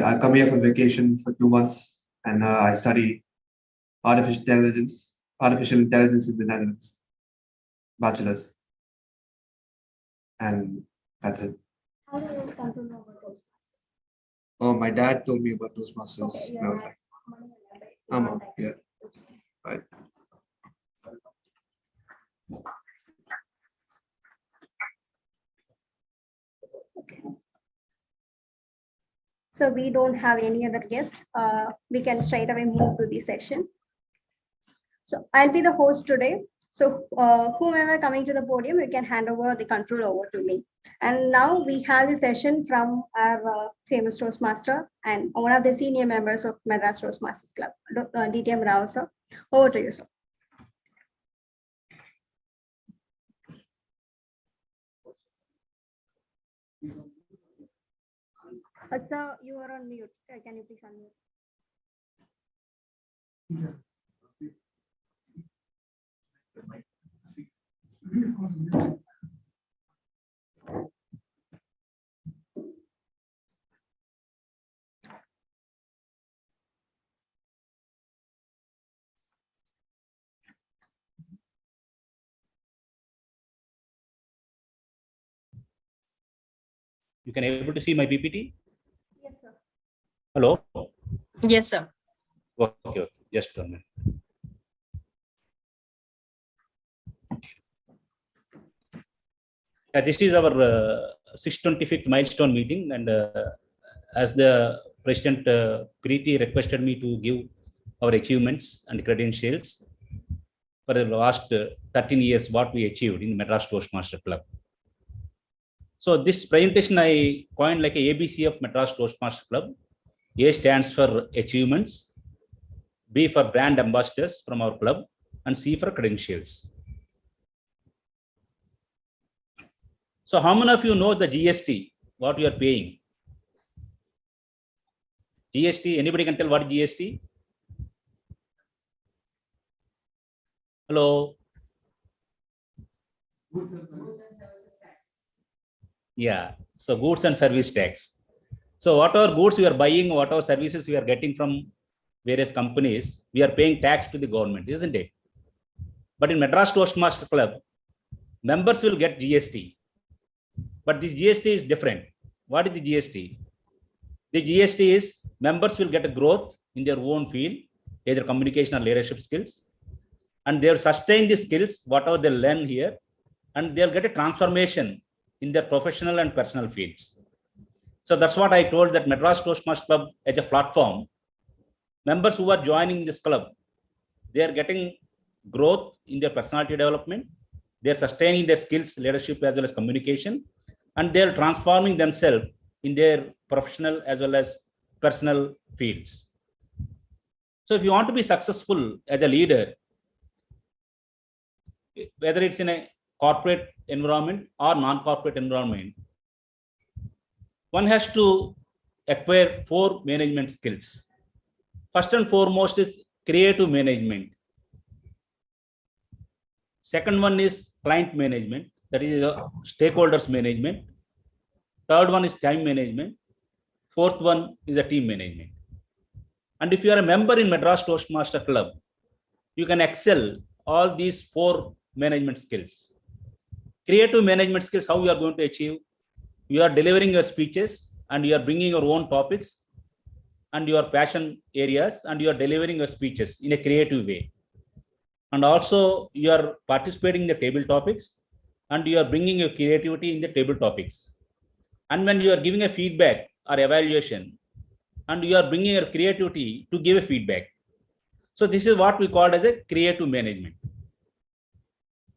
I come here for vacation for 2 months, and I study artificial intelligence in the Netherlands, bachelor's, and that's it. How do you come to know about Toastmasters? Oh, my dad told me about Toastmasters. Okay, And I was like, yeah, right. Okay. So we don't have any other guest. We can straight away move to the session. So I'll be the host today. So whomever coming to the podium, you can hand over the control over to me. And now we have the session from our famous Toastmaster and one of the senior members of Madras Toastmasters Club, DTM Rao, sir. Over to you, sir. Sir, you are on mute. Can you please unmute? You can able to see my PPT? Yes, sir. Hello? Yes, sir. Okay. Just a minute. This is our 625th milestone meeting, and as the President Preeti requested me to give our achievements and credentials for the last 13 years, what we achieved in Madras Toastmaster Club. So this presentation I coined like a ABC of Madras Toastmaster Club. A stands for achievements, B for brand ambassadors from our club, and C for credentials. So how many of you know the GST, what you are paying? GST, anybody can tell what is GST? Hello? Yeah, so goods and service tax. So whatever goods we are buying, whatever services we are getting from various companies, we are paying tax to the government, isn't it? But in Madras Toastmaster Club, members will get GST. But this GST is different. What is the GST? The GST is members will get a growth in their own field, either communication or leadership skills. And they'll sustain the skills, whatever they learn here, and they'll get a transformation in their professional and personal fields. So that's what I told that Madras Toastmaster Club as a platform, members who are joining this club, they are getting growth in their personality development. They are sustaining their skills, leadership as well as communication, and they are transforming themselves in their professional as well as personal fields. So if you want to be successful as a leader, whether it's in a corporate environment or non-corporate environment, one has to acquire 4 management skills. First and foremost is creative management. Second one is client management, that is stakeholders management. Third one is time management. Fourth one is a team management. And if you are a member in Madras Toastmaster Club, you can excel all these 4 management skills. Creative management skills, how you are going to achieve? You are delivering your speeches and you are bringing your own topics and your passion areas, and you are delivering your speeches in a creative way. And also you are participating in the table topics and you are bringing your creativity in the table topics. And when you are giving a feedback or evaluation, and you are bringing your creativity to give a feedback. So this is what we call as a creative management.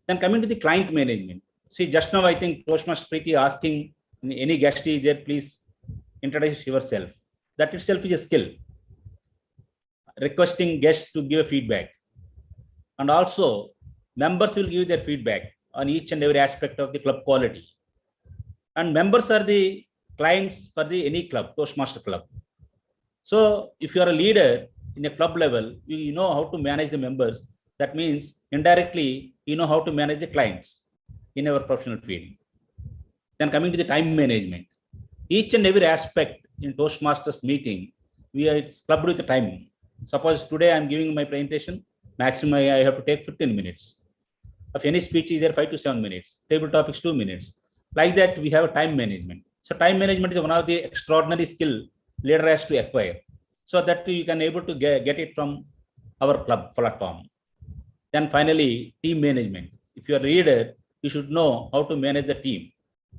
Then coming to the client management. See, just now I think Toastmaster Preeti asking any guest is there, please introduce yourself. That itself is a skill. Requesting guests to give a feedback. And also members will give their feedback on each and every aspect of the club quality. And members are the clients for the any club, Toastmaster Club. So if you are a leader in a club level, you know how to manage the members. That means indirectly, you know how to manage the clients in our professional field. Then coming to the time management. Each and every aspect in Toastmasters meeting, we are clubbed with the time. Suppose today I'm giving my presentation, maximum I have to take 15 minutes. Of any speech is there 5 to 7 minutes. Table topics 2 minutes. Like that, we have time management. So time management is one of the extraordinary skill leader has to acquire. So that you can able to get it from our club platform. Then finally, team management. If you are a leader, you should know how to manage the team,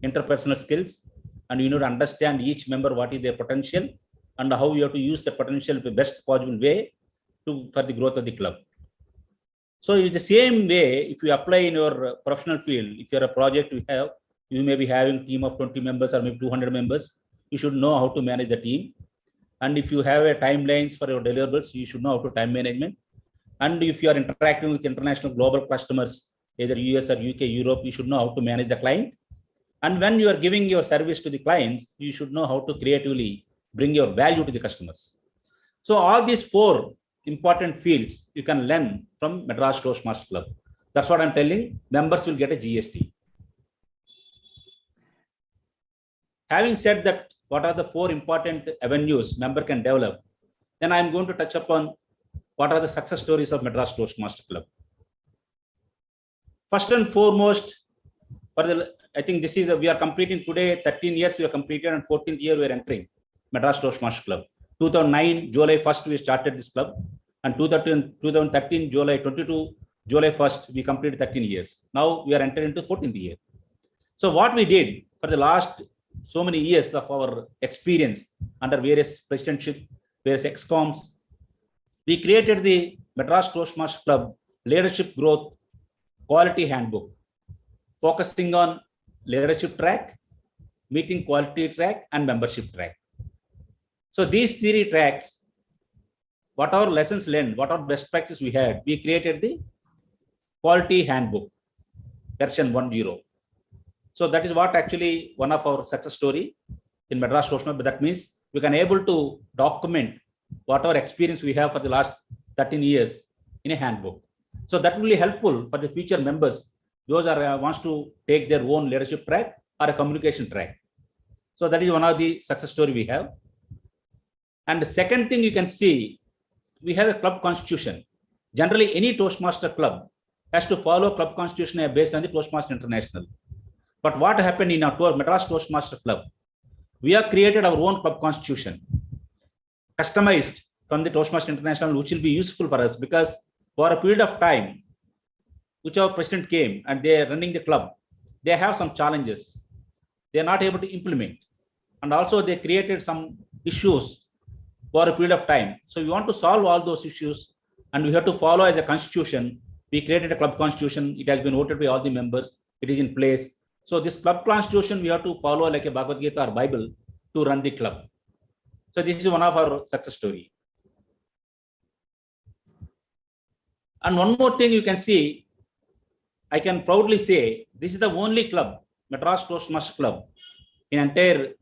interpersonal skills, and you need to understand each member what is their potential and how you have to use the potential in the best possible way for the growth of the club. So it's the same way if you apply in your professional field. If you're a project you may be having a team of 20 members or maybe 200 members. You should know how to manage the team. And if you have a timelines for your deliverables, you should know how to time management. And if you are interacting with international global customers, either US or UK, Europe, you should know how to manage the client. And when you are giving your service to the clients, you should know how to creatively bring your value to the customers. So all these 4 important fields you can learn from Madras Toastmaster Club. That's what I'm telling. Members will get a GST. Having said that, what are the 4 important avenues member can develop? Then I'm going to touch upon what are the success stories of Madras Toastmaster Club. First and foremost, I think this is we are completing today 13 years we are completed, and 14th year we are entering Madras Toastmaster Club. 2009 July 1st we started this club, and 2013 July 1st we completed 13 years. Now we are entering into 14th year. So what we did for the last so many years of our experience under various presidentship, various excoms, we created the Madras Toastmaster Club Leadership Growth Quality Handbook, focusing on leadership track, meeting quality track, and membership track. So these 3 tracks, what our lessons learned, what our best practice we had, we created the Quality Handbook version 1.0. So that is what actually one of our success story in Madras Toastmaster. But that means we can able to document what our experience we have for the last 13 years in a handbook. So that will be helpful for the future members. Those are wants to take their own leadership track or a communication track. So that is one of the success story we have. And the second thing you can see, we have a club constitution. Generally, any Toastmaster club has to follow club constitution based on the Toastmaster International. But what happened in our Madras Toastmaster Club? We have created our own club constitution, customized from the Toastmaster International, which will be useful for us because for a period of time, which our president came and they are running the club, they have some challenges. They are not able to implement. And also they created some issues for a period of time. So we want to solve all those issues, and we have to follow as a constitution. We created a club constitution. It has been voted by all the members. It is in place. So this club constitution, we have to follow like a Bhagavad Gita or Bible to run the club. So this is one of our success story. And one more thing you can see, I can proudly say, this is the only club, Madras Toastmaster Club, in entire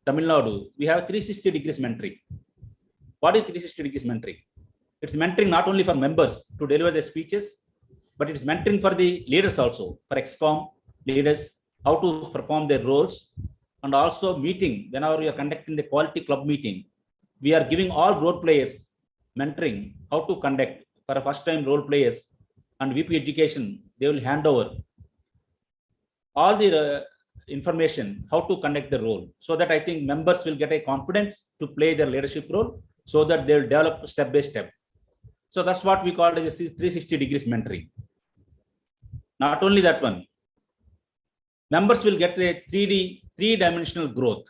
Tamil Nadu. We have 360 degrees mentoring. What is 360 degrees mentoring? It's mentoring not only for members to deliver their speeches, but it's mentoring for the leaders also, for ExCom leaders, how to perform their roles, and also meeting. Whenever we are conducting the quality club meeting, we are giving all role players mentoring how to conduct for a first time role players, and VP education, they will hand over all the information how to conduct the role, so that I think members will get a confidence to play their leadership role, so that they will develop step by step. So that's what we call as 360 degrees mentoring. Not only that one, members will get a 3-dimensional growth.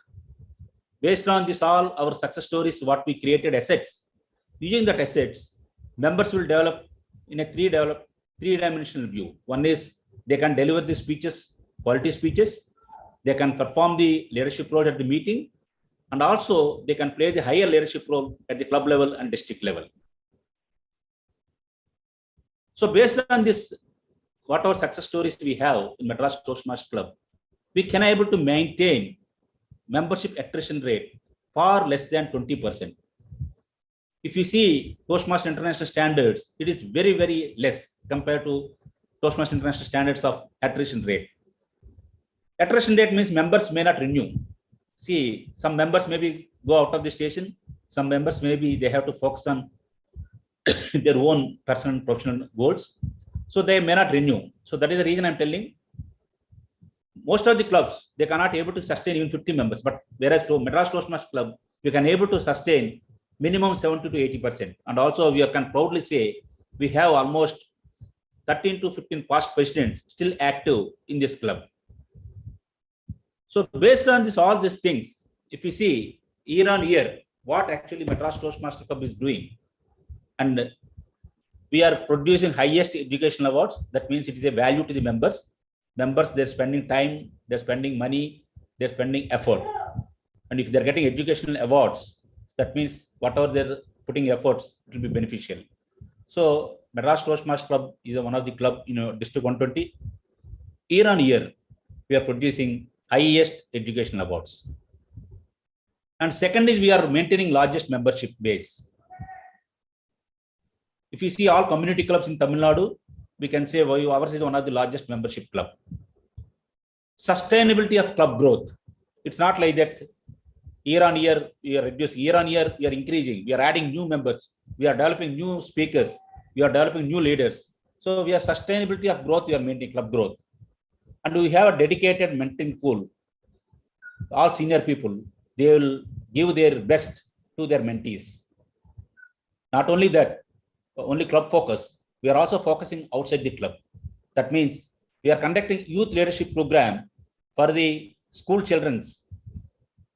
Based on this, all our success stories, what we created assets. Using that assets, members will develop in a three-dimensional view. One is they can deliver the speeches, quality speeches. They can perform the leadership role at the meeting, and also they can play the higher leadership role at the club level and district level. So based on this, what our success stories we have in Madras Toastmaster Club, we can able to maintain membership attrition rate far less than 20%. If you see Toastmaster International standards, it is very, very less compared to Toastmaster International standards of attrition rate. Attrition rate means members may not renew. see, some members maybe go out of the station. Some members maybe they have to focus on their own personal and professional goals. So they may not renew. So that is the reason I'm telling. Most of the clubs, they cannot able to sustain even 50 members. But whereas to Madras Toastmasters Club, we can able to sustain minimum 70 to 80%. And also we can proudly say we have almost 13 to 15 past presidents still active in this club. So based on this, all these things, if you see year on year, what actually Madras Toastmasters Club is doing, and we are producing highest educational awards. That means it is a value to the members. Members, they're spending time, they're spending money, they're spending effort. And if they're getting educational awards, that means whatever they're putting efforts, it will be beneficial. So Madras Toastmasters Club is one of the club, District 120. Year on year, we are producing highest educational awards. And second is we are maintaining largest membership base. If you see all community clubs in Tamil Nadu, we can say ours is one of the largest membership club. Sustainability of club growth. It's not like that year on year, we are reducing, year on year, we are increasing, we are adding new members, we are developing new speakers, we are developing new leaders. So we are sustainability of growth, we are maintaining club growth. And we have a dedicated mentoring pool. All senior people, they will give their best to their mentees. Not only that, only club focus, we are also focusing outside the club. That means we are conducting youth leadership program for the school children's.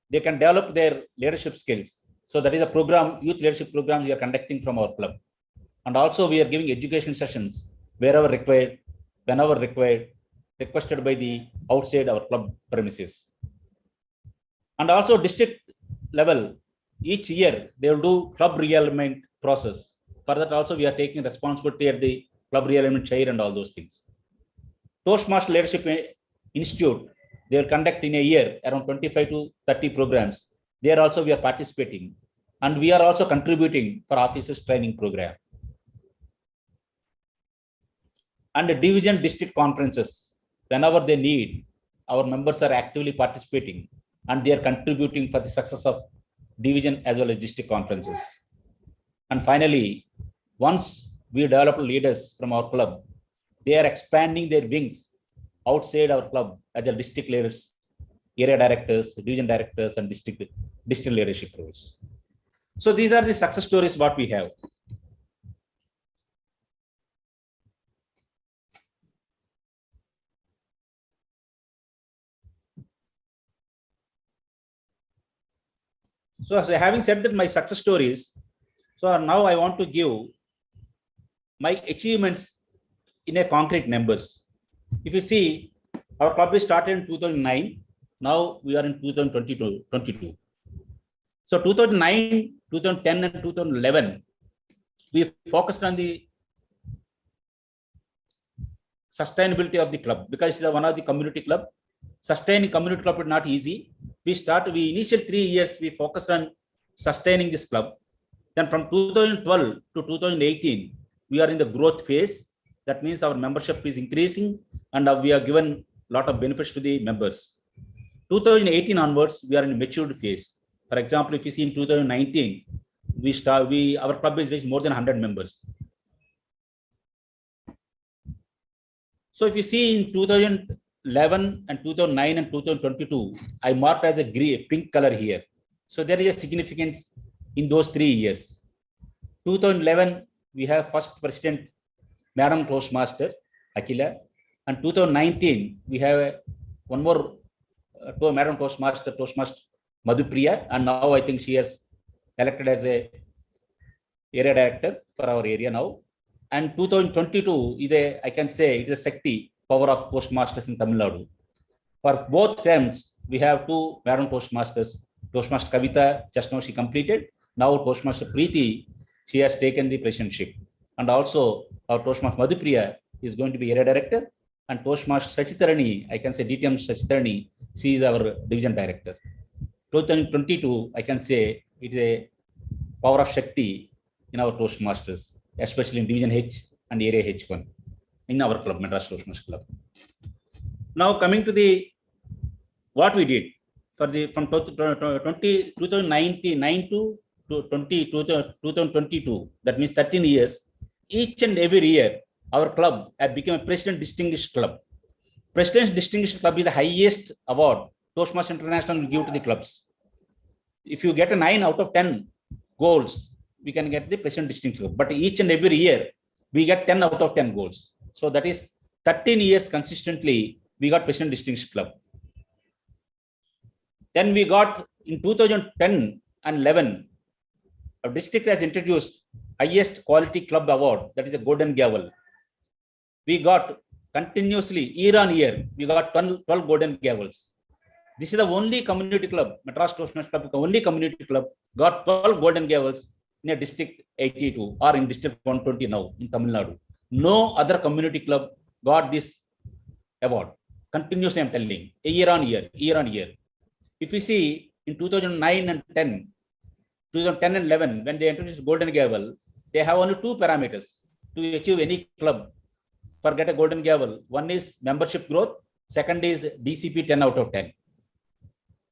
They can develop their leadership skills. So that is a program, youth leadership program we are conducting from our club. And also we are giving education sessions wherever required, whenever required, requested by the outside our club premises. And also district level, each year they will do club realignment process. For that also we are taking responsibility at the club realignment chair and all those things. Toastmaster Leadership Institute, they will conduct in a year around 25 to 30 programs. There also we are participating. And we are also contributing for officers training program. And the division district conferences, whenever they need, our members are actively participating and they are contributing for the success of division as well as district conferences. And finally, once we develop leaders from our club, they are expanding their wings outside our club as a district leaders, area directors, division directors, and district leadership roles. So these are the success stories what we have. So having said that my success stories, so now I want to give my achievements in a concrete numbers. If you see, our club is started in 2009. Now we are in 2022. So 2009, 2010 and 2011, we focused on the sustainability of the club because it's one of the community club. Sustaining community club is not easy. We initial 3 years, we focused on sustaining this club. Then from 2012 to 2018, we are in the growth phase. That means our membership is increasing and we are given a lot of benefits to the members. 2018 onwards, we are in a matured phase. For example, if you see in 2019, our club is reached more than 100 members. So if you see in 2011 and 2009 and 2022, I marked as a pink color here. So there is a significance in those 3 years. 2011, we have first president, Madam Toastmaster, Akila. And 2019, we have one more Madam Toastmaster, Toastmaster Madhupriya. And now I think she has elected as a area director for our area now. And 2022 is I can say it is a Shakti power of Toastmasters in Tamil Nadu. For both terms, we have 2 Madam Toastmasters. Toastmaster Kavita, just now she completed. Now Toastmaster Preeti, she has taken the presidentship. And also our Toastmaster Madhupriya is going to be area director. And Toastmaster Sachitarani, I can say DTM Sachitarani, she is our division director. 2022, I can say it is a power of Shakti in our Toastmasters, especially in Division H and Area H1 in our club, Madras Toastmasters Club. Now coming to what we did. for the from 2099 to 2022, that means 13 years, each and every year, our club has become a President Distinguished Club. President's Distinguished Club is the highest award Toastmaster International will give to the clubs. If you get a 9 out of 10 goals, we can get the President Distinguished Club. But each and every year, we get 10 out of 10 goals. So that is 13 years consistently, we got President Distinguished Club. Then we got in 2010 and 11, our district has introduced highest quality club award, that is a Golden Gavel. We got continuously, year on year, we got 12 Golden Gavels. This is the only community club, Madras Toastmaster Club, the only community club, got 12 Golden Gavels in a district 82 or in district 120 now in Tamil Nadu. No other community club got this award. Continuously, I'm telling, year on year, year on year. If you see in 2009 and 10, 2010 and 11, when they introduced Golden Gavel, they have only 2 parameters to achieve any club for get a Golden Gavel. One is membership growth, second is DCP 10 out of 10.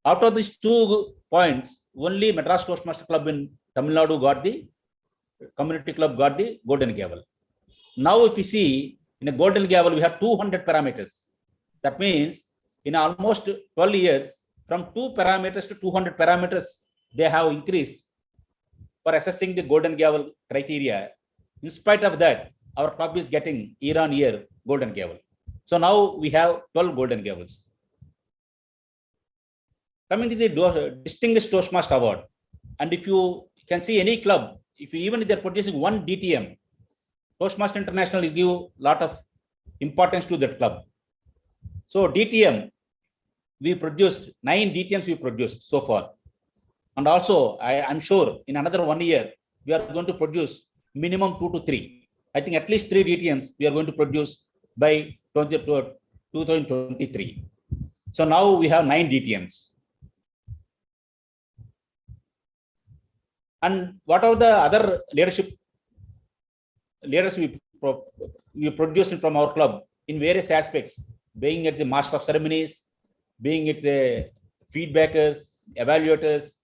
Out of these 2 points, only Madras Toastmaster Club in Tamil Nadu got the community club got the Golden Gavel. Now, if you see in a Golden Gavel, we have 200 parameters. That means in almost 12 years, from 2 parameters to 200 parameters, they have increased for assessing the Golden Gavel criteria. In spite of that, our club is getting year on year Golden Gavel. So now we have 12 Golden Gavels. Coming to the Distinguished Toastmaster Award, and if you can see any club, if you, even if they're producing 1 DTM, Toastmaster International will give a lot of importance to that club. So DTM, we produced 9 DTMs we produced so far. And also, I'm sure in another 1 year, we are going to produce minimum 2 to 3. I think at least 3 DTMs we are going to produce by 2023. So now we have 9 DTMs. And what are the other leaders we produced from our club in various aspects, being it the Master of Ceremonies, being it the feedbackers, evaluators.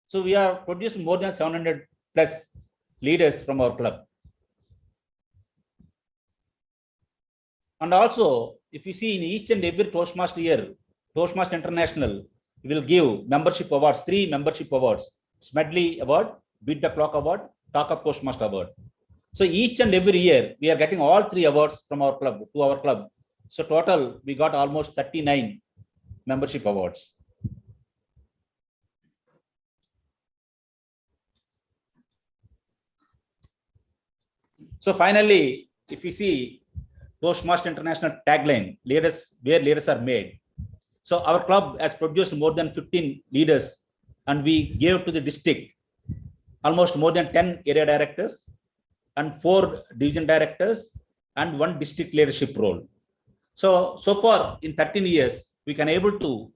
So we are producing more than 700 plus leaders from our club. And also, if you see in each and every Toastmaster year, Toastmaster International will give membership awards, 3 membership awards: Smedley Award, Beat the Clock Award, Talk of Toastmaster Award. So each and every year, we are getting all 3 awards from our club to our club. So total, we got almost 39 membership awards. So finally, if you see Toastmaster International tagline, leaders where leaders are made. So our club has produced more than 15 leaders, and we gave to the district almost more than 10 area directors and 4 division directors and 1 district leadership role. So far in 13 years, we can able to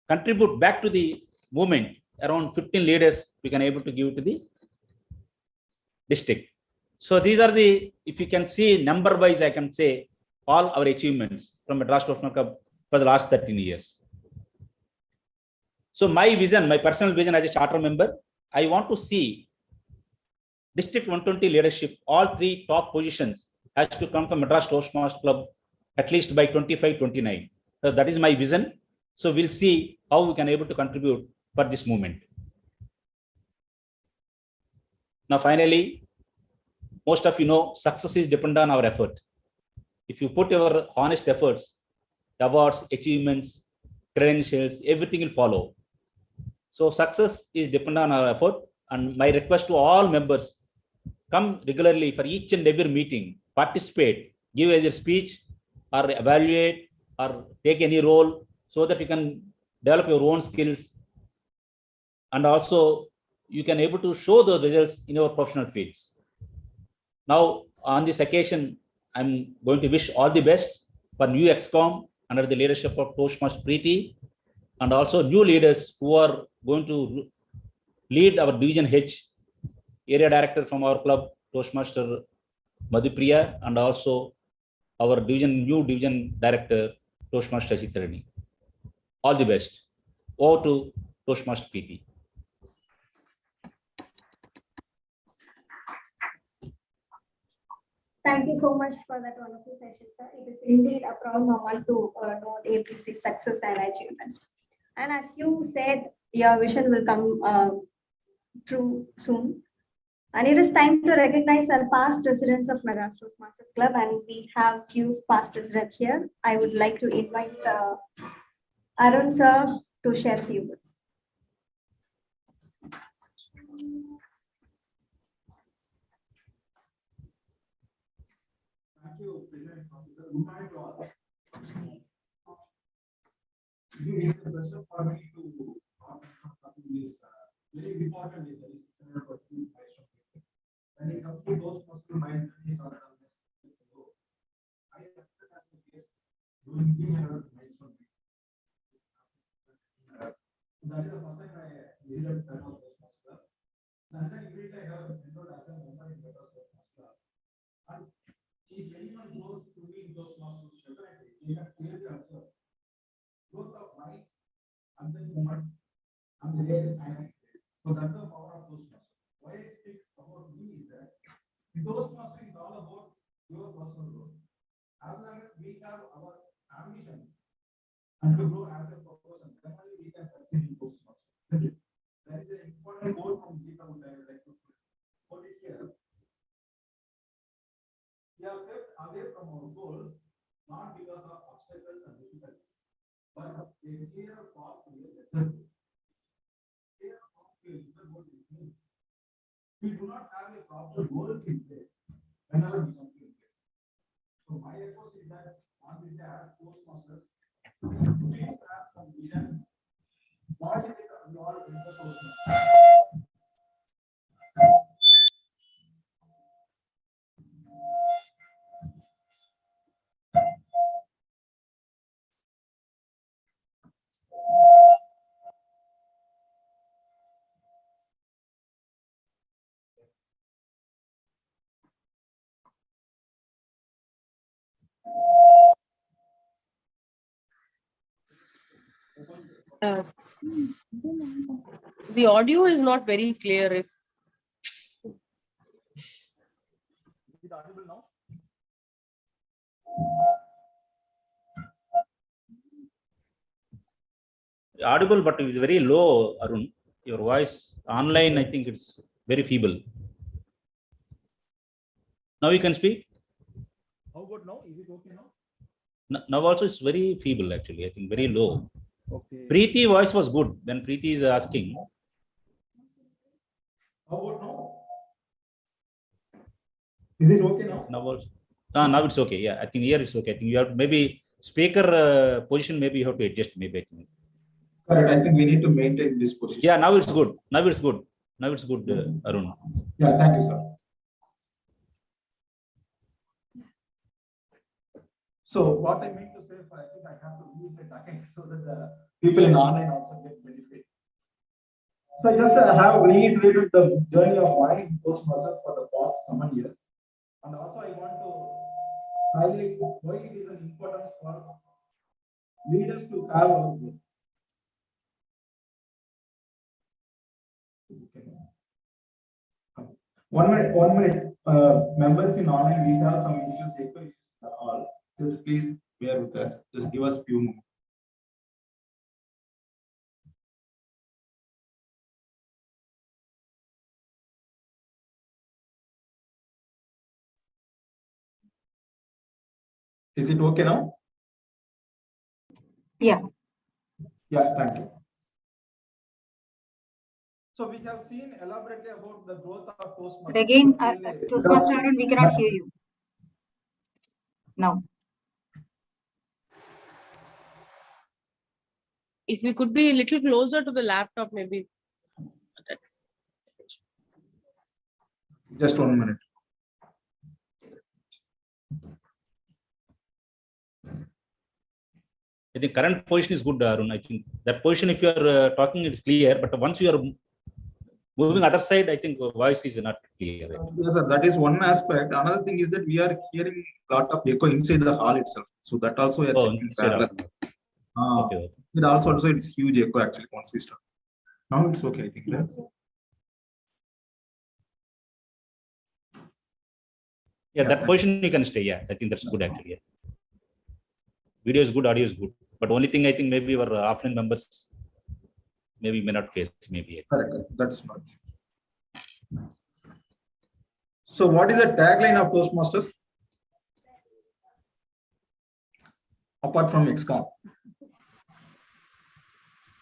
contribute back to the movement. Around 15 leaders we can able to give to the district. So these are the, if you can see number wise, I can say all our achievements from Madras Toastmaster Club for the last 13 years. So my vision, my personal vision as a charter member, I want to see District 120 leadership, all 3 top positions has to come from Madras Toastmaster Club at least by 25-29. So that is my vision. So we'll see how we can able to contribute for this movement. Now finally, most of you know, success is dependent on our effort. If you put your honest efforts, awards, achievements, credentials, everything will follow. So success is dependent on our effort, and my request to all members, come regularly for each and every meeting, participate, give either speech or evaluate or take any role so that you can develop your own skills, and also you can able to show those results in your professional fields. Now, on this occasion, I'm going to wish all the best for new ExCom under the leadership of Toastmaster Preeti, and also new leaders who are going to lead our Division H, area director from our club, Toastmaster Madhupriya, and also our new division director, Toastmaster Chitrani. All the best. over to Toastmaster Preeti. Thank you so much for that wonderful session, sir. It is indeed a proud moment to know the MTC's success and achievements. And as you said, your vision will come true soon. And it is time to recognize our past presidents of Madras Toastmasters Club, and we have few past presidents here. I would like to invite Arun sir to share a few words. Thank you, President Officer. Good morning to all. It is a pleasure for me to this very important day, that is 614 milestone meeting. When it comes to those milestone meetings or I acted as a guest during 300 milestone meeting. So that is the first time I visited Madras Toastmaster. And then immediately I have enrolled as a member in Madras Toastmaster. And if anyone goes to be in Toastmasters, definitely they can clearly observe growth of mind and then movement and the way it is dynamic. So that's the power of Toastmasters. Why I speak about me is that Toastmasters is all about your personal growth. As long as we have our ambition and to grow as a person, then only we can succeed in Toastmasters. That is an important goal from Gita, which I would like to put it here. We are kept away from our goals not because of obstacles and difficulties, but a clear path to a lesser goal. Clear path to a lesser goal means we do not have a proper goals in place whenever we come to a place. So my request is that on this day as Toastmasters, please have some vision. What is it you all in the Toastmasters? The audio is not very clear. If Is it audible now? Audible, but it is very low, Arun. Your voice online, I think it's very feeble. Now you can speak. How about now? Is it okay now? Now also it's very feeble, actually. I think very low. Okay. Preeti voice was good. When Preeti is asking. How about now? Is it okay now? Now also. Now it's okay. Yeah, I think here it's okay. I think you have maybe speaker position. Maybe you have to adjust. Maybe I think. Correct. I think we need to maintain this position. Yeah, now it's good. Now it's good. Now it's good, Arun. Yeah, thank you, sir. So what I mean to say, I think I have to reiterate again so that the people in online also get benefit. So I just have reiterated the journey of my Toastmasters for the past 7 years. And also I want to highlight why it is an importance for leaders to have our growth. One minute. Members in online, we have some issues, echo issues all. Just please bear with us. Just give us a few moments. Is it okay now? yeah, Yeah, thank you. So we have seen elaborately about the growth of Toastmasters. But again, Toastmaster Arun, we cannot hear you now. if we could be a little closer to the laptop, maybe. Just 1 minute. I think current position is good, Arun. I think that position, if you are talking, it's clear. But once you are moving other side, I think voice is not clear. Yes, sir. That is one aspect. Another thing is that we are hearing a lot of echo inside the hall itself. So that also we are checking. Okay. It also it's huge echo actually once we start. Now it's okay, I think. Right? Yeah, that position you can stay. Yeah, I think that's good actually. Yeah. Video is good, audio is good. But only thing I think maybe our offline members maybe may not face maybe. Correct. That's not. So what is the tagline of Toastmasters? Apart from XCOM.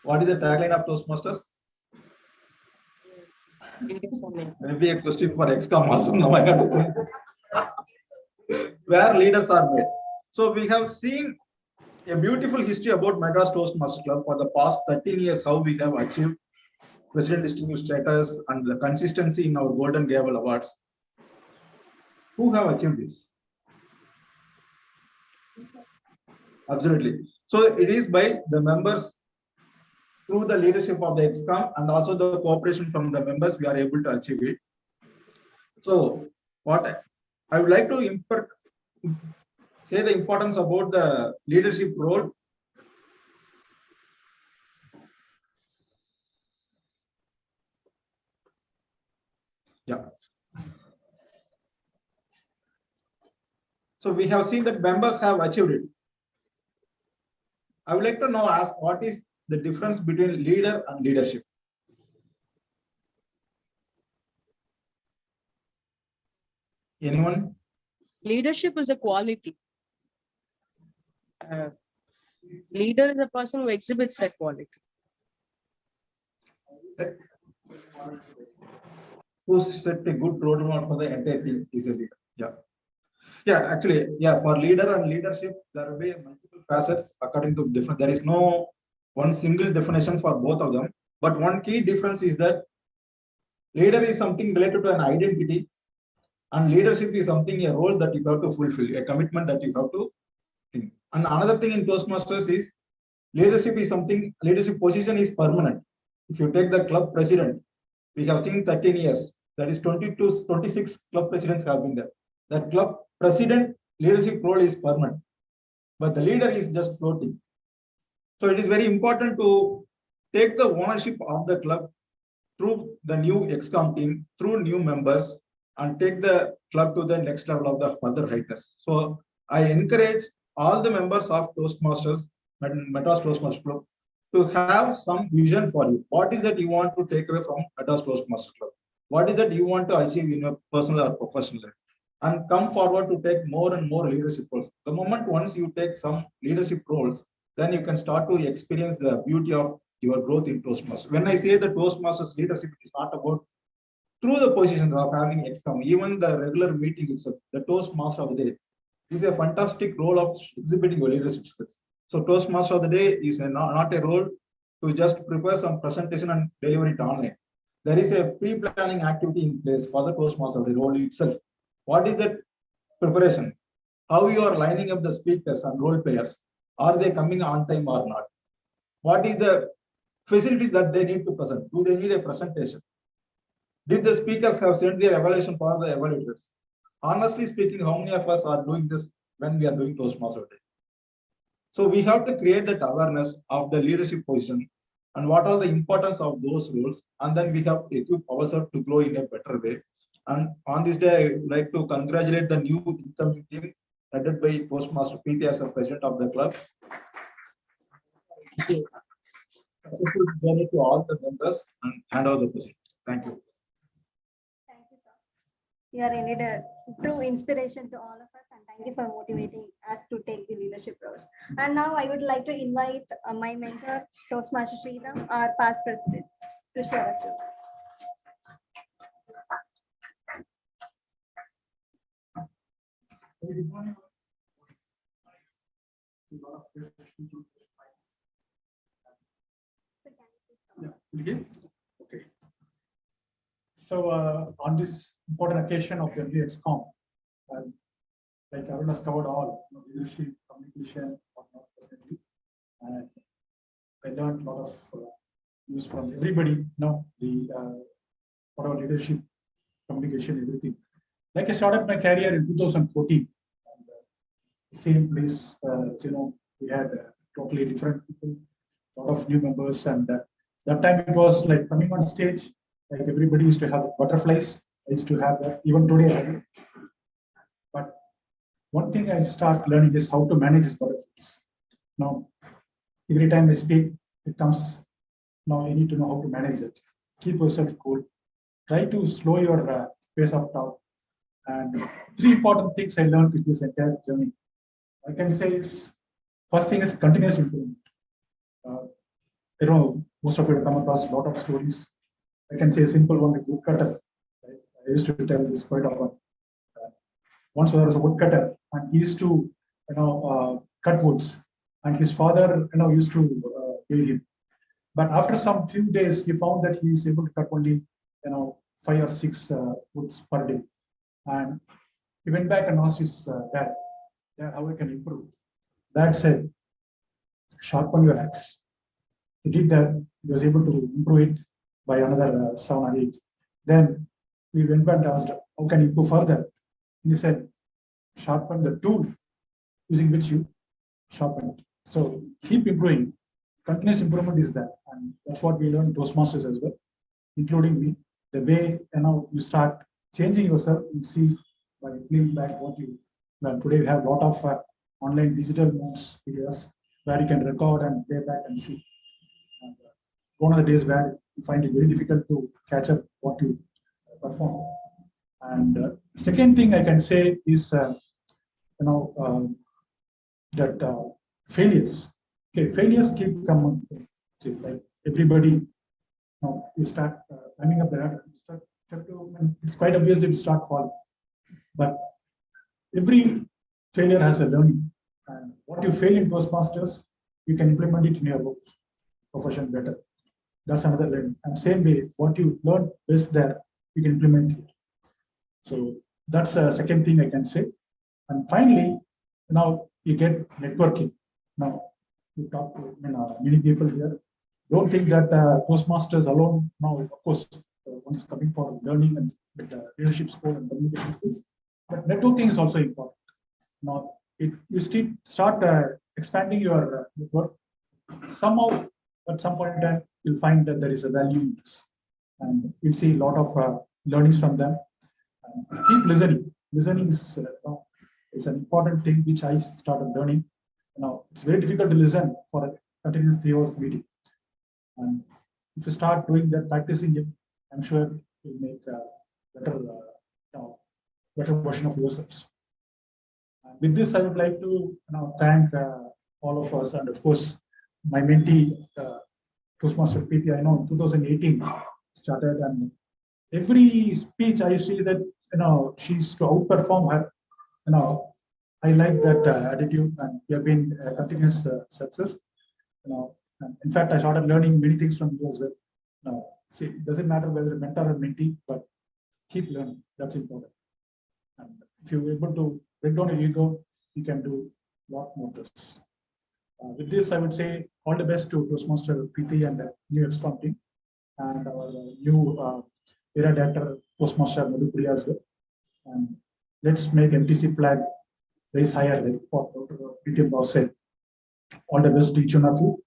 What is the tagline of Toastmasters? Maybe a question for XCOM also. No, I have to think. Where leaders are made. So we have seen a beautiful history about Madras Toastmaster Club for the past 13 years, how we have achieved President Distinguished status and the consistency in our Golden Gavel Awards. Who have achieved this? Absolutely. So it is by the members through the leadership of the XCOM and also the cooperation from the members, we are able to achieve it. So what I would like to say the importance about the leadership role. Yeah. So we have seen that members have achieved it. I would like to know, ask what is the difference between leader and leadership? Anyone? Leadership is a quality. Leader is a person who exhibits that quality. Who set a good role model for the entire team is a leader. Yeah. Yeah, actually, yeah, for leader and leadership, there will be multiple facets according to different. There is no one single definition for both of them. But one key difference is that leader is something related to an identity, and leadership is something, a role that you have to fulfill, a commitment that you have to think. And another thing in Toastmasters is leadership is something, leadership position is permanent. If you take the club president, we have seen 13 years, that is 26 club presidents have been there. That club president leadership role is permanent, but the leader is just floating. So it is very important to take the ownership of the club through the new XCOM team, through new members, and take the club to the next level of the further heightness. So I encourage all the members of Toastmasters, Madras Toastmasters Club, to have some vision for you. What is that you want to take away from Madras Toastmasters Club? What is that you want to achieve in your personal or professional life? And come forward to take more and more leadership roles. The moment once you take some leadership roles, then you can start to experience the beauty of your growth in Toastmasters. When I say the Toastmasters leadership is not about through the positions of having XCOM, even the regular meeting itself, the Toastmaster of the day is a fantastic role of exhibiting your leadership skills. So Toastmaster of the day is not a role to just prepare some presentation and deliver it online. There is a pre-planning activity in place for the Toastmaster of the role itself. What is that preparation? How you are lining up the speakers and role players? Are they coming on time or not? What is the facilities that they need to present? Do they need a presentation? Did the speakers have sent their evaluation for the evaluators? Honestly speaking, how many of us are doing this when we are doing Toastmaster Day? So we have to create that awareness of the leadership position and what are the importance of those roles, and then we have to equip ourselves to grow in a better way. And on this day, I would like to congratulate the new incoming team headed by Toastmaster Preeti as the president of the club. Successful journey to all the members and hand over the president. Thank you. Thank you, sir. You are indeed a true inspiration to all of us, and thank you for motivating us to take the leadership roles. And now I would like to invite my mentor, Toastmaster Sridham, our past president, to share us. Okay. So on this important occasion of the new XCOM, like Arun has covered all leadership, communication, and I learned a lot of news from everybody. Now the whatever leadership, communication, everything. Like I started my career in 2014. And, same place, we had totally different people, lot of new members, and that time it was like coming on stage, like everybody used to have butterflies. I used to have that even today. I do. But one thing I start learning is how to manage these butterflies. Now, every time I speak, it comes. Now you need to know how to manage it. Keep yourself cool. Try to slow your pace of talk. And 3 important things I learned in this entire journey. I can say is first thing is continuous improvement. Most of you have come across a lot of stories. I can say a simple one, like woodcutter. Right? I used to tell this quite often. Once there was a woodcutter, and he used to, cut woods, and his father, used to pay him. But after some few days, he found that he is able to cut only, 5 or 6 woods per day. And he went back and asked his dad, how I can improve. Dad said, sharpen your axe. He did that. He was able to improve it by another 7 or 8. Then we went back and asked, how can you improve further? And he said, sharpen the tool using which you sharpen it. So keep improving. Continuous improvement is that. And that's what we learned Toastmasters as well, including me. The way you start changing yourself, you see by playing back what you learn. Today we have a lot of online digital notes videos where you can record and play back and see. And, one of the days where you find it very difficult to catch up what you perform. And second thing I can say is, that failures. Okay, failures keep coming. Like everybody, you start climbing up the ladder. It's quite obvious that you start falling. But every failure has a learning. And what you fail in Toastmasters, you can implement it in your work profession better. That's another learning. And same way, what you learn best there, you can implement it. So that's a second thing I can say. And finally, now you get networking. Now you talk to many people here. Don't think that Toastmasters alone. Now, of course, one's coming for learning and leadership skills and communication skills. But networking is also important. Now, you start expanding your network. Somehow, at some point in time, you'll find that there is a value in this, and you'll see a lot of learnings from them. Keep listening. Listening is it's an important thing which I started learning. Now it's very difficult to listen for a continuous 3 hours meeting, and if you start doing that, practicing it, I'm sure you'll make a better version of yourselves. And with this, I would like to thank all of us, and of course my mentee, Toastmaster PT. I know in 2018 started, and every speech I see that she's to outperform her. I like that attitude, and we have been continuous success. And in fact, I started learning many things from you as well. See, it doesn't matter whether a mentor or mentee, but keep learning. That's important. And if you're able to break down your ego, you can do a lot more this. With this, I would say all the best to Toastmaster PT and the new XCOM team, and our new era director, Toastmaster Prithviraj as well. And let's make MTC flag raise higher, like what Dr. PT Boss said. All the best to each one of you,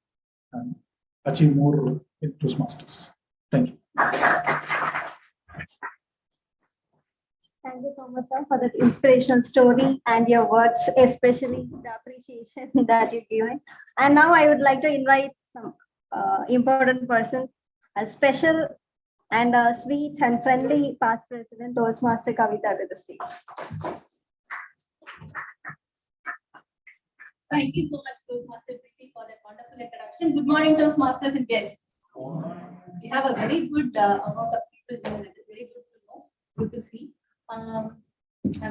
and achieve more in Toastmasters. Thank you. Thank you so much, sir, for that inspirational story and your words, especially the appreciation that you given. And now I would like to invite some important person, a special and a sweet and friendly past president, Toastmaster Kavita, to the stage. Thank you so much, Toastmaster Preeti, for that wonderful introduction. Good morning, Toastmasters and guests. We have a very good amount of people here. It is very good to know, good to see. Am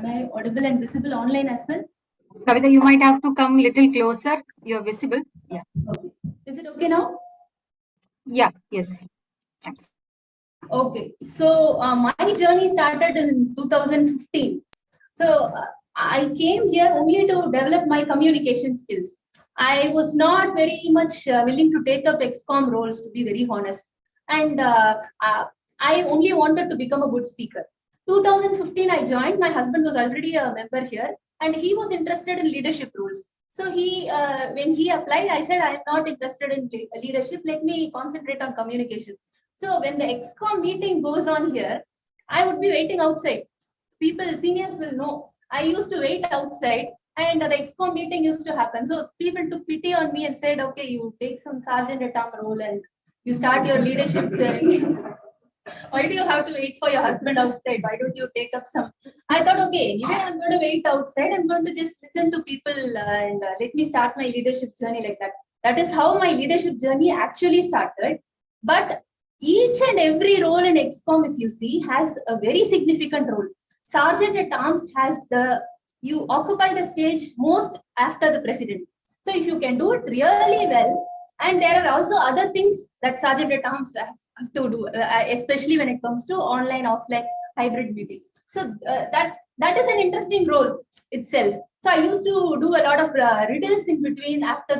I audible and visible online as well? Kavita, you might have to come little closer. You're visible. Yeah. Okay. Is it okay now? Yeah. Yes. Thanks. Okay. So my journey started in 2015. So I came here only to develop my communication skills. I was not very much willing to take up XCOM roles, to be very honest. And I only wanted to become a good speaker. 2015, I joined. My husband was already a member here, and he was interested in leadership roles. So when he applied, I said, I am not interested in leadership. Let me concentrate on communication. So when the ExCom meeting goes on here, I would be waiting outside. People, seniors will know. I used to wait outside, and the ExCom meeting used to happen. So people took pity on me and said, okay, you take some sergeant at arm role and you start your leadership journey. Why do you have to wait for your husband outside? Why don't you take up some? I thought, okay, anyway, I'm going to wait outside. I'm going to just listen to people and let me start my leadership journey like that. That is how my leadership journey actually started. But each and every role in ExCom, if you see, has a very significant role. Sergeant at arms has you occupy the stage most after the president. So if you can do it really well, and there are also other things that Sergeant at arms have to do, especially when it comes to online, offline, hybrid meetings. So that is an interesting role itself. So I used to do a lot of riddles in between after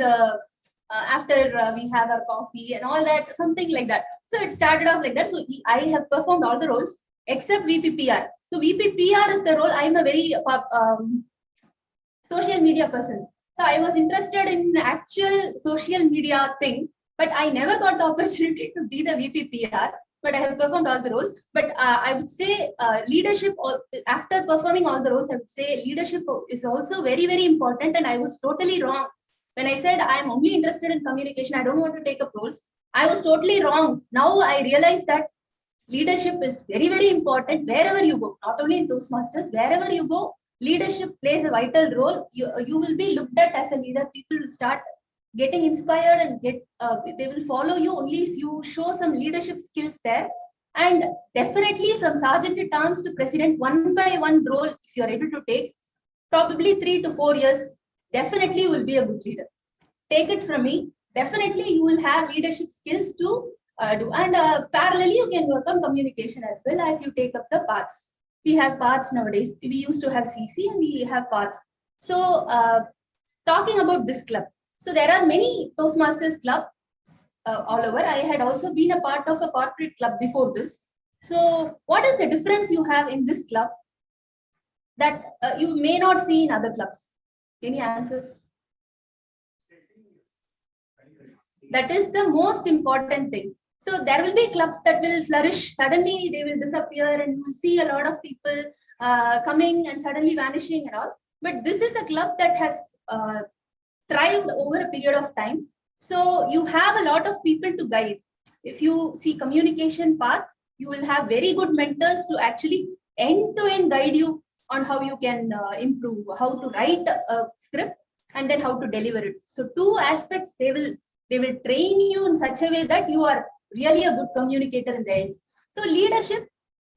we have our coffee and all that, something like that. So it started off like that. So I have performed all the roles except VPPR. So VPPR is the role. I'm a very social media person. So I was interested in actual social media thing, but I never got the opportunity to be the VPPR. But I have performed all the roles. But I would say leadership, after performing all the roles, I would say leadership is also very, very important. And I was totally wrong. When I said I'm only interested in communication, I don't want to take up roles, I was totally wrong. Now I realize that leadership is very, very important wherever you go, not only in Toastmasters, wherever you go, leadership plays a vital role. You will be looked at as a leader. People will start getting inspired and they will follow you only if you show some leadership skills there. And definitely from Sergeant at Arms to President, one by one role, if you are able to take, probably 3 to 4 years, definitely you will be a good leader. Take it from me, definitely you will have leadership skills to do. And parallelly, you can work on communication as well as you take up the paths. We have paths nowadays. We used to have CC and we have paths. So talking about this club. So there are many Toastmasters clubs all over. I had also been a part of a corporate club before this. So what is the difference you have in this club that you may not see in other clubs? Any answers? That is the most important thing. So there will be clubs that will flourish. Suddenly they will disappear and you will see a lot of people coming and suddenly vanishing and all. But this is a club that has thrived over a period of time. So you have a lot of people to guide. If you see communication path, you will have very good mentors to actually end-to-end guide you on how you can improve, how to write a script, and then how to deliver it. So 2 aspects, they will train you in such a way that you are really a good communicator in the end. So leadership,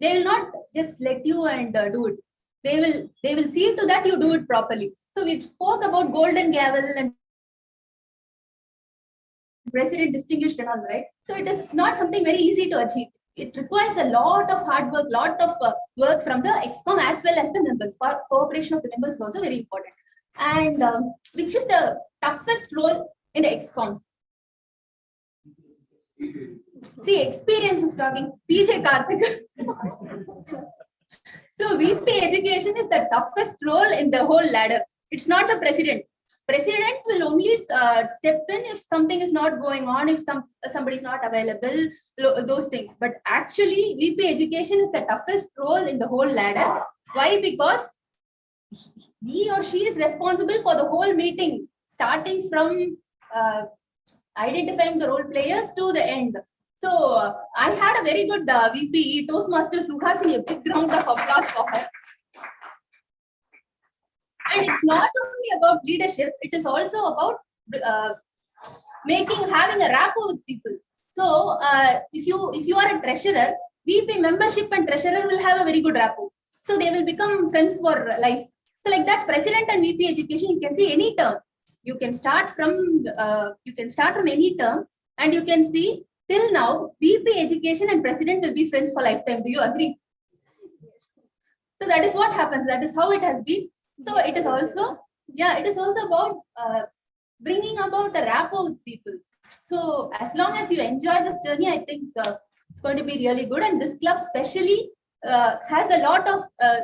they will not just let you and do it. They will see to that you do it properly. So we spoke about golden gavel and president distinguished and all, right? So it is not something very easy to achieve. It requires a lot of hard work, lot of work from the ExCom as well as the members. Cooperation of the members is also very important. And which is the toughest role in the ExCom? See, experience is talking. PJ Karthik. So VP education is the toughest role in the whole ladder. It's not the president. President will only step in if something is not going on, if somebody is not available, those things. But actually, VP education is the toughest role in the whole ladder. Why? Because he or she is responsible for the whole meeting, starting from identifying the role players to the end. So I had a very good VP, Toastmaster Suhasini, a big round of applause for her. And it's not only about leadership, it is also about having a rapport with people. So if you are a treasurer, VP membership and treasurer will have a very good rapport. So they will become friends for life. So like that, president and VP education, you can see any term. You can start from any term, and you can see till now VP education and president will be friends for lifetime. Do you agree? So that is what happens. That is how it has been. So it is also about bringing about a rapport with people. So as long as you enjoy this journey, I think it's going to be really good. And this club especially has a lot of,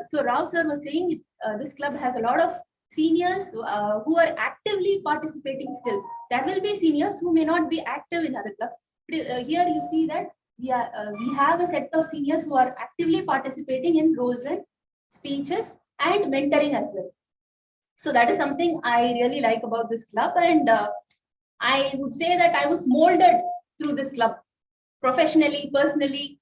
so Rao sir was saying, this club has a lot of seniors who are actively participating still. There will be seniors who may not be active in other clubs. But, here you see that we have a set of seniors who are actively participating in roles and speeches and mentoring as well. So that is something I really like about this club, and I would say that I was molded through this club professionally, personally.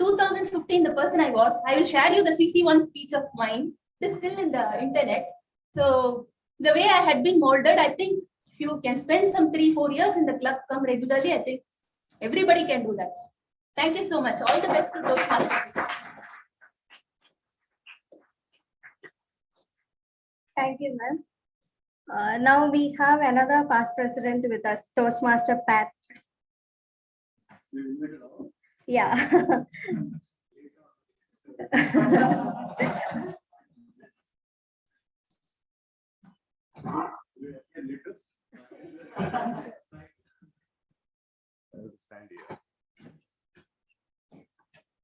2015, the person I was, I will share you the CC1 speech of mine. It's still in the internet. So the way I had been molded, I think if you can spend some 3-4 years in the club, come regularly, I think everybody can do that. Thank you so much. All the best to Toastmasters. Thank you, ma'am. Now we have another past president with us, Toastmaster Pat. Yeah.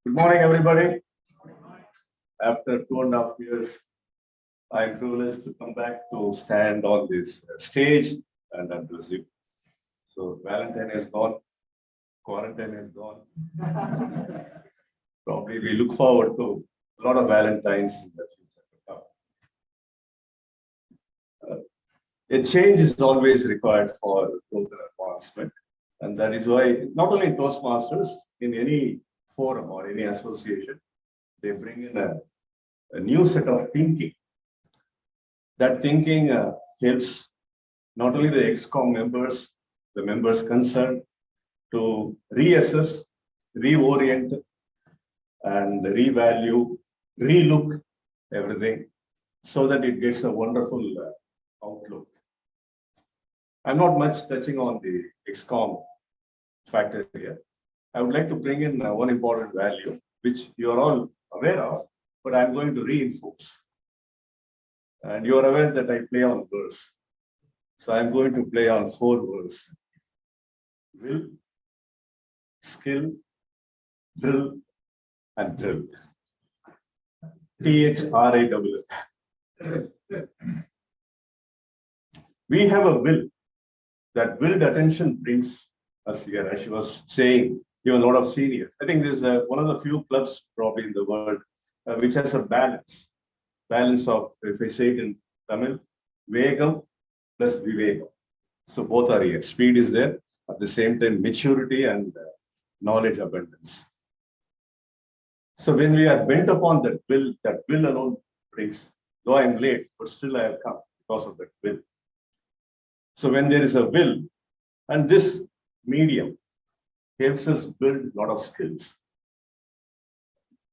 Good morning, everybody. After 2.5 years, I'm privileged to come back to stand on this stage and address you. So Valentine is gone, quarantine is gone. Probably we look forward to a lot of Valentines in the future to come. A change is always required for growth and advancement. And that is why not only in Toastmasters, in any forum or any association, they bring in a new set of thinking. That thinking helps not only the ExCom members, the members concerned, to reassess, reorient, and revalue, relook everything so that it gets a wonderful outlook. I'm not much touching on the ExCom factor here. I would like to bring in one important value, which you are all aware of, but I'm going to reinforce. And you are aware that I play on words. So I'm going to play on 4 words: will, skill, drill, and drill. THRILL. We have a will. That willed attention brings us here, as she was saying, even a lot of seniors. I think this is one of the few clubs probably in the world which has a balance of, if I say it in Tamil, Vegam plus Vivegam. So both are here. Speed is there, at the same time maturity and knowledge abundance. So when we are bent upon that will alone brings, though I'm late, but still I have come because of that will. So when there is a will, and this medium helps us build a lot of skills.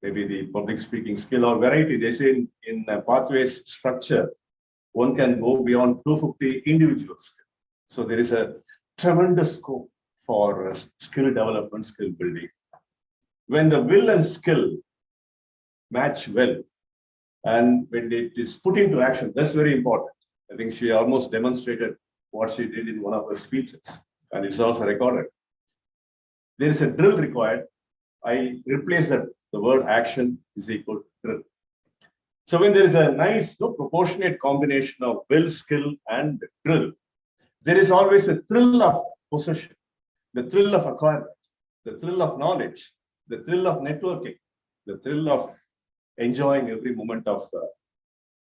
Maybe the public speaking skill or variety. They say in pathways structure, one can go beyond 250 individual skills. So there is a tremendous scope for skill development, skill building. When the will and skill match well, and when it is put into action, that's very important. I think she almost demonstrated what she did in one of her speeches, and it's also recorded. There is a drill required. I replace that the word action is equal to drill. So when there is a nice proportionate combination of will, skill, and drill, there is always a thrill of possession, the thrill of acquirement, the thrill of knowledge, the thrill of networking, the thrill of enjoying every moment of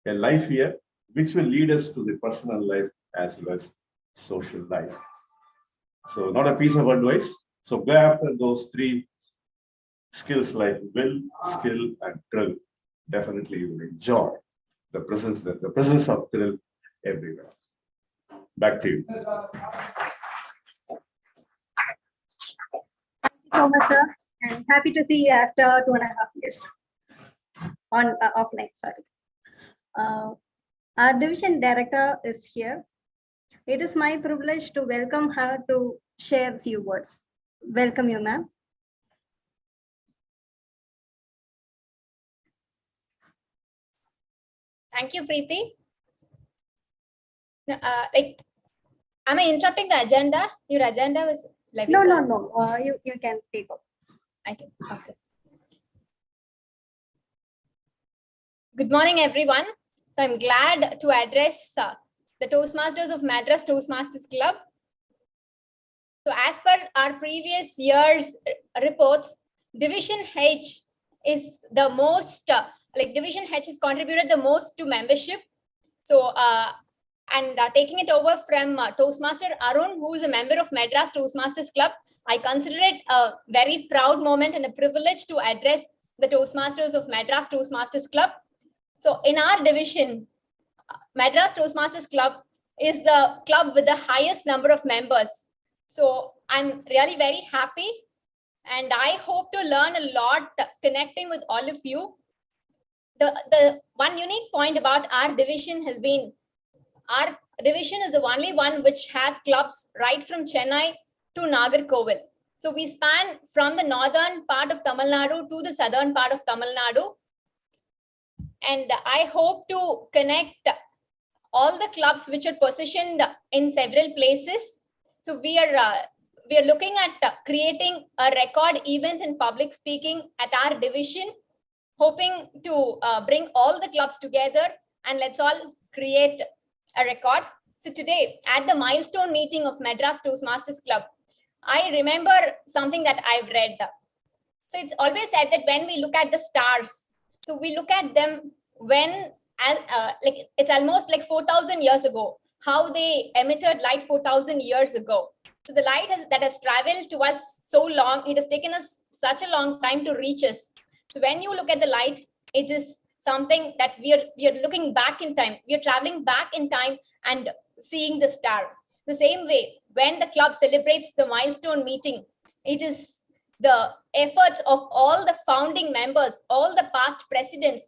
a life here, which will lead us to the personal life as well as social life. So not a piece of advice. So go after those 3 skills like will, skill, and drill. Definitely you will enjoy the presence of thrill everywhere. Back to you. Thank you so much, sir. And happy to see you after 2.5 years on offline. Sorry. Our division director is here. It is my privilege to welcome her to share a few words. Welcome you, ma'am. Thank you, Preeti. Am I interrupting the agenda? Your agenda was like No. You can take over. Okay. Good morning, everyone. So I'm glad to address the Toastmasters of Madras Toastmasters Club. So as per our previous year's reports, Division H is the most, Division H has contributed the most to membership. So, taking it over from Toastmaster Arun, who is a member of Madras Toastmasters Club, I consider it a very proud moment and a privilege to address the Toastmasters of Madras Toastmasters Club. So in our division, Madras Toastmasters Club is the club with the highest number of members. So I'm really very happy, and I hope to learn a lot connecting with all of you. The one unique point about our division has been, our division is the only one which has clubs right from Chennai to Nagarkoil. So we span from the northern part of Tamil Nadu to the southern part of Tamil Nadu. And I hope to connect all the clubs which are positioned in several places. So we are looking at creating a record event in public speaking at our division, hoping to bring all the clubs together, and let's all create a record. So today at the milestone meeting of Madras Toastmasters Club, I remember something that I've read. So it's always said that when we look at the stars, so we look at them when, it's almost like 4,000 years ago, how they emitted light 4,000 years ago. So the light that has traveled to us so long, it has taken us such a long time to reach us. So when you look at the light, it is something that we are looking back in time. We are traveling back in time and seeing the star. The same way, when the club celebrates the milestone meeting, it is the efforts of all the founding members, all the past presidents.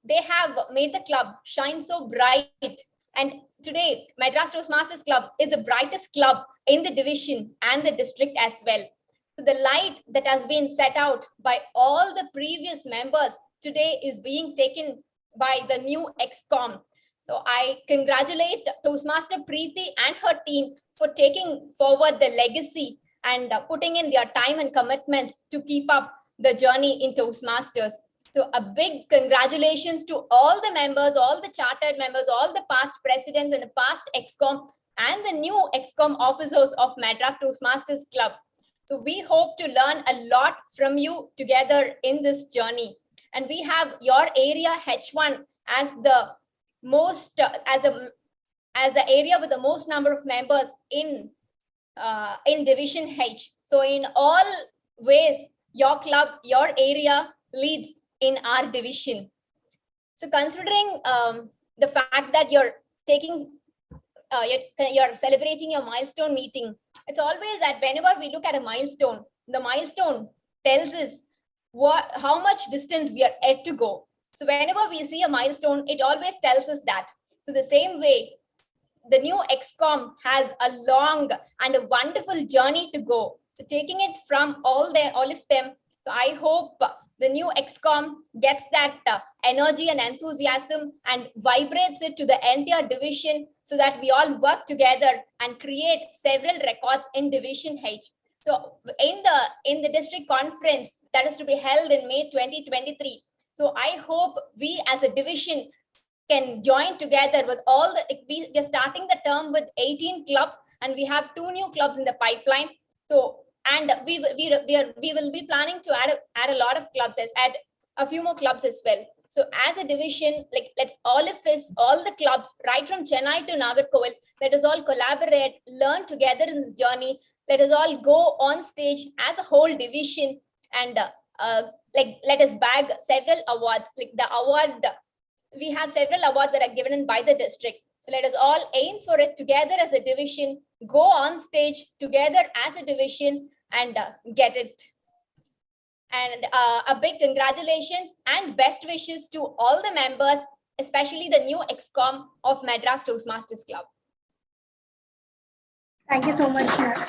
They have made the club shine so bright. And today, Madras Toastmasters Club is the brightest club in the division and the district as well. So the light that has been set out by all the previous members today is being taken by the new ExCom. So I congratulate Toastmaster Preeti and her team for taking forward the legacy and putting in their time and commitments to keep up the journey in Toastmasters. So a big congratulations to all the members, all the chartered members, all the past presidents and the past ExCom and the new ExCom officers of Madras Toastmasters Club. So we hope to learn a lot from you together in this journey. And we have your area H1 as the most, as the area with the most number of members in Division H. So in all ways, your club, your area leads in our division. So considering the fact that you're taking, you're celebrating your milestone meeting, it's always that whenever we look at a milestone, the milestone tells us how much distance we are yet to go. So whenever we see a milestone, it always tells us that. So the same way, the new ExCom has a long and a wonderful journey to go. So taking it from all of them, so I hope the new ExCom gets that energy and enthusiasm and vibrates it to the entire division so that we all work together and create several records in Division H. So in the district conference that is to be held in May 2023. So I hope we as a division can join together with all the, we are starting the term with 18 clubs and we have 2 new clubs in the pipeline. So, and we will be planning to add a lot of clubs, add a few more clubs as well. So as a division, like let's all of us, all the clubs, right from Chennai to Nagarkoil, let us all collaborate, learn together in this journey. Let us all go on stage as a whole division and let us bag several awards. Like the award, we have several awards that are given by the district. So let us all aim for it together as a division, go on stage together as a division and get it. And a big congratulations and best wishes to all the members, especially the new ExCom of Madras Toastmasters Club. Thank you so much, ma'am.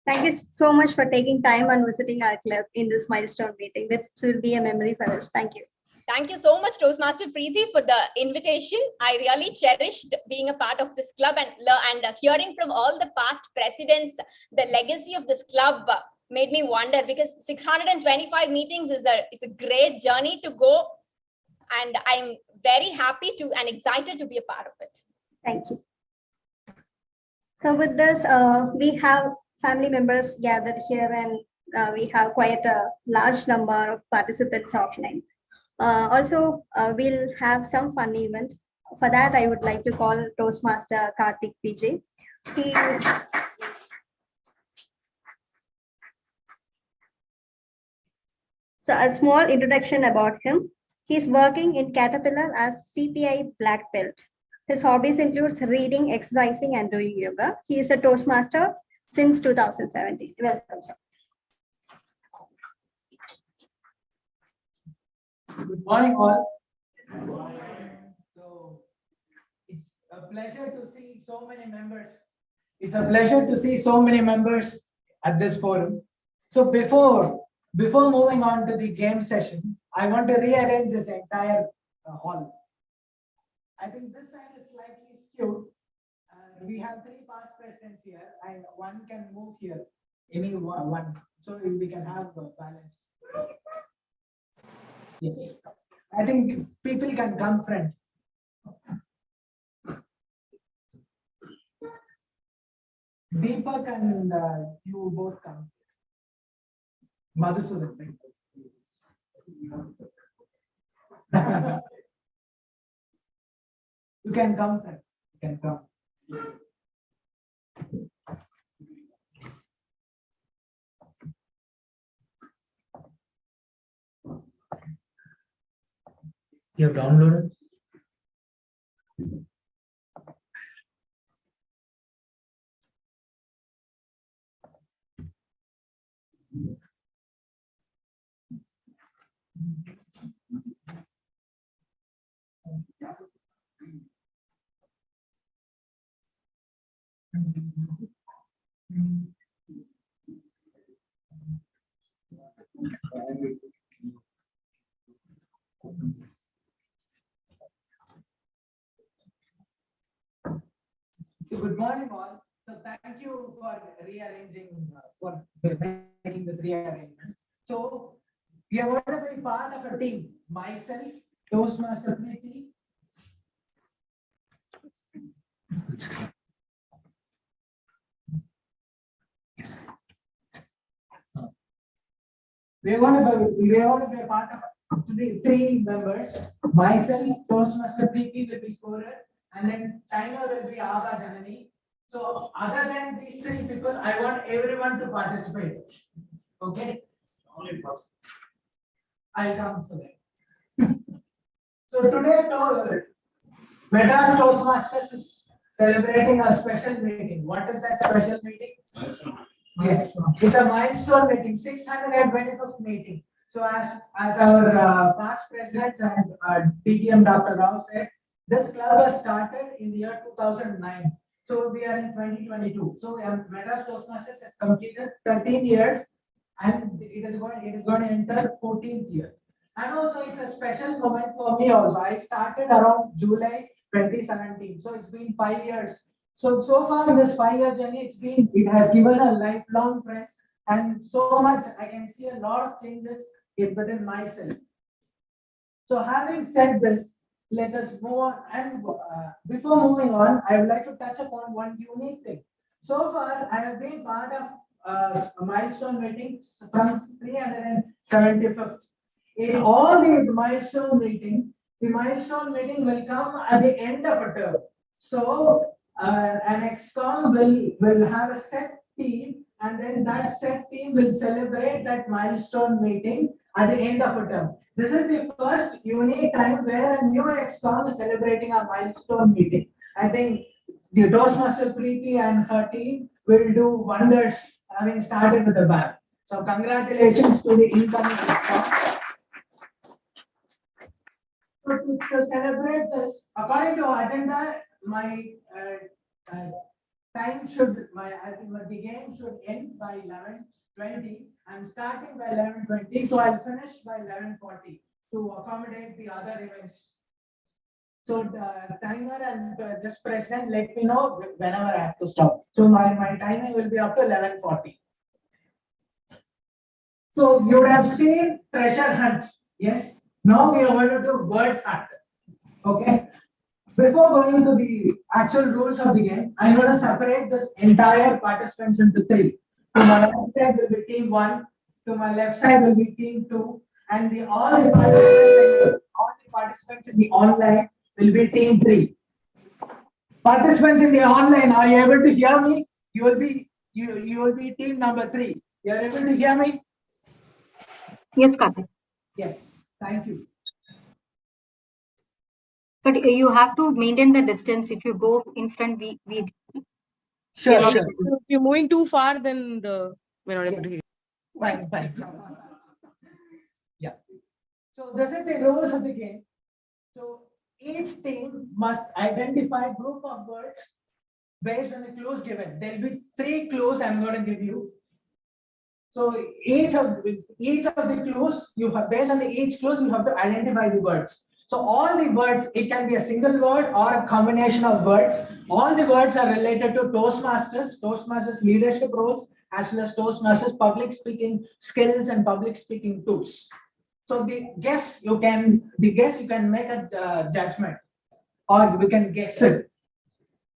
Thank you so much for taking time and visiting our club in this milestone meeting. This will be a memory for us. Thank you. Thank you so much, Toastmaster Preeti, for the invitation. I really cherished being a part of this club and hearing from all the past presidents. The legacy of this club made me wonder, because 625 meetings is a great journey to go. and I'm very happy to and excited to be a part of it. Thank you. So with this, we have family members gathered here, and we have quite a large number of participants offline. Also, we'll have some fun event. For that, I would like to call Toastmaster Karthik PJ. He is so a small introduction about him. He's working in Caterpillar as CPI Black Belt. His hobbies includes reading, exercising, and doing yoga. He is a Toastmaster since 2017. Welcome, sir. Good morning, all. So it's a pleasure to see so many members. It's a pleasure to see so many members at this forum. So before moving on to the game session, I want to rearrange this entire hall. I think this side is slightly skewed. We have 3 past presidents here, and one can move here, any one, so we can have balance. Yes, I think people can come front. Deepak and you both come. Madhusudan, please. You can come, sir. You can come. You have downloaded? Good morning, all. So thank you for rearranging, for making this rearrangement. So we are going to be part of a team. Myself, Toastmaster Preeti. We are going to be a part of 3 members. Myself, Toastmaster Preeti will be scorer, and then timer will be Aga Janani. So other than these 3 people, I want everyone to participate. Okay? I'll come for that. So today, Madras Toastmasters is celebrating a special meeting. What is that special meeting? Yes, it's a milestone meeting, 625th meeting. So as our past president and DTM Dr. Rao said, this club was started in the year 2009. So we are in 2022. So Madras Toastmasters has completed 13 years, and it is going to enter 14th year. And also it's a special moment for me also. I started around July 2017. So it's been 5 years. So far in this 5-year journey, it has given a lifelong friends, and so much I can see a lot of changes within myself. So having said this, let us move on. And before moving on, I would like to touch upon one unique thing. So far, I have been part of a milestone meeting from 375th. In all these milestone meetings, the milestone meeting will come at the end of a term. So an ExCom will have a set team, and then that set team will celebrate that milestone meeting at the end of a term. This is the first unique time where a new ExCom is celebrating a milestone meeting. I think the Toastmaster Preeti and her team will do wonders, having started with the bang. So congratulations to the incoming ExCom. So to celebrate this, according to agenda, my time should, I think the game should end by 11:20. I'm starting by 11:20, so I'll finish by 11:40 to accommodate the other events. So the timer and just president, let me know whenever I have to stop. So my timing will be up to 11:40. So you would have seen treasure hunt. Yes, Now we are going to do word factor. Okay. Before going to the actual rules of the game, I'm going to separate this entire participants into three. To my right side will be team 1, to my left side will be team 2, and all the participants in the online will be team 3. Participants in the online, are you able to hear me? You will be team number 3. You are able to hear me? Yes, Karthik. Yes. Thank you. But you have to maintain the distance. If you go in front, we Sure, not sure. able to- So if you're moving too far, then we're not able to hear. Fine, fine. Yes. So this is the rules of the game. So each team must identify a group of words based on the clues given. There will be 3 clues I'm going to give you. So each of the clues you have, based on each clues you have to identify the words. So all the words, it can be a single word or a combination of words. All the words are related to Toastmasters leadership roles, as well as Toastmasters public speaking skills and public speaking tools. So the guess you can make a judgment, or we can guess it.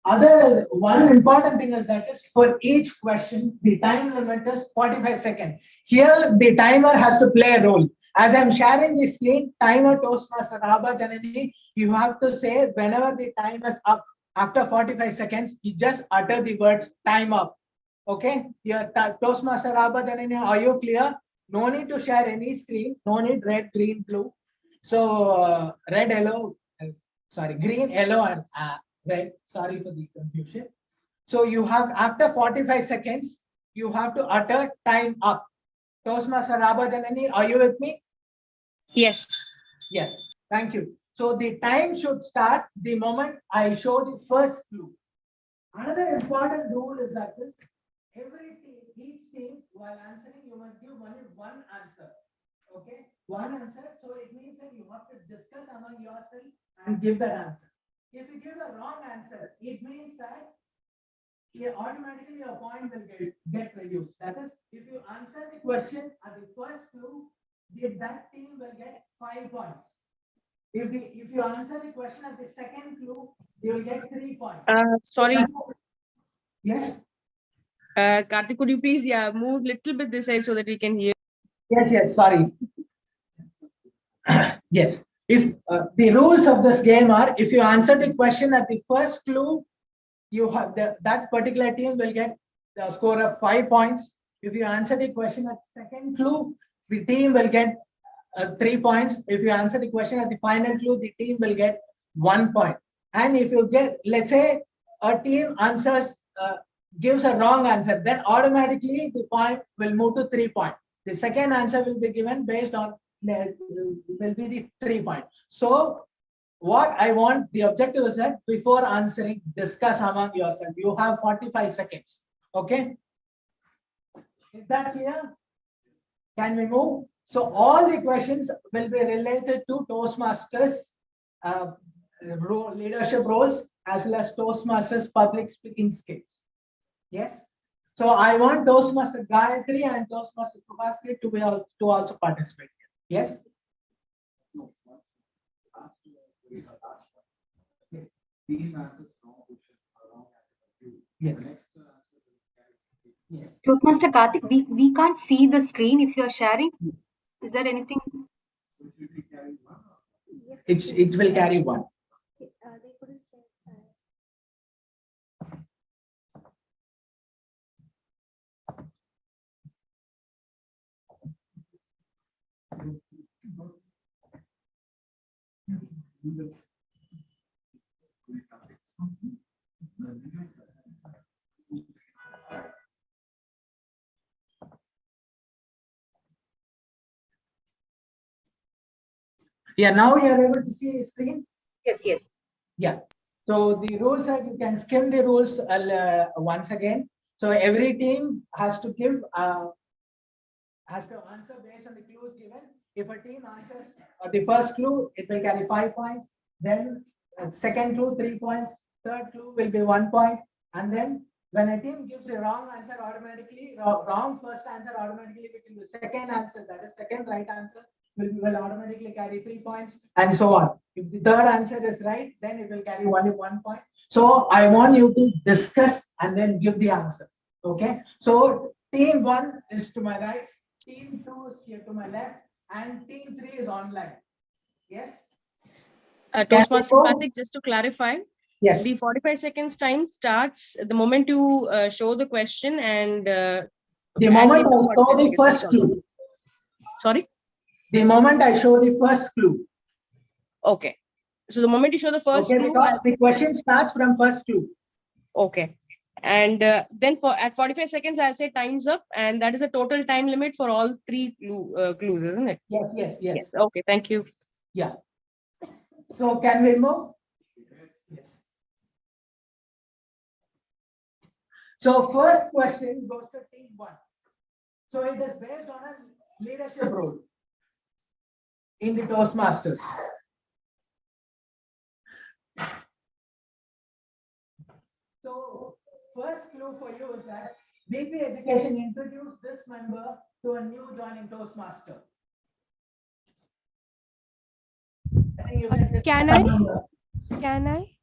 One important thing is that is for each question, the time limit is 45 seconds. Here, the timer has to play a role. As I'm sharing the screen, timer Toastmaster Rabha Janani, you have to say whenever the time is up, after 45 seconds, you just utter the words time up. Okay? Here, Toastmaster Rabha Janani, are you clear? No need to share any screen. No need red, green, blue. So red, yellow, green, yellow, and red. Sorry for the confusion. So you have, after 45 seconds, you have to utter time up. Toastmaster Rabha Janani, are you with me? Yes. Yes. Thank you. So the time should start the moment I show the first clue. Another important rule is that each team, while answering, you must give only one answer. Okay, one answer. So it means that you have to discuss among yourself and give that answer. If you give the wrong answer, it means that automatically your point will get reduced. That is, if you answer the question at the first clue, that team will get 5 points. If you answer the question at the second clue, you will get 3 points. Sorry. Yes. Karthik, could you please move little bit this side so that we can hear? Yes. Sorry. Yes. If the rules of this game are, if you answer the question at the first clue, you have that particular team will get the score of 5 points. If you answer the question at the second clue, the team will get 3 points. If you answer the question at the final clue, the team will get 1 point. And if you get, let's say, a team answers, gives a wrong answer, then automatically the point will move to 3 points. The second answer will be given based on will be the 3 points. So what I want, the objective is that before answering, discuss among yourself. You have 45 seconds. Okay. Is that clear? Can we move? So all the questions will be related to Toastmasters leadership roles, as well as Toastmasters public speaking skills. Yes. So I want Toastmaster Gayatri and Toastmaster Prabhasri to also participate. Yes. Yes. Yes. Toastmaster Karthik, we can't see the screen if you're sharing. Is there anything? It will carry 1. Yeah, now you are able to see the screen. Yes. Yeah. So the rules are, you can skim the rules once again. So every team has to give has to answer based on the clues given. If a team answers the first clue, it will carry 5 points. Then second clue 3 points. Third clue will be 1 point. And then when a team gives a wrong answer, automatically wrong first answer, automatically it will be second answer. That is second right answer. will automatically carry 3 points, and so on. If the third answer is right, then it will carry only 1 point. So I want you to discuss and then give the answer. Okay. So team 1 is to my right, team 2 is here to my left, and team 3 is online. Yes. Toastmaster Karthik, just to clarify, Yes. the 45 seconds time starts the moment you show the question and The moment I saw the first clue. Sorry? The moment I show the first clue. Okay. So the moment you show the first clue, because the question starts from first clue. Okay. And then at 45 seconds, I'll say time's up, and that is a total time limit for all 3 clues, isn't it? Yes. Okay, thank you. Yeah. So can we move? Yes. So first question goes to team 1. So it is based on a leadership role in the Toastmasters. So first clue for you is that VP Education introduced this member to a new joining Toastmaster. Can I?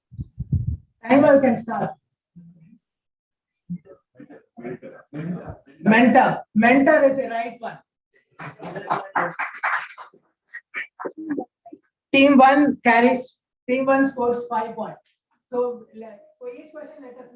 Timer can start. Mentor is the right one. Team 1 scores 5 points. So for each question, let us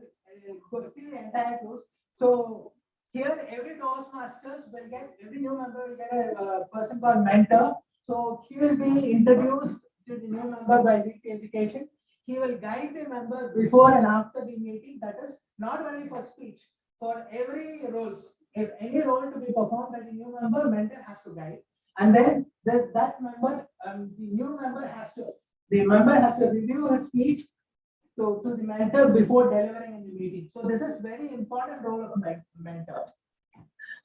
see the entire clues. So here, every Toastmasters will get, every new member will get a person called mentor. So he will be introduced to the new member by VP Education. He will guide the member before and after the meeting. That is not only for speech, for every roles. If any role to be performed by the new member, mentor has to guide. And then that member, the member has to review his speech to the mentor before delivering in the meeting. So this is very important role of a mentor.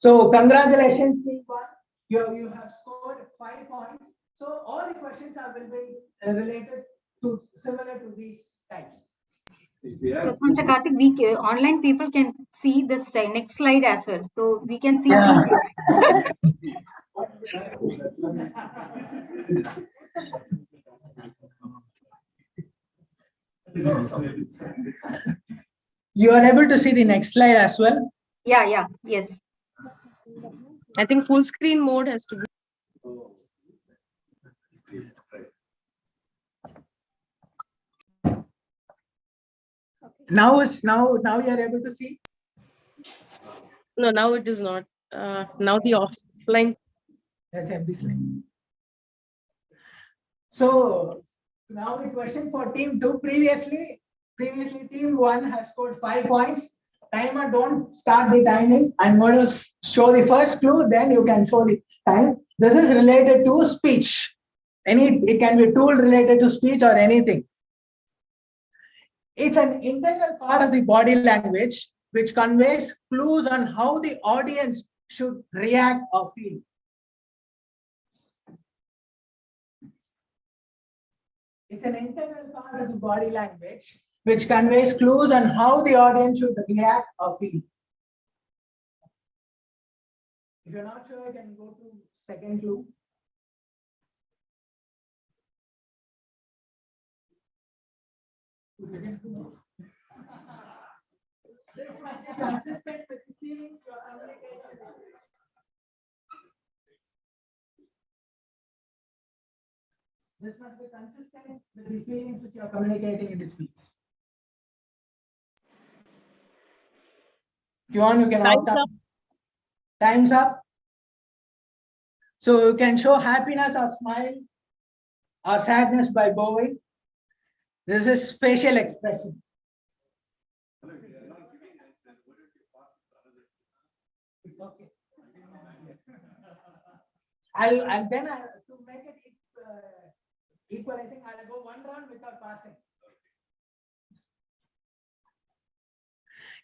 So congratulations, team 1. You have scored 5 points. So all the questions will be related to similar to these types. Toastmaster Karthik, online people can see this next slide as well. So we can see You are able to see the next slide as well? Yes. I think full screen mode has to be. Now you are able to see? No, now it is not. Now the offline. Okay. So now the question for team 2. Previously team 1 has scored 5 points. Timer, don't start the timing. I'm going to show the first clue, then you can show the time. This is related to speech. It can be tool related to speech or anything. It's an integral part of the body language which conveys clues on how the audience should react or feel. It's an integral part of the body language which conveys clues on how the audience should react or feel. If you're not sure, you can go to second clue. This must be consistent with the feelings you are communicating. This must be consistent with the feelings which you are communicating in the speech. You can Time's up. Time's up. So you can show happiness or smile or sadness by bowing. This is facial expression. Okay. I'll then to make it equalizing, I'll go one round without passing.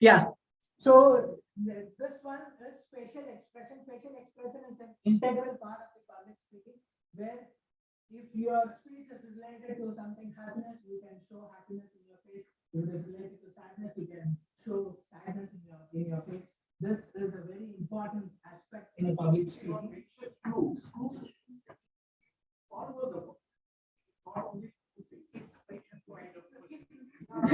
Yeah. So this one is facial expression. Facial expression is an integral part of the public speaking, where if your speech is related to something happiness, you can show happiness in your face. If it is related to sadness, you can show sadness in your face. This is a very important aspect in a public speaking. So,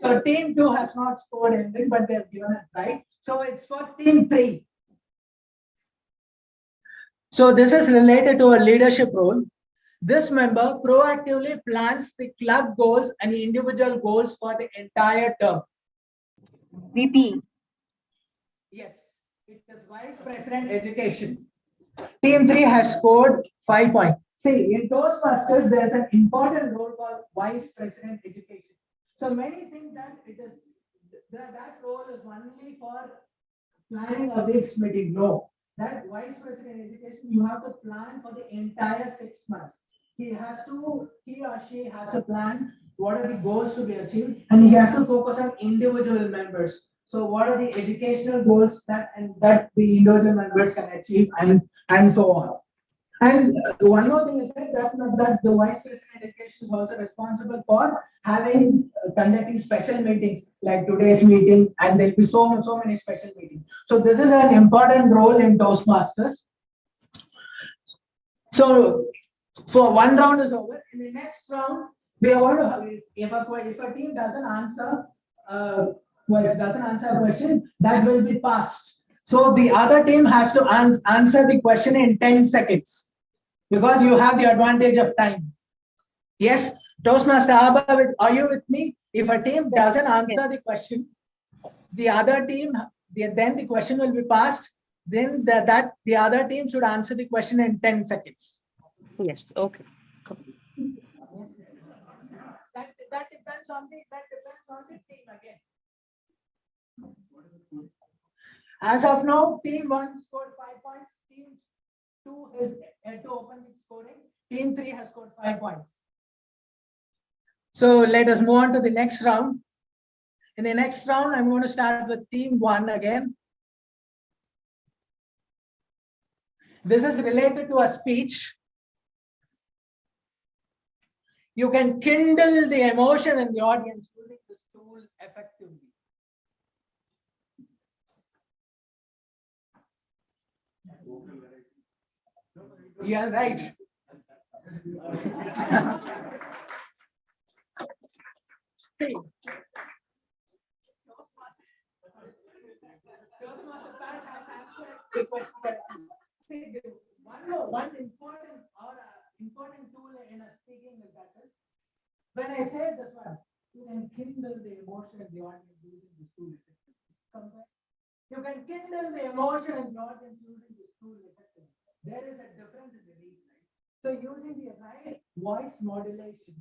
so team 2 has not scored anything, but they've given it right. So it's for team 3. So this is related to a leadership role. This member proactively plans the club goals and individual goals for the entire term. VP. Yes, it is Vice President Education. Team 3 has scored 5 points. See, in Toastmasters, there's an important role called Vice President Education. So many think that it is that role is only for planning a week's meeting. No, that Vice President Education, you have to plan for the entire 6 months. He or she has to plan what are the goals to be achieved, and he has to focus on individual members. So what are the educational goals that the individual members can achieve, and so on. And one more thing is that the Vice President Education is also responsible for conducting special meetings like today's meeting, and there'll be so many special meetings. So this is an important role in Toastmasters. So one round is over. In the next round, we are going to if a team doesn't answer a question, that will be passed. So the other team has to answer the question in 10 seconds because you have the advantage of time. Yes, Toastmaster Abha, are you with me? If a team doesn't answer the question, the other team, then the question will be passed. Then the other team should answer the question in 10 seconds. Yes. Okay. That depends on the team again. As of now, team 1 scored 5 points. Team 2 is yet to open the scoring. Team 3 has scored 5 points. So let us move on to the next round. In the next round, I'm going to start with team 1 again. This is related to a speech. You can kindle the emotion in the audience using this tool effectively. Yeah, right. See, Toastmaster Pat has answered the question correctly. See, one important tool in a speaking is that is, when I say this one, you can kindle the emotion in the audience using this tool. You can kindle the emotion in the audience using this tool. There is a difference in the reach, right? So using the right voice modulation,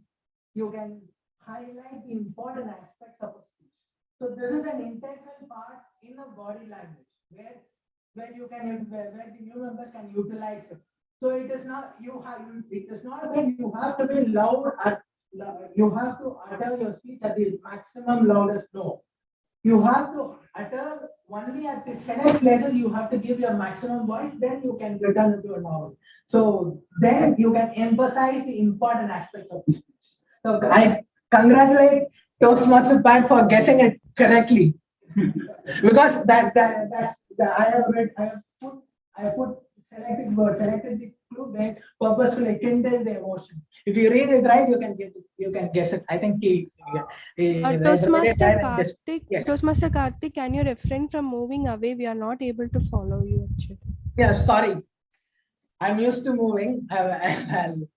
you can highlight the important aspects of a speech. So this is an integral part in a body language where the new members can utilize it. So it is not that you have to be loud you have to utter your speech at the maximum loudest. No. You have to utter only at the select places. You have to give your maximum voice, then you can return it to a normal. So then you can emphasize the important aspects of the speech. So I congratulate Toastmaster Pat for guessing it correctly. Because I have put selected the clue where purposefully kindle the emotion. If you read it right, you can guess it. I think Toastmaster Karthik, can you refrain from moving away? We are not able to follow you actually. Yeah, sorry. I'm used to moving. I'll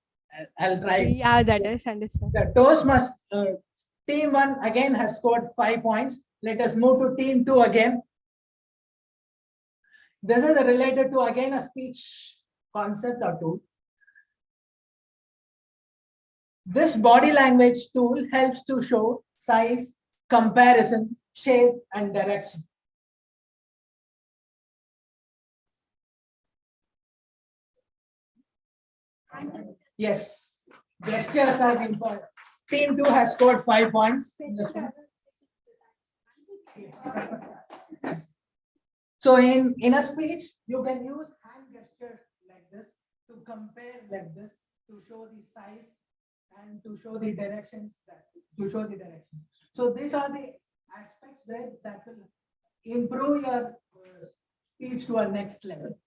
try. Yeah, that is understand. The Toastmaster team 1 again has scored 5 points. Let us move to team 2 again. This is related to again a speech concept or tool. This body language tool helps to show size, comparison, shape, and direction. Yes, gestures are important. Team 2 has scored 5 points in this one. So in a speech, you can use hand gestures like this to compare like this to show the size and to show the directions. So these are the aspects where that will improve your speech to a next level.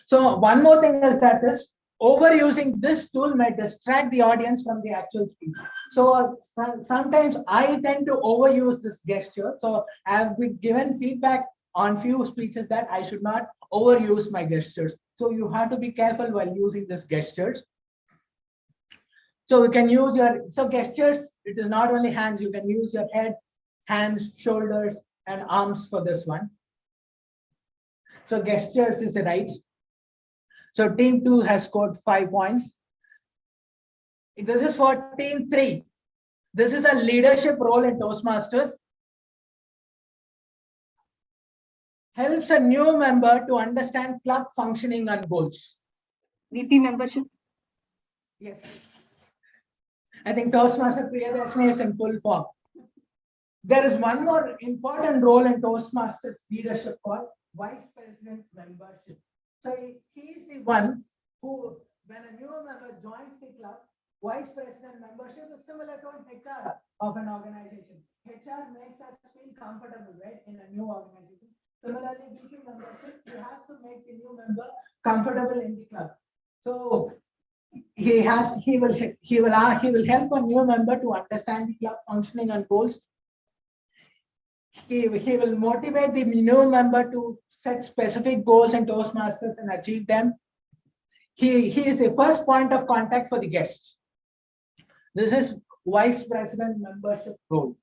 So one more thing is that is overusing this tool may distract the audience from the actual speech. So sometimes I tend to overuse this gesture. So I have been given feedback on few speeches that I should not overuse my gestures. So you have to be careful while using these gestures. So you can use your, so gestures, it is not only hands, you can use your head, hands, shoulders, and arms for this one. So gestures is right. So team 2 has scored 5 points. This is for team 3. This is a leadership role in Toastmasters. Helps a new member to understand club functioning and goals. VP membership. Yes. I think Toastmaster Prithviraj is in full form. There is one more important role in Toastmasters leadership called Vice President membership. So he is the one who, when a new member joins the club, Vice President membership is similar to an HR of an organization. HR makes us feel comfortable, right, in a new organization. Similarly, VP membership, he has to make the new member comfortable in the club. So he will help a new member to understand the club functioning and goals. He will motivate the new member to set specific goals in Toastmasters and achieve them. He is the first point of contact for the guests. This is Vice President membership role.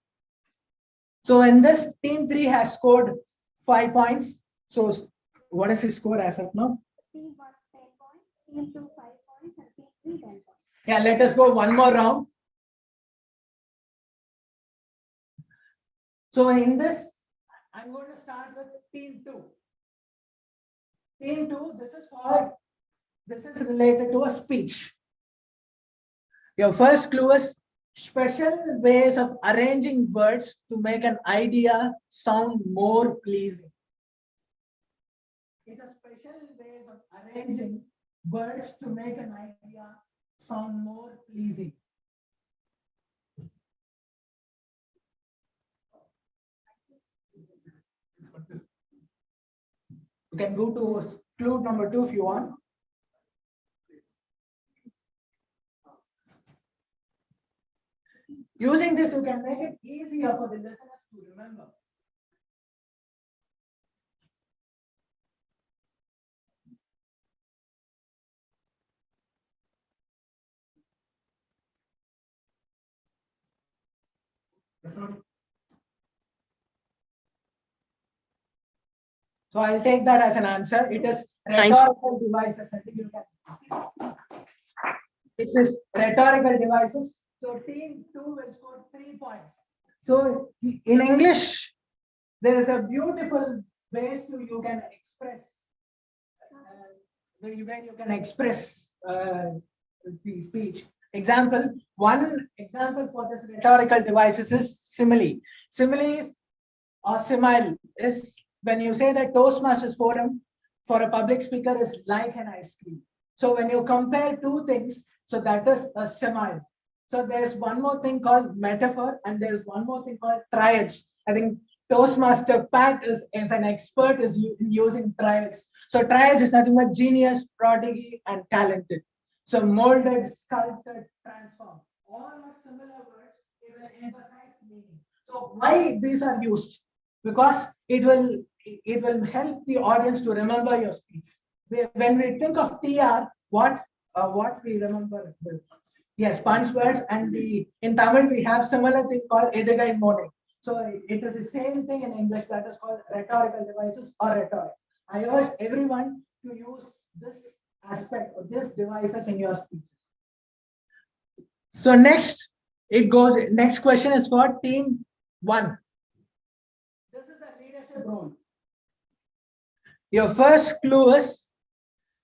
So in this, team 3 has scored 5 points. So what is his score as of now? Team 1 10 points, team 2 5 points, and team 3 10 points. Yeah, let us go one more round. So in this, I'm going to start with team 2. Team 2, this is related to a speech. Your first clue is special ways of arranging words to make an idea sound more pleasing. It's a special ways of arranging words to make an idea sound more pleasing. You can go to clue number 2 if you want. Using this, you can make it easier for the listeners to remember. So I'll take that as an answer. It is rhetorical devices. I think you can. It is rhetorical devices. So team 2 will score 3 points. So in English, there is a beautiful ways you can express where you can express the speech. One example for this rhetorical devices is simile. Simile or simile is when you say that Toastmasters forum for a public speaker is like an ice cream. So when you compare two things, so that is a simile. So there's one more thing called metaphor, and there's one more thing called triads. I think Toastmaster Pat is an expert in using triads. So triads is nothing but genius, prodigy, and talented. So molded, sculpted, transformed. All are similar words. It will emphasize meaning. So why these are used? Because it will help the audience to remember your speech. When we think of TR, what we remember? Yes, punch words, and in Tamil we have similar thing called Edigai Mone. So it is the same thing in English, that is called rhetorical devices or rhetoric. I urge everyone to use this aspect of these devices in your speeches. So next question is for team 1. This is a leadership role. Your first clue is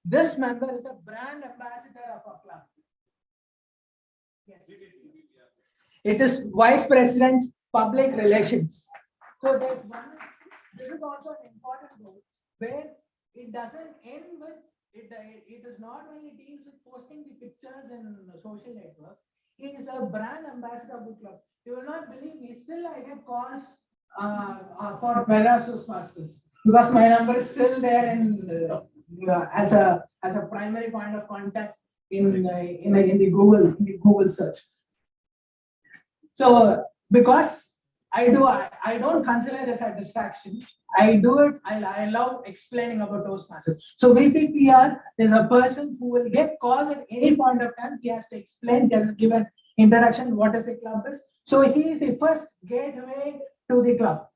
this member is a brand ambassador of a club. Yes. It is Vice President Public Relations. So there's one. This is also an important role where it doesn't end with it is not only deals with posting the pictures in social networks. He is a brand ambassador of the club. You will not believe me. Still, I get calls for Madras Toastmasters, because my number is still there in as a primary point of contact in the Google search. So because I don't consider this a distraction. I do it. I love explaining about Toastmasters. So VPPR is a person who will get calls at any point of time. He has to explain. He has to give an introduction. What is the club is? So he is the first gateway to the club.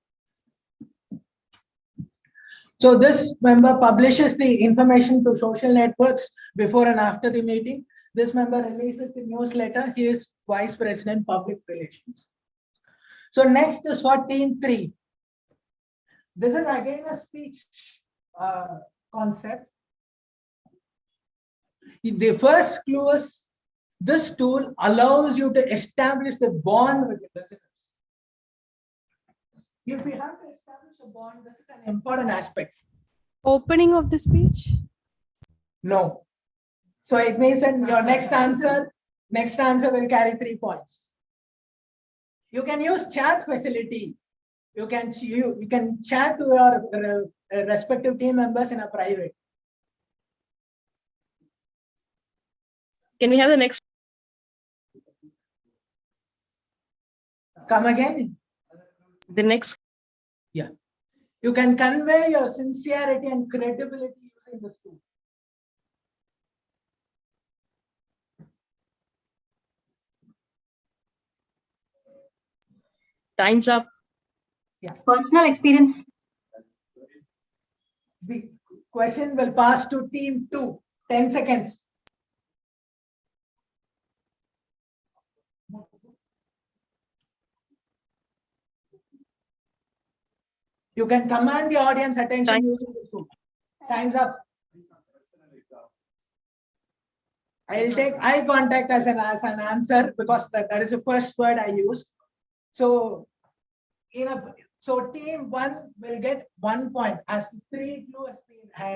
So this member publishes the information to social networks before and after the meeting. This member releases the newsletter. He is Vice President Public Relations. So next is for team 3. This is again a speech concept. The first clue is this tool allows you to establish the bond with the listeners. If we have to establish a bond, this is an important aspect. Opening of the speech? No. So it means that your next answer will carry 3 points. You can use chat facility. You can chat to your respective team members in a private. Can we have the next? Come again? The next. Yeah. You can convey your sincerity and credibility using this tool. Time's up. Yeah. Personal experience. The question will pass to team 2. 10 seconds. You can command the audience attention using this tool. Time's up. I'll take eye contact as an answer because that is the first word I used. So team 1 will get 1 point as 3 clue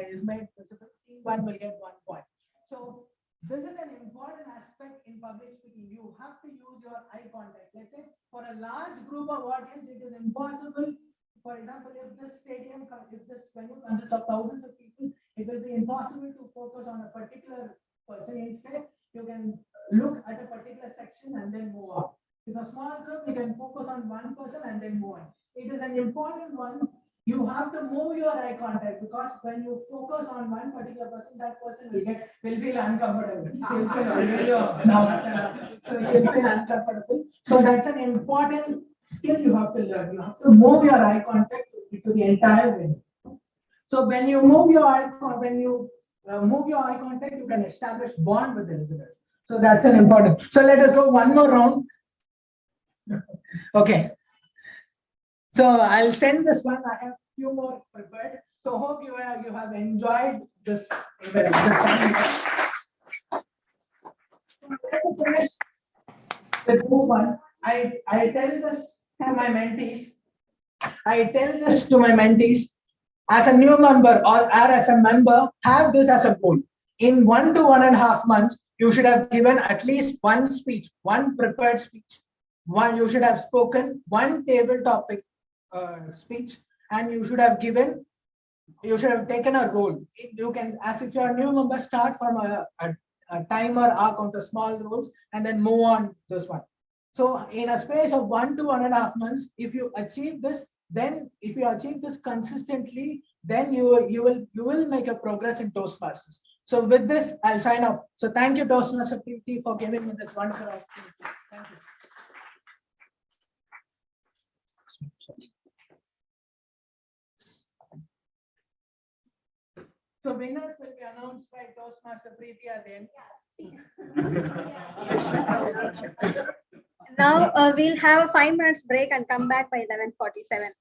is made visible. Team 1 will get 1 point. So this is an important aspect in public speaking. You have to use your eye contact. Let's say for a large group of audience, it is impossible. For example, if this venue consists of thousands of people, it will be impossible to focus on a particular person. Instead, you can look at a particular section and then move on. If a small group, you can focus on one person and then move on. It is an important one. You have to move your eye contact because when you focus on one particular person, that person will feel uncomfortable. Will feel uncomfortable. So that's an important skill you have to learn. You have to move your eye contact to the entire venue. So when you move your eye contact, you can establish bond with the listeners. So that's an important. So let us go one more round. Okay. So I'll send this one. I have few more prepared. So hope you have enjoyed this event. With this one, I tell this to my mentees. As a new member or as a member, have this as a goal. In 1 to 1.5 months, you should have given at least one speech, one prepared speech. You should have spoken one table topic speech, and you should have taken a role. You can, as if you're a new member, start from a timer arc onto small roles and then move on this one. So in a space of 1 to 1.5 months, if you achieve this, then if you achieve this consistently, then you will make a progress in Toastmasters. So with this, I'll sign off. So thank you, Toastmaster PT, for giving me this wonderful opportunity. Thank you. So winners will be announced by Toastmaster Preeti at the end. Now we'll have a 5 minutes break and come back by 11:47.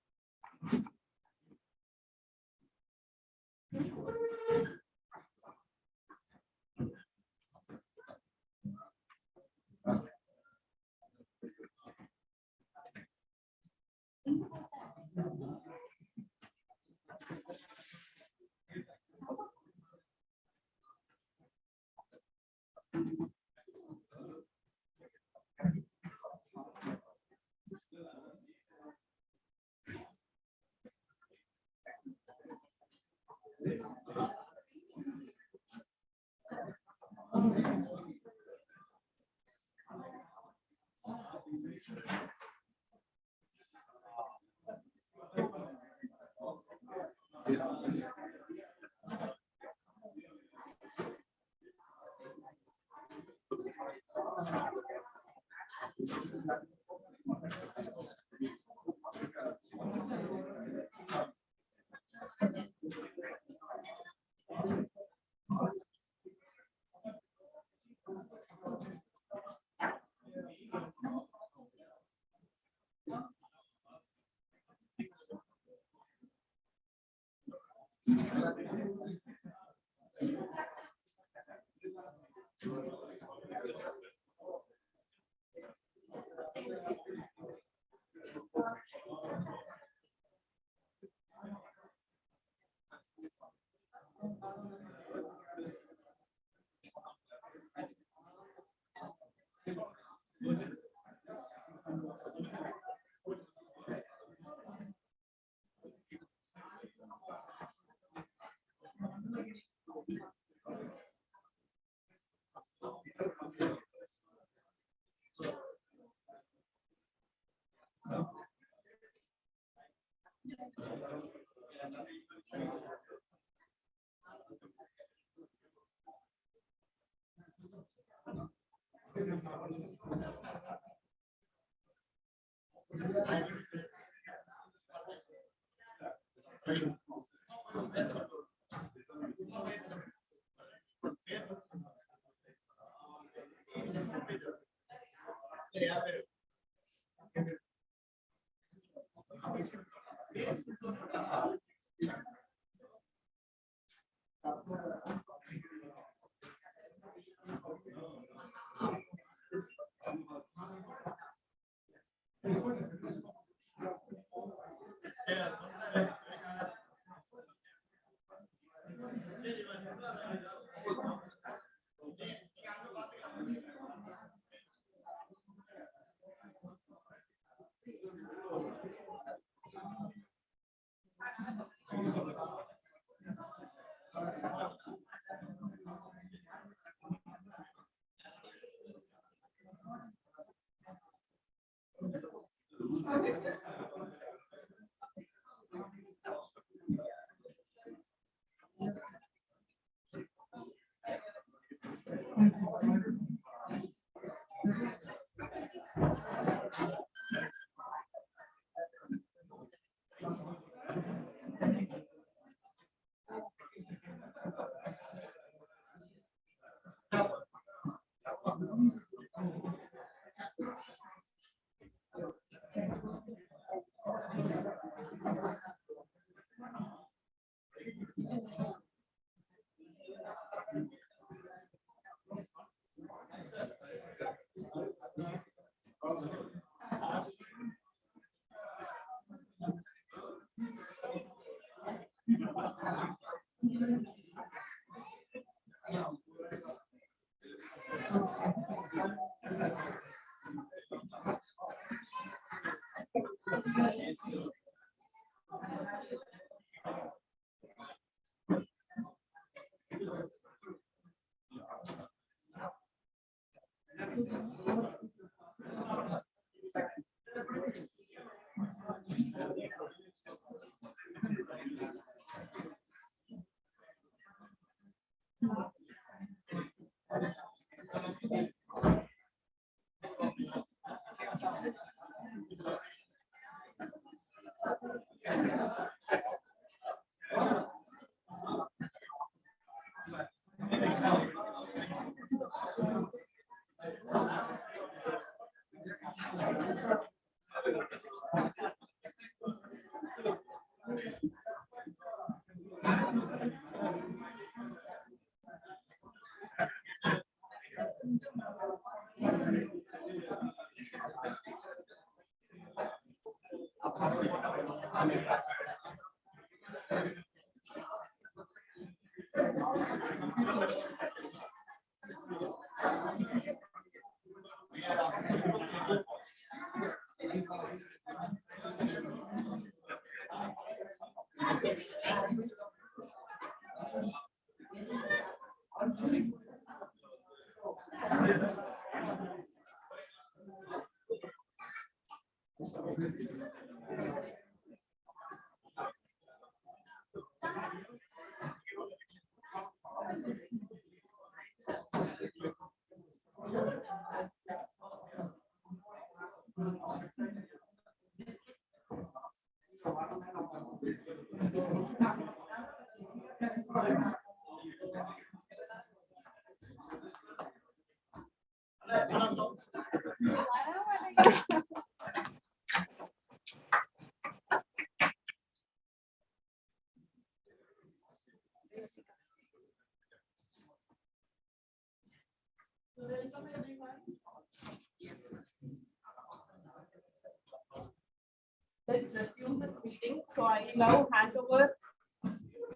Let's resume this meeting. So I now hand over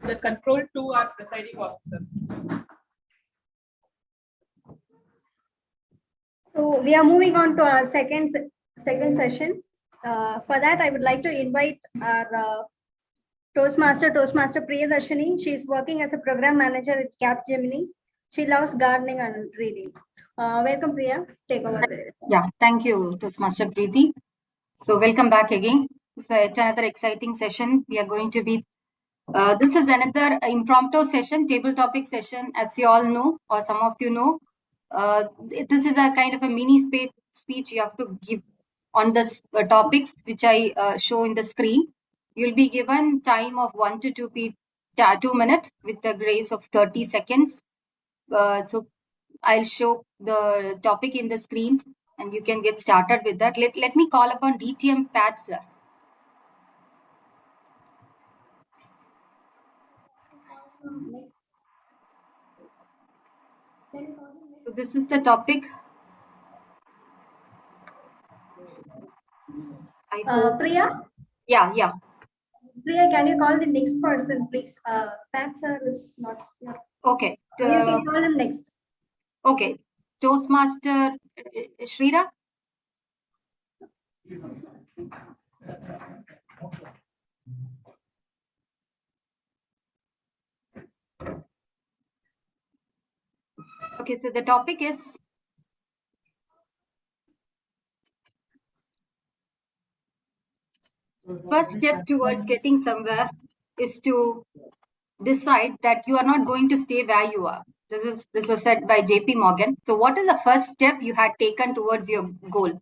the control to our presiding officer. So we are moving on to our second session. For that, I would like to invite our Toastmaster Prithviraj. She is working as a program manager at Capgemini. She loves gardening and reading. Welcome, Priya. Take over there. Yeah, thank you, Toastmaster Preeti. So welcome back again. So it's another exciting session. We are going to be, this is another impromptu session, table topic session, as you all know, or some of you know. This is a kind of a mini speech you have to give on this topics, which I show in the screen. You'll be given time of 1 to 2 minutes with the grace of 30 seconds. So I'll show the topic in the screen and you can get started with that. Let me call upon DTM Pat, sir. So this is the topic. Priya? Yeah. Priya, can you call the next person, please? Pat sir is not here. Okay. You can call him next. Okay. Toastmaster Shrira? Okay, so the topic is first step towards getting somewhere is to decide that you are not going to stay where you are. This was said by JP Morgan. So what is the first step you had taken towards your goal?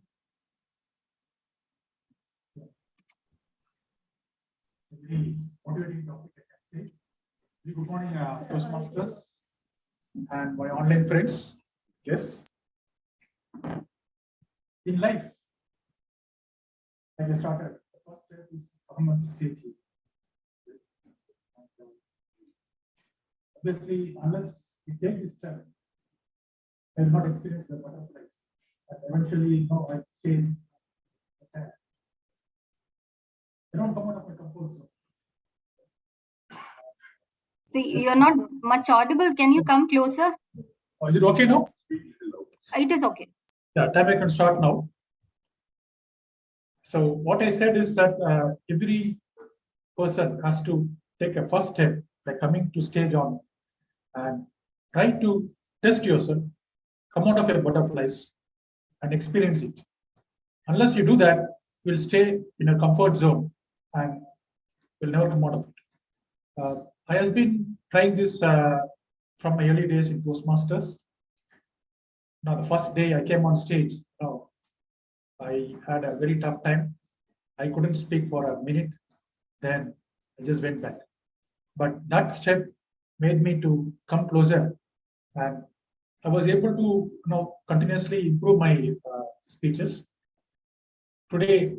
Very motivating topic, I can say. Very good morning, Toastmasters and my online friends. Yes. In life, like I started, the first step is coming on the stage here. Obviously, unless we take this step, I will not experience the butterflies. And eventually, I stay. I don't come out of my comfort zone. See, you're not much audible. Can you come closer? Oh, is it okay now? It is okay. Yeah, time I can start now. So what I said is that every person has to take a first step, like coming to stage on and try to test yourself, come out of your butterflies and experience it. Unless you do that, you'll stay in a comfort zone and will never come out of it. I have been trying this from my early days in Toastmasters. Now, the first day I came on stage, I had a very tough time. I couldn't speak for a minute. Then I just went back. But that step made me to come closer, and I was able to continuously improve my speeches. Today,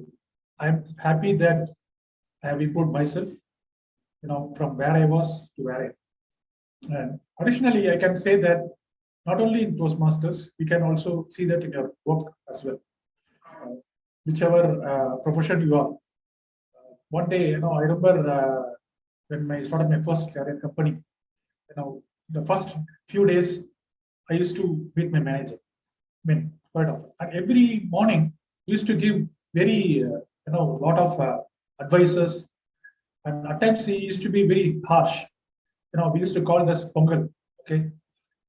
I'm happy that I have improved myself, from where I was to where I am. And additionally, I can say that not only in Toastmasters, you can also see that in your work as well. Whichever profession you are. One day, I remember when I started my first career company, the first few days, I used to meet my manager. Quite often. And every morning, I used to give very, lot of advices. And at times, he used to be very harsh. We used to call it as pongal, okay?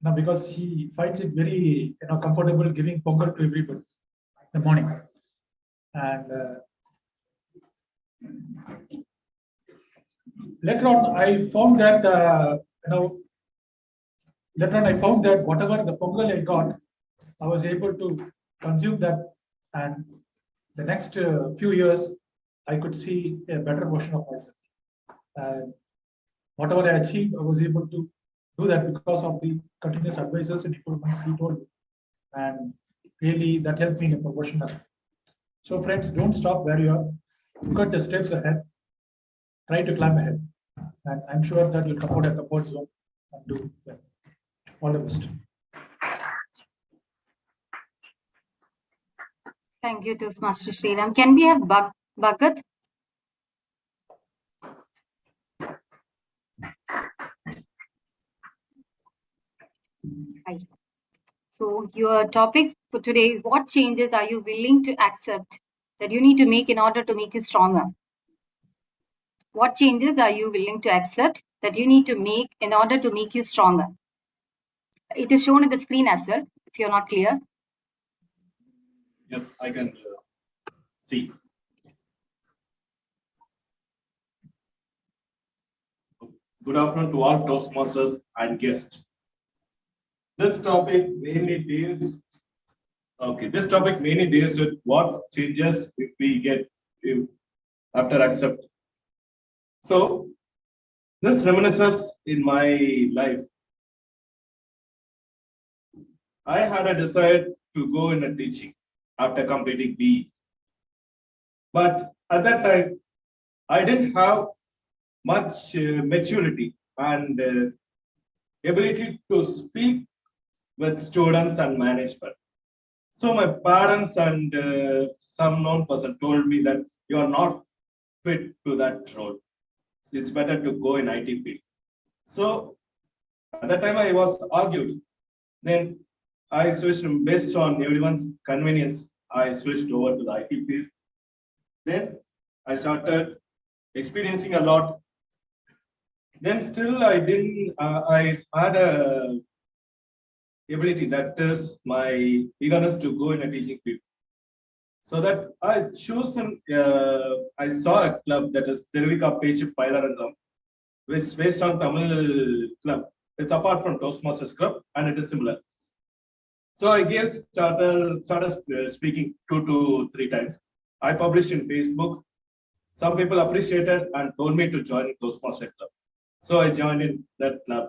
Now, because he finds it very, comfortable giving pongal to everybody in the morning. And Later on, I found that later on I found that whatever the pongal I got, I was able to consume that, and the next few years I could see a better version of myself. And whatever I achieved, I was able to do that because of the continuous advices and improvements he told me, and really that helped me in a professional. So friends, don't stop where you are. Look at the steps ahead. Try to climb ahead, and I'm sure that you'll come out of your comfort zone and do well. All the best. Thank you, Toastmaster Sriram. Can we have Bhagat? Hi. So your topic for today is, what changes are you willing to accept that you need to make in order to make you stronger? What changes are you willing to accept that you need to make in order to make you stronger? It is shown in the screen as well, if you're not clear. Yes, I can see. Good afternoon to all Toastmasters and guests. This topic mainly deals with what changes we get after accept. So this reminisces in my life. I had a desire to go in a teaching after completing BE. But at that time, I didn't have much maturity and ability to speak with students and management. So my parents and some known person told me that you are not fit to that role. So it's better to go in IT field. So at that time I was argued. Then I switched based on everyone's convenience. I switched over to the IT field. Then I started experiencing a lot. Then still I didn't. I had a ability, that is my eagerness to go in a teaching field. So that I chosen. I saw a club, that is Tiruvika Pechu Pailarangam, which is based on Tamil club. It's apart from Toastmasters club, and it is similar. So I started speaking 2 to 3 times. I published in Facebook. Some people appreciated and told me to join Toastmasters club. So I joined in that club.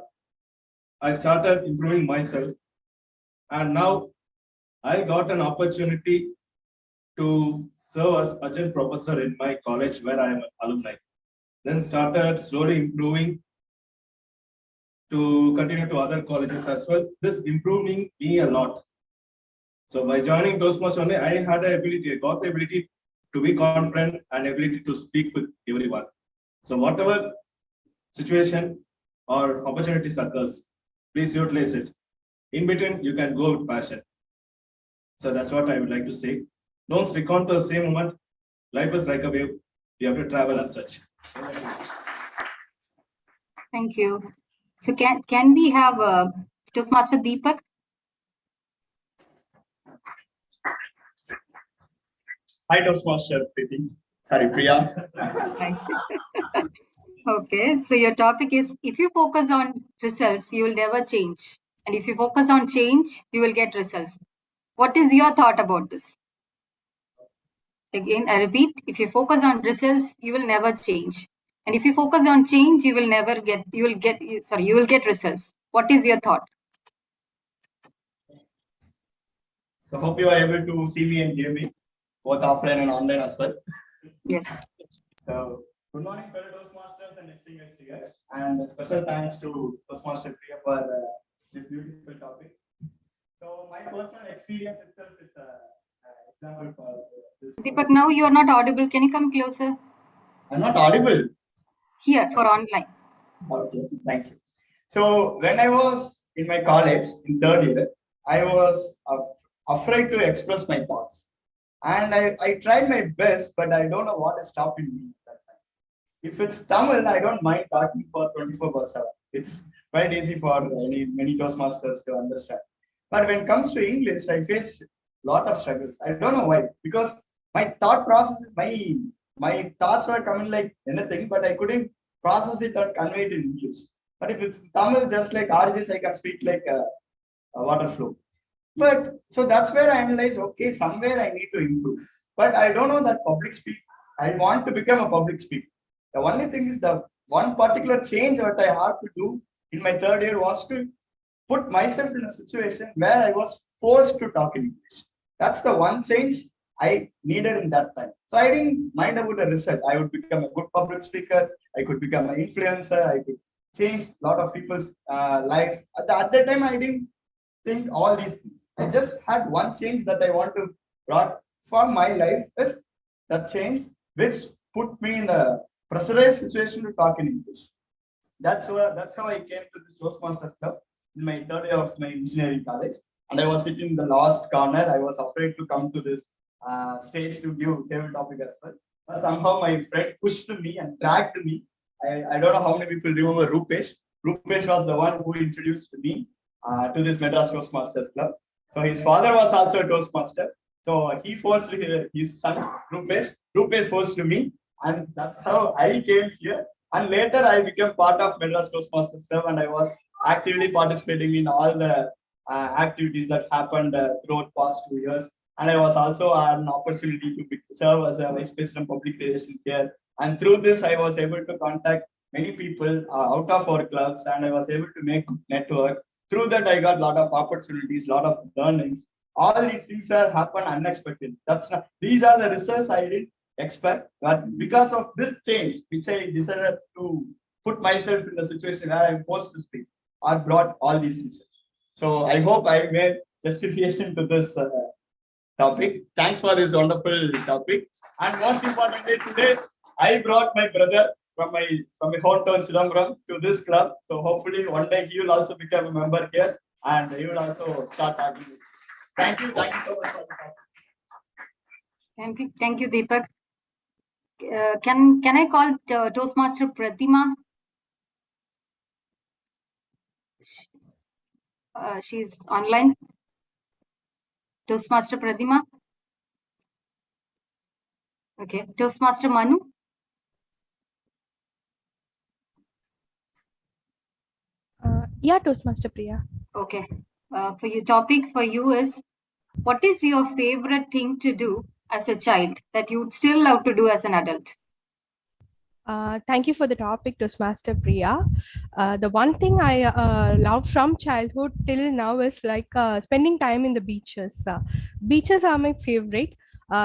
I started improving myself, and now I got an opportunity to serve as adjunct professor in my college where I am an alumni. Then started slowly improving to continue to other colleges as well. This improving me a lot. So by joining Toastmasters only, I got the ability to be confident and ability to speak with everyone. So whatever situation or opportunities occurs, please utilize it. In between, you can go with passion. So that's what I would like to say. Don't stick on to the same moment. Life is like a wave. You have to travel as such. Thank you. So can we have Toastmaster Deepak? Hi, Toastmaster Preeti. Sorry, Priya. Right. Okay, so your topic is, if you focus on results, you will never change. And if you focus on change, you will get results. What is your thought about this? Again, I repeat, if you focus on results, you will never change. And if you focus on change, you will get results. What is your thought? So hope you are able to see me and hear me, both offline and online as well. Yes. So good morning, fellow Toastmasters and distinguished here. And special thanks to Toastmaster Priya for this beautiful topic. So my personal experience itself is an example for this. Deepak, now you are not audible. Can you come closer? I'm not audible. Here for online. Okay, thank you. So when I was in my college in 3rd year, I was afraid to express my thoughts. And I tried my best, but I don't know what is stopping me at that time. If it's Tamil, I don't mind talking for 24/7. It's quite easy for many Toastmasters to understand. But when it comes to English, I face a lot of struggles. I don't know why, because my thought process, my my thoughts were coming like anything, but I couldn't process it and convey it in English. But if it's Tamil, just like RJs, I can speak like a water flow. But so that's where I analyze, okay, somewhere I need to improve. But I don't know that public speak. I want to become a public speaker. The only thing is the one particular change that I had to do in my third year was to put myself in a situation where I was forced to talk in English. That's the one change I needed in that time. So I didn't mind about the result. I would become a good public speaker. I could become an influencer. I could change a lot of people's lives. At that time, I didn't think all these things. I just had one change that I want to brought for my life is the change which put me in the pressurized situation to talk in English. That's how I came to this Toastmasters Club in my third year of my engineering college. And I was sitting in the last corner. I was afraid to come to this stage to give table topic as well. But somehow my friend pushed me and dragged me. I don't know how many people remember Rupesh. Rupesh was the one who introduced me to this Madras Toastmasters Club. So his father was also a Toastmaster. So he forced his son Rupesh. Rupesh forced me, and that's how I came here. And later I became part of Madras Toastmasters Club, and I was actively participating in all the activities that happened throughout past 2 years. And I was also had an opportunity to serve as a Vice President Public Relations here. And through this, I was able to contact many people out of our clubs, and I was able to make network. Through that, I got a lot of opportunities, a lot of learnings. All these things have happened unexpected. These are the results I didn't expect, but because of this change, which I decided to put myself in the situation where I'm forced to speak, I brought all these results. So I hope I made justification to this topic. Thanks for this wonderful topic. And most importantly, today I brought my brother from my hometown Chidambaram to this club. So hopefully one day he will also become a member here, and he will also start talking. Thank you so much for the topic. Thank you, Deepak. Can I call Toastmaster Pratima? She's online. Toastmaster Pratima. Okay, Toastmaster Manu. Yeah, Toastmaster Priya. Okay. For your topic for you is, what is your favorite thing to do as a child that you would still love to do as an adult? Thank you for the topic, Toastmaster Priya. The one thing I love from childhood till now is like spending time in the beaches. Beaches are my favorite,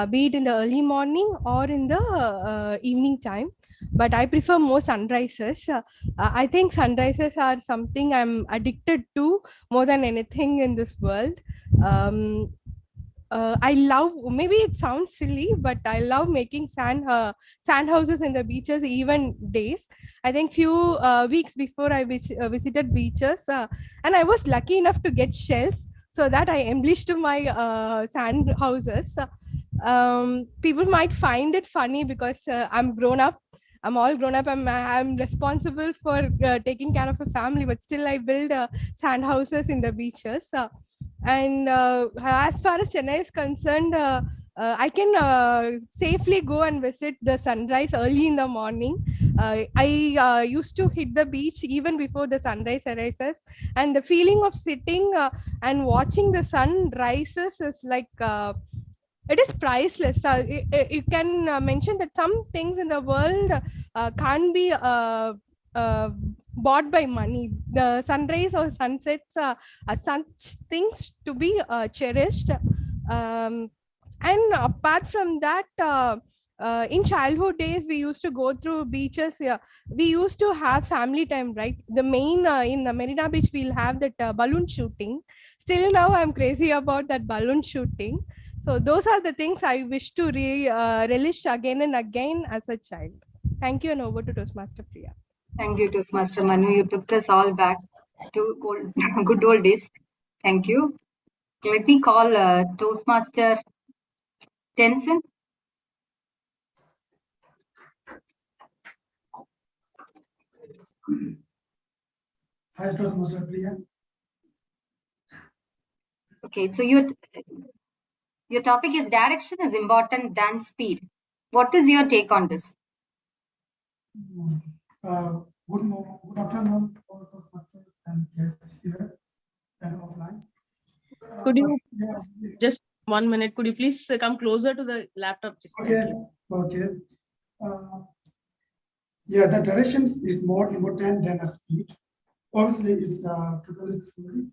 be it in the early morning or in the evening time. But I prefer more sunrises. I think sunrises are something I'm addicted to more than anything in this world. I love, maybe it sounds silly, but I love making sand houses in the beaches, even days. I think few weeks before I visited beaches, and I was lucky enough to get shells, so that I embellished my sand houses. People might find it funny because I'm grown up. I'm all grown up. I'm responsible for taking care of a family, but still I build sand houses in the beaches. And as far as Chennai is concerned, I can safely go and visit the sunrise early in the morning. I used to hit the beach even before the sunrise arises, and the feeling of sitting and watching the sun rises is like it is priceless. You can mention that some things in the world can't be bought by money. The sunrise or sunsets are such things to be cherished. And apart from that, in childhood days, we used to go through beaches. We used to have family time, right? The main in Marina Beach, we'll have that balloon shooting. Still now, I'm crazy about that balloon shooting. So those are the things I wish to relish again and again as a child. Thank you, and over to Toastmaster Priya. Thank you, Toastmaster Manu. You took us all back to good old days. Thank you. Let me call Toastmaster Tenson. Hi, Toastmaster Priya. Okay, so your topic is direction is important than speed. What is your take on this? Good afternoon, all the masters and guests here and offline. Could you Yeah, just 1 minute? Could you please come closer to the laptop? Just thank okay, you. okay. Yeah, the directions is more important than a speed. Obviously, it's totally true.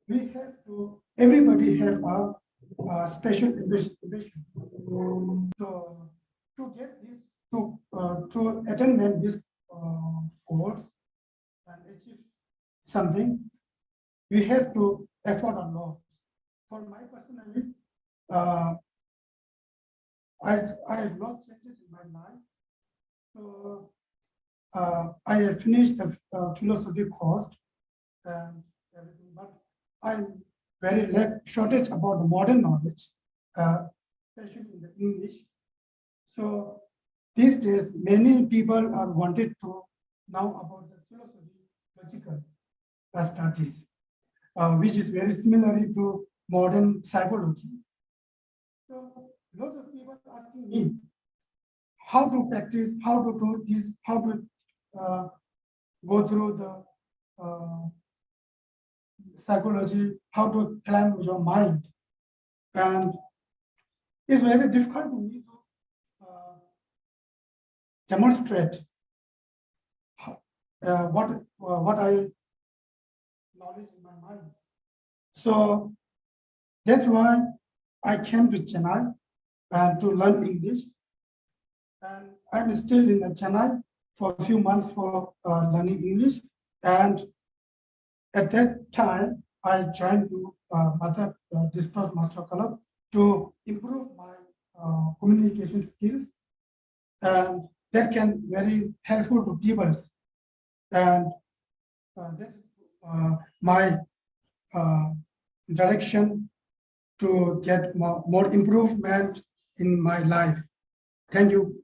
We have to, everybody have a special ambition. So to get this, to attain this goals and achieve something, we have to effort a lot. For my personally, I have lot changes in my life. So I have finished the philosophy course and everything, but I'm very shortage about the modern knowledge, especially in the English. So these days, many people are wanted to know about the philosophy, logical studies, which is very similar to modern psychology. So lots of people asking me how to practice, how to do this, how to go through the psychology, how to climb your mind. And it's very difficult for me to demonstrate what I knowledge in my mind. So that's why I came to Chennai to learn English. And I'm still in Chennai for a few months for learning English. And at that time, I joined to this Toastmaster Club to improve my communication skills. And that can very helpful to people. And that's my direction to get more improvement in my life. Thank you.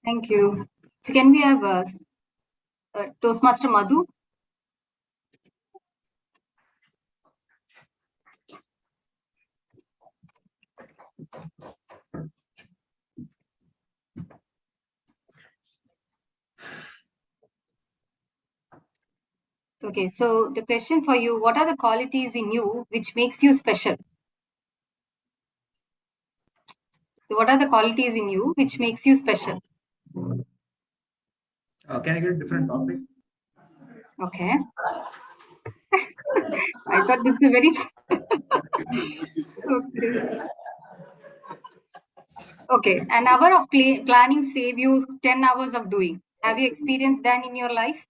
Thank you. So can we have Toastmaster Madhu? Okay, so the question for you, what are the qualities in you which makes you special? So what are the qualities in you which makes you special? Can I get a different topic? Okay. I thought this is a very okay. Okay, an hour of planning save you 10 hours of doing. Have you experienced that in your life?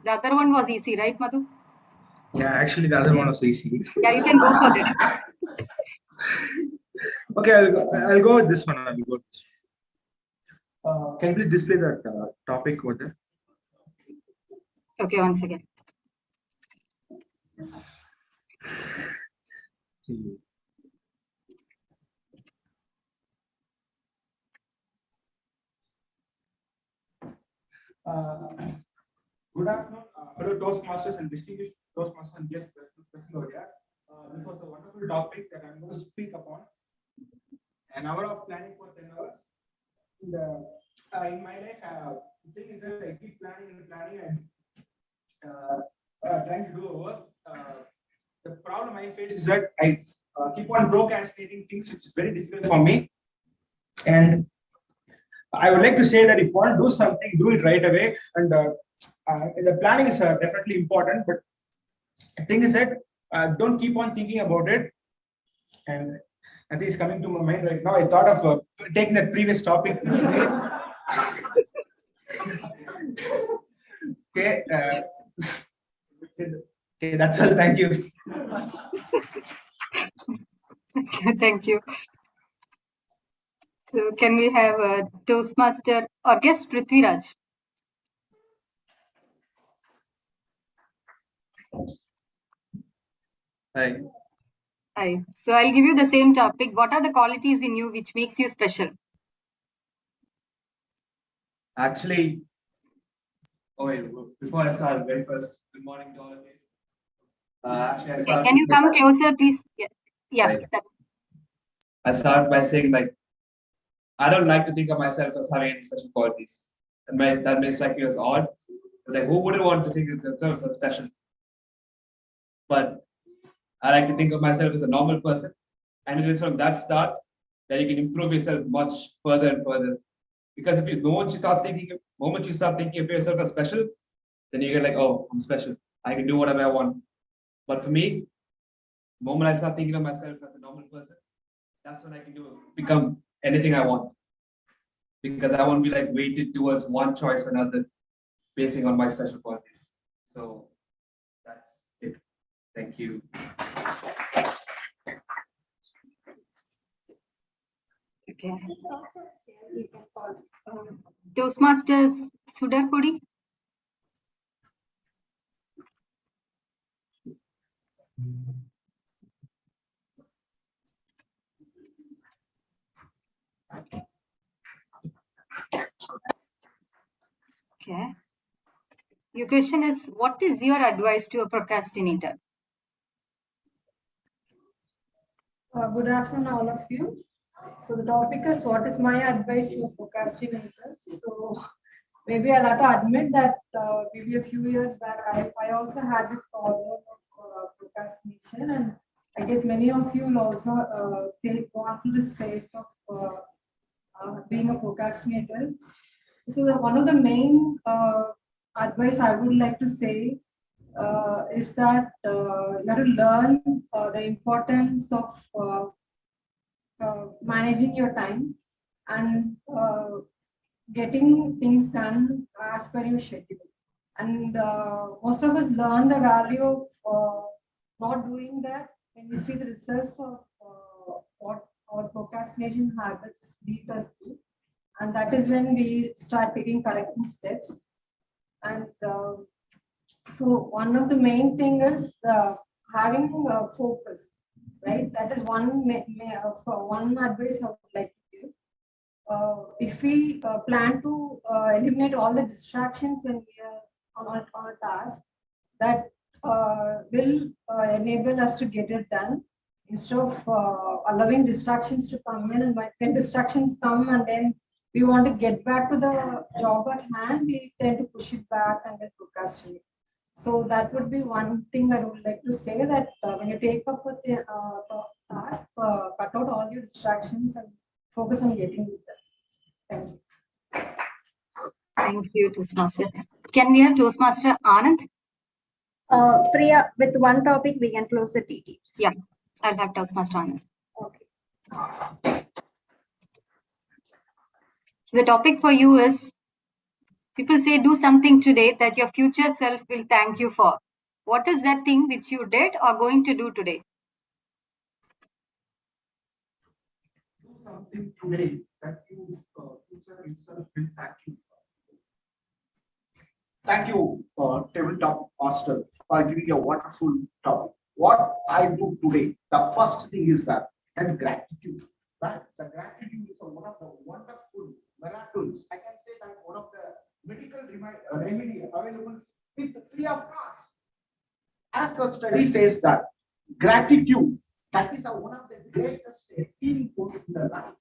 The other one was easy, right, Madhu? Yeah, actually, the other one was easy. Yeah, you can go for this. Okay, I'll go with this one. I'll go with this one. Can you please display that topic over there? Okay, once again. Good afternoon, fellow Toastmasters and distinguished Toastmasters and guests present over here. This was a wonderful topic that I'm going to speak upon. An hour of planning for 10 hours. In my life, the thing is that I keep planning and planning and trying to do a work. The problem I face is that I keep on procrastinating things, which is very difficult for me. And I would like to say that if you want to do something, do it right away. And the planning is definitely important, but the thing is that don't keep on thinking about it. And I think it's coming to my mind right now. I thought of taking that previous topic. Okay. Okay, that's all. Thank you. Okay, thank you. So can we have a Toastmaster or guest Prithviraj? Hi. So I'll give you the same topic. What are the qualities in you which makes you special? Actually, before I start, very first, good morning to all of you. Actually, I start. Can you come closer, please? Yeah, I start by saying, like, I don't like to think of myself as having any special qualities. And that may strike you as odd. But like, who wouldn't want to think of themselves as special? But I like to think of myself as a normal person. And it is from that start that you can improve yourself much further and further. Because if you, the moment you start thinking of yourself as special, then you get like, oh, I'm special. I can do whatever I want. But for me, the moment I start thinking of myself as a normal person, that's when I can become anything I want. Because I won't be like weighted towards one choice or another basing on my special qualities. So that's it. Thank you. Okay. Toastmasters Sudarkodi. Okay. Your question is, what is your advice to a procrastinator? Good afternoon, all of you. So the topic is, what is my advice to a procrastinator? So maybe I'll have to admit that maybe a few years back, I also had this problem of procrastination, and I guess many of you will also gone through this phase of being a procrastinator. So one of the main advice I would like to say is that you have to learn the importance of managing your time and getting things done as per your schedule. And most of us learn the value of not doing that when we see the results of what our procrastination habits lead us to. And that is when we start taking corrective steps. And so one of the main thing is having focus, right? That is one advice I would like to give. If we plan to eliminate all the distractions when we are on a task, that will enable us to get it done instead of allowing distractions to come in. And when distractions come and then we want to get back to the job at hand, we tend to push it back and then procrastinate. So that would be one thing that I would like to say, that when you take up a task, cut out all your distractions and focus on getting it done. Thank you. Thank you, Toastmaster. Can we have Toastmaster Anand? Priya, with one topic, we can close the TT. Yeah, I'll have Toastmaster Anand. Okay. So the topic for you is, people say do something today that your future self will thank you for. What is that thing which you did or going to do today? Do something today that you future itself will thank you for. Thank you, tabletop master, for giving a wonderful topic. What I do today, the first thing is that gratitude. Right? The gratitude is one of the wonderful miracles. I can say that one of the medical remedy available with free of cost. As the study says that gratitude, that is one of the greatest healing force in the life.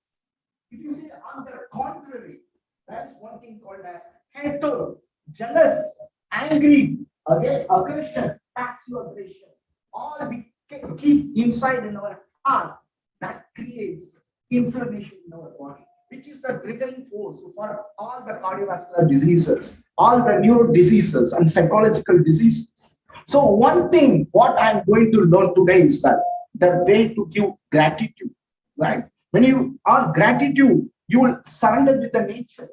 If you say on the contrary, there is one thing called as hatred, jealous, angry, aggression, passive aggression. All we keep inside in our heart, that creates inflammation in our body, which is the triggering force for all the cardiovascular diseases, all the neuro diseases and psychological diseases. So one thing, what I'm going to learn today is that the way to give gratitude, right? When you are gratitude, you will surrender with the nature.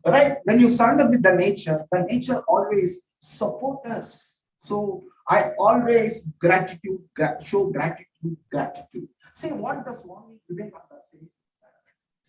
Right? When you surrender with the nature always support us. So I always show gratitude. See what does Swami Vivekananda say?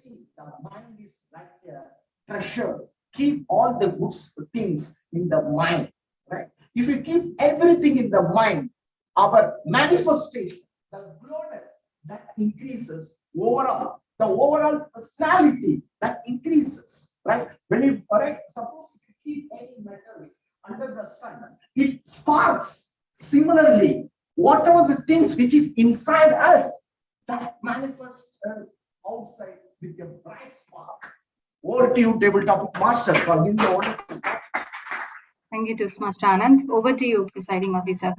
See, the mind is like a treasure. Keep all the good things in the mind, right? If you keep everything in the mind, our manifestation, the glowness that increases overall, the overall personality that increases, right? When you, right, suppose if you keep any metals under the sun, it sparks. Similarly, whatever the things which is inside us that manifests outside with a bright spark. Over to you, tabletop master, for giving the order. Thank you, Toastmaster Anand. Over to you, presiding officer.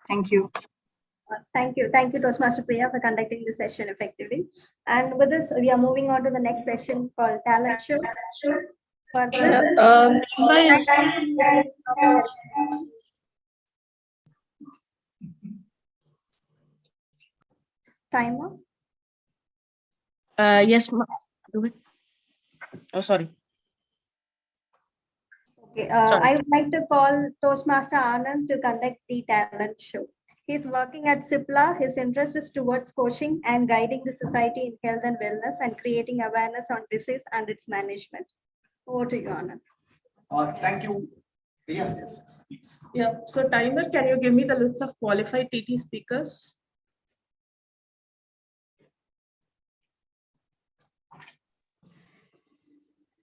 Thank you. Thank you. Thank you, Toastmaster Priya, for conducting the session effectively. And with this, we are moving on to the next session called Talent Show. For this, timer. Yes, do it. Oh, sorry. Okay, I would like to call Toastmaster Anand to conduct the talent show. He's working at CIPLA. His interest is towards coaching and guiding the society in health and wellness and creating awareness on disease and its management. Over to you, Anand. Thank you. Yes, please. Yeah, so timer, can you give me the list of qualified TT speakers?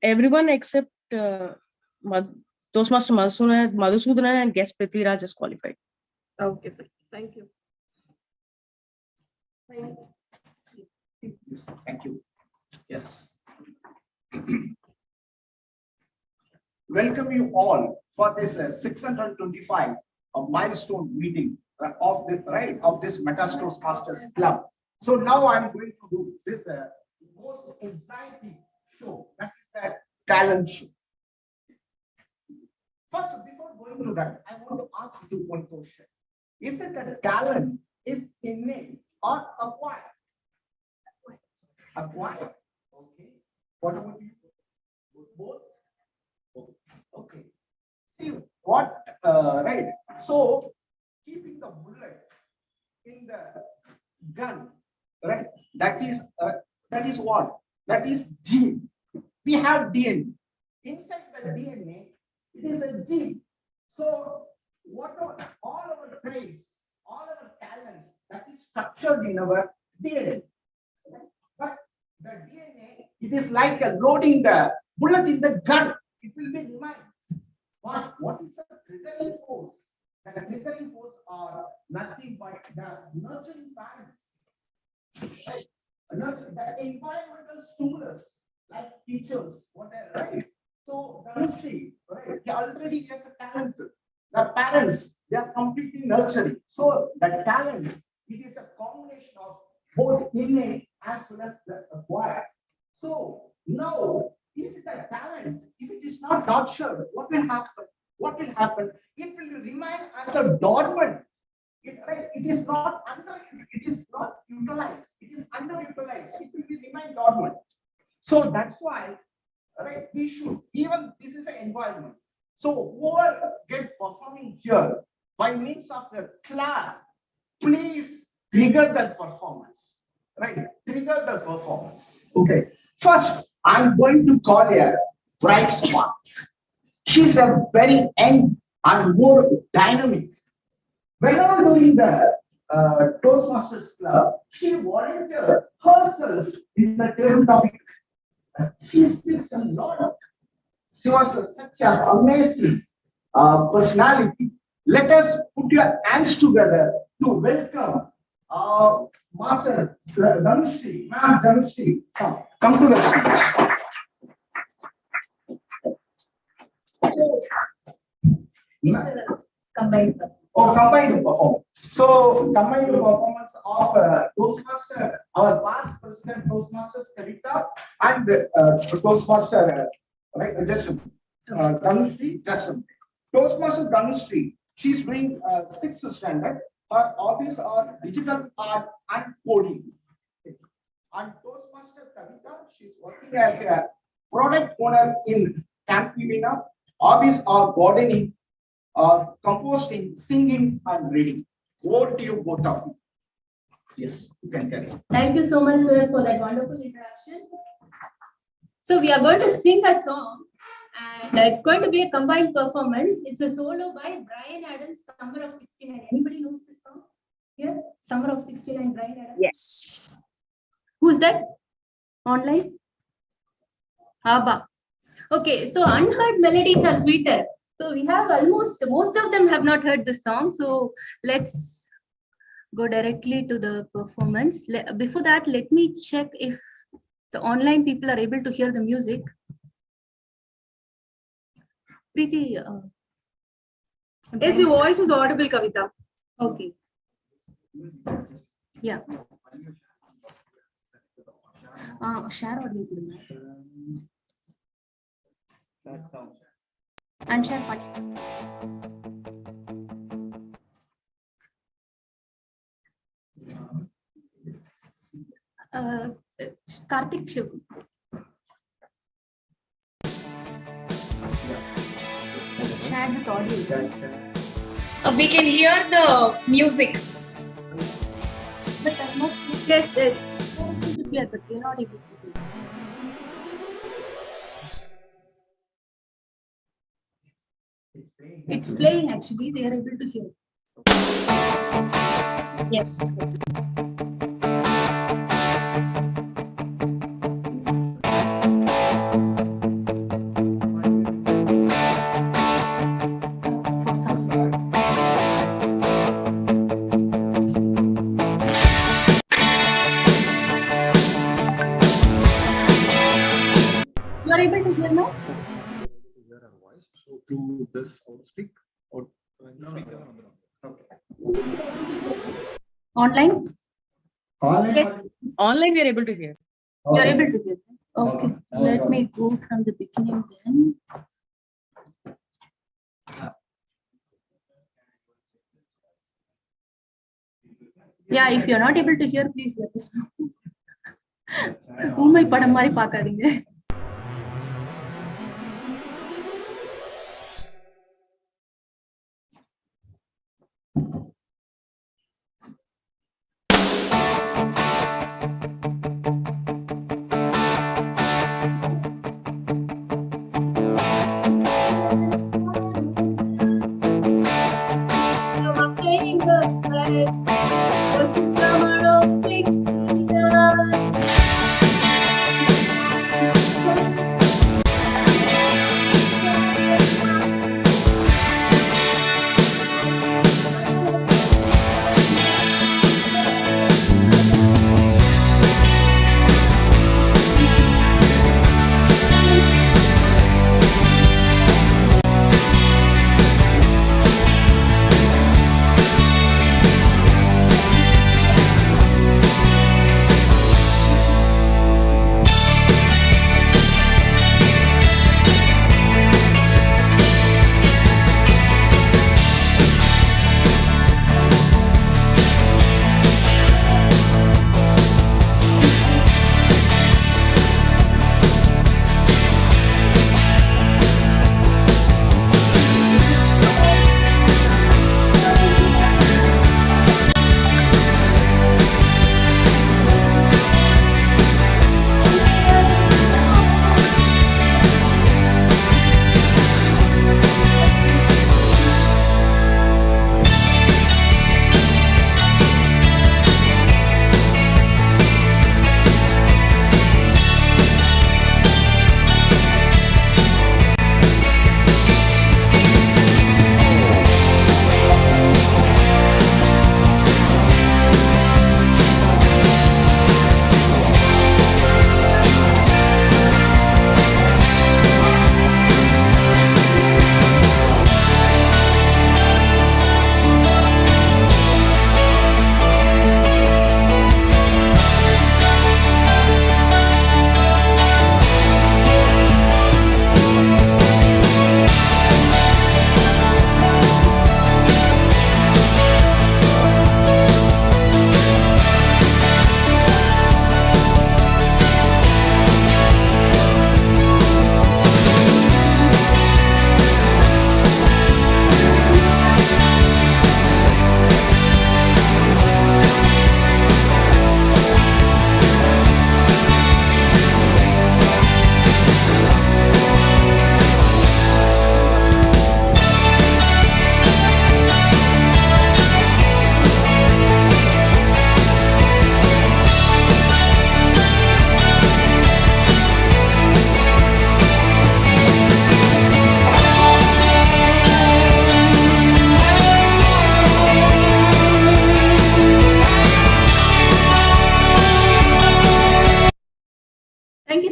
Everyone except Toastmaster Madhusudanan and guest Prithviraj is qualified. Okay, fine. Thank you. Yes, thank you. Yes. Welcome you all for this 625 milestone meeting of this Madras Toastmasters Club. So now I'm going to do this most exciting show, that is the talent show. First, before going to that, I want to ask you one question. Is it that talent is innate or acquired? Acquired. Okay. What about you? Both? Okay. See what, right? So, keeping the bullet in the gun, right? That is what? That is gene. We have DNA. Inside the DNA, it is a gene. So, whatever, all our traits, all our talents, that is structured in our DNA. But the DNA, it is like loading the bullet in the gun. It will be reminded. But what is the triggering force? The triggering force are nothing but the nurturing parents. Right? The environmental stimulus, like teachers, what they write. So the ministry, right? He already has a talent. The parents, they are completely nurturing. So the talent, it is a combination of both innate as well as the acquired. So now, if the talent, if it is not nurtured, what will happen? What will happen? It will remain as a dormant. It is not utilized. It is underutilized. It will remain dormant. So that's why, right? We should, even this is an environment. So whoever get performing here by means of the clap, please trigger that performance. Right? Trigger the performance. Okay. First, I'm going to call a bright spot. She's a very young and more dynamic. Whenever doing the Toastmasters Club, she volunteered herself in the table topic. She speaks a lot. She was such an amazing personality. Let us put your hands together to welcome Master Dhanushri. Ma'am Dhanushri, come to the stage. Combined. Oh, combined performance. So, combined performance of Toastmaster, our past president Toastmasters Kavita and Toastmaster, right? Just Dhanushri, just Toastmaster Dhanushri. She's doing 6th standard. Her hobbies are digital art and coding. And Toastmaster Kavita, she's working as a product owner in Campivina. Hobbies are gardening, composting, singing, and reading. Over to you, both of you. Yes, you can carry. Thank you so much, sir, for that wonderful introduction. So we are going to sing a song, and it's going to be a combined performance. It's a solo by Brian Adams, Summer of '69. Anybody knows this song? Here, Summer of 69, right? Anand? Yes. Who's that? Online? Abba. Okay, so unheard melodies are sweeter. So we have almost, most of them have not heard this song. So let's go directly to the performance. Before that, let me check if the online people are able to hear the music. Preeti. Yes, your voice is audible, Kavita. Okay. Yeah. Share audio. And share button. Karthik Shiv. Share the audio. We can hear the music. But I'm not. Yes, yes. Clear, but we're not able to hear. It's playing actually, they are able to hear. Yes. For some. You are able to hear now? Hear our voice. So through this speak or speaker. Online? Yes. Online, we are able to hear. You are able to hear. Okay, let me go from the beginning then. Yeah, if you're not able to hear, please let us know. ஊமை படம் மாதிரி பார்க்காதீங்க. Was the summer of 69.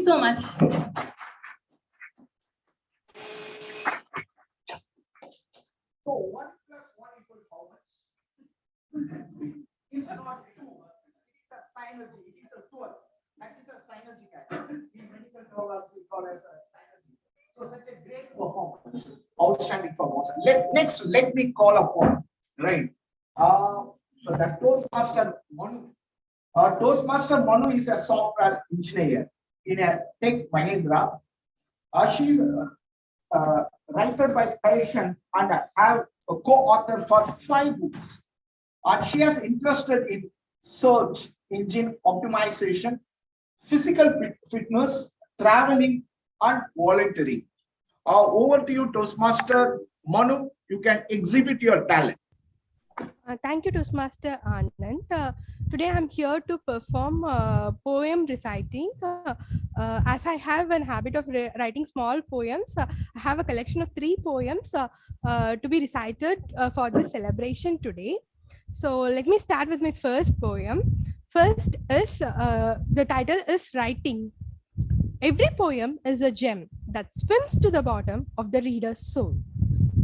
so much. So 1 plus 1 equals how much? It's not 2. It is a synergy. It is a 12. That is a synergy action. In medical terms, we call as a synergy. So such a great performance, outstanding performance. Next, let me call upon, right? So the Toastmaster Manu. Toastmaster Manu is a software engineer in a Tech Mahindra. She's a writer by passion and have a co-author for 5 books. And she is interested in search engine optimization, physical fitness, traveling, and volunteering. Over to you, Toastmaster Manu. You can exhibit your talent. Thank you, Toastmaster Anand. Today I'm here to perform poem reciting. As I have a habit of writing small poems, I have a collection of 3 poems to be recited for this celebration today. So let me start with my first poem. First is, the title is Writing. Every poem is a gem that swims to the bottom of the reader's soul.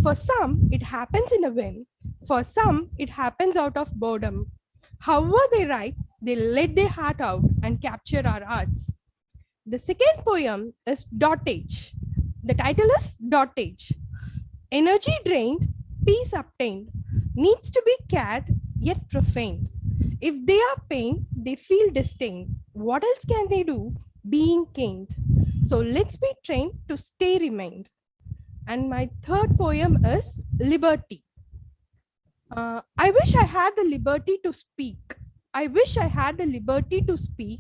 For some, it happens in a whim. For some, it happens out of boredom. However they write, they let their heart out and capture our hearts. The second poem is Dotage. The title is Dotage. Energy drained, peace obtained, needs to be cared yet profaned. If they are pained, they feel disdain. What else can they do being caned? So let's be trained to stay remained. And my third poem is Liberty. I wish I had the liberty to speak. I wish I had the liberty to speak.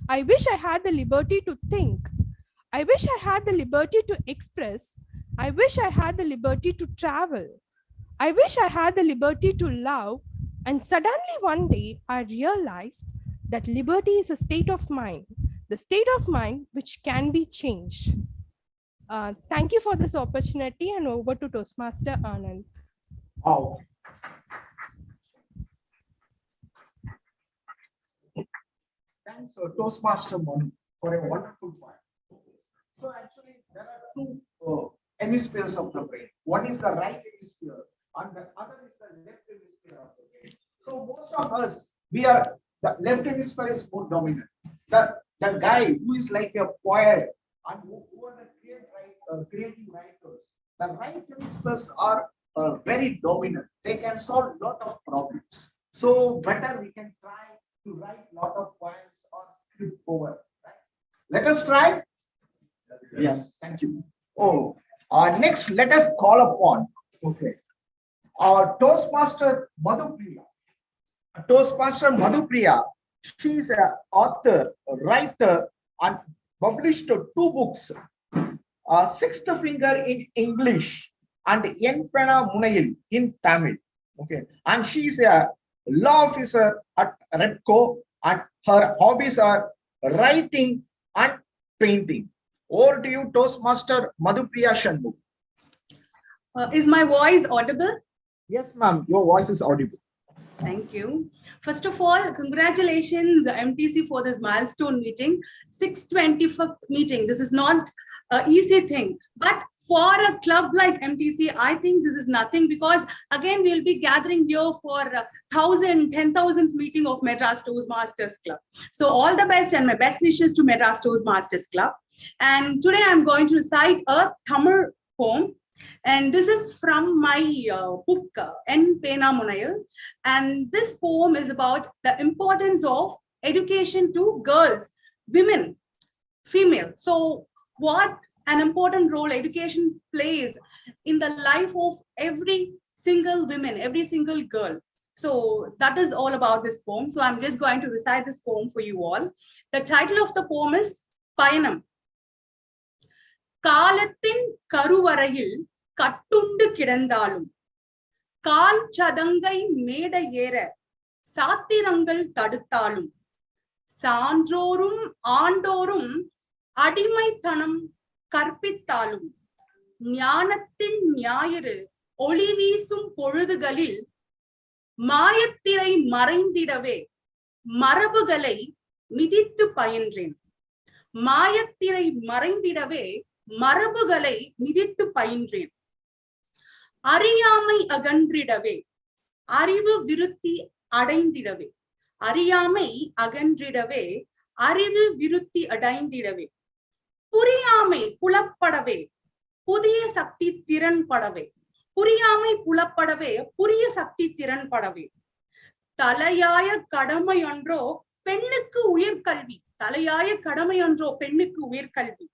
I wish I had the liberty to think. I wish I had the liberty to express. I wish I had the liberty to travel. I wish I had the liberty to love. And suddenly one day I realized that liberty is a state of mind, the state of mind which can be changed. Thank you for this opportunity, and over to Toastmaster Anand. Wow. Thanks, Toastmaster Manu, for a wonderful point. So actually, there are 2 hemispheres of the brain. One is the right hemisphere, and the other is the left hemisphere of the brain. So most of us, the left hemisphere is more dominant. The guy who is like a poet and who are the creative writers, the right hemispheres are very dominant. They can solve a lot of problems. So better we can try to write a lot of poems or script over. Right? Let us try. Yes, thank you. Next, let us call upon. Okay. Our Toastmaster Madhupriya. Toastmaster Madhupriya, she is an author, writer, and published 2 books. Sixth Finger in English and Yenpena Munayil in Tamil. Okay, and she is a law officer at Redco, and her hobbies are writing and painting. Over to you, Toastmaster Madhupriya Shanmugh. Is my voice audible? Yes, ma'am, your voice is audible. Thank you. First of all, congratulations, MTC, for this milestone meeting, 625th meeting. This is not an easy thing, but for a club like MTC, I think this is nothing, because again, we'll be gathering here for 1,000, 10,000th meeting of Madras Toastmasters Club. So all the best and my best wishes to Madras Toastmasters Club. And today I'm going to recite a Tamil poem. And this is from my book, N. Pena Munayal. And this poem is about the importance of education to girls, women, female. So what an important role education plays in the life of every single woman, every single girl. So that is all about this poem. So I'm just going to recite this poem for you all. The title of the poem is Payanam. காலத்தின் கருவறையில் கட்டுண்டு கிடந்தாலும் கால் சதங்கை மேடை ஏற சாத்திரங்கள் தடுத்தாலும் சான்றோரும் ஆண்டோரும் அடிமைத்தனம் கற்பித்தாலும் ஞானத்தின் ஞாயிறு ஒளி வீசும் பொழுதுகளில் மாயத்திரை மறைந்திடவே மரபுகளை மிதித்து பயின்றேன். மாயத்திரை மறைந்திடவே மரபுகளை மிதித்து பயின்றேன். அறியாமை அகன்றிடவே அறிவு விருத்தி அடைந்திடவே, அறியாமை அகன்றிடவே அறிவு விருத்தி அடைந்திடவே, புரியாமை புலப்படவே புதிய சக்தி திறன்படவே, புரியாமை புலப்படவே புதிய சக்தி திறன்படவே, தலையாய கடமையொன்றோ பெண்ணுக்கு உயர்கல்வி, தலையாய கடமையொன்றோ பெண்ணுக்கு உயர்கல்வி,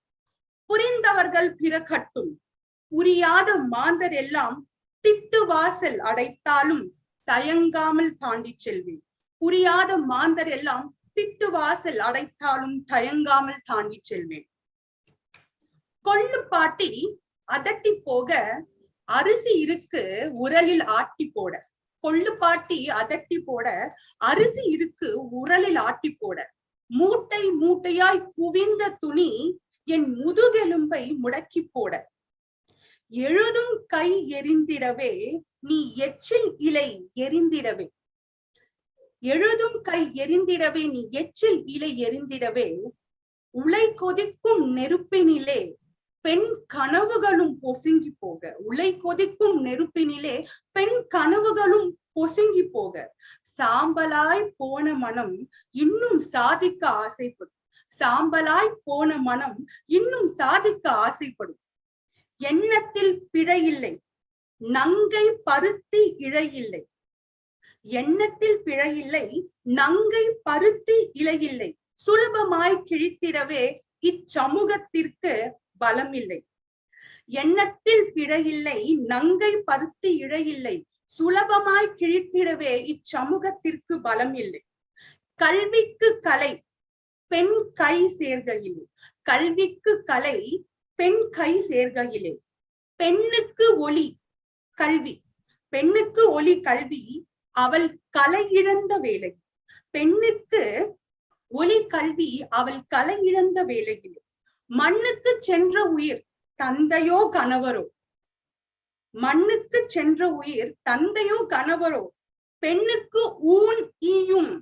புரிந்தவர்கள் பிறகட்டும், புரியாத மாந்தர் எல்லாம் திட்டு வாசல் அடைத்தாலும் தயங்காமல் தாண்டி செல்வேன். புரியாத மாந்தர் எல்லாம் திட்டு வாசல் அடைத்தாலும் தயங்காமல் தாண்டி செல்வேன். கொள்ளு பாட்டி அதட்டி போக அரிசி இருக்கு உரலில் ஆட்டி போட, கொள்ளு பாட்டி அதட்டி போட அரிசி இருக்கு உரலில் ஆட்டி போட, மூட்டை மூட்டையாய் குவிந்த துணி என் முதுகெலும்பை முடக்கி போட, எழுதும் கை எரிந்திடவே நீ எச்சில் இலை எரிந்திடவே, எழுதும் கை எரிந்திடவே நீ எச்சில் இலை எரிந்திடவே, உலை கொதிக்கும் நெருப்பினிலே பெண் கனவுகளும் பொசுங்கி போக, உலை கொதிக்கும் நெருப்பினிலே பெண் கனவுகளும் பொசுங்கி போக, சாம்பலாய் போன மனம் இன்னும் சாதிக்க ஆசைப்படும், சாம்பலாய் போன மனம் இன்னும் சாதிக்க ஆசைப்படும், எண்ணத்தில் பிழையில்லை நங்கை பருத்தி இழையில்லை, எண்ணத்தில் பிழையில்லை நங்கை பருத்தி இழையில்லை, சுலபமாய் கிழித்திடவே இச்சமூகத்திற்கு பலம் இல்லை, எண்ணத்தில் பிழையில்லை நங்கை பருத்தி இழையில்லை, சுலபமாய் கிழித்திடவே இச்சமூகத்திற்கு பலம் இல்லை, கல்விக்கு கலை பெண் கை சேர்கையில்லை, கல்விக்கு கலை பெண் கை சேர்கையிலே, பெண்ணுக்கு ஒளி கல்வி, பெண்ணுக்கு ஒளி கல்வி அவள் கலை இழந்த வேலை, பெண்ணுக்கு ஒளி கல்வி அவள் கலை இழந்த வேலையிலே, மண்ணுக்கு சென்ற உயிர் தந்தையோ கணவரோ, மண்ணுக்கு சென்ற உயிர் தந்தையோ கணவரோ, பெண்ணுக்கு ஊன் ஈயும்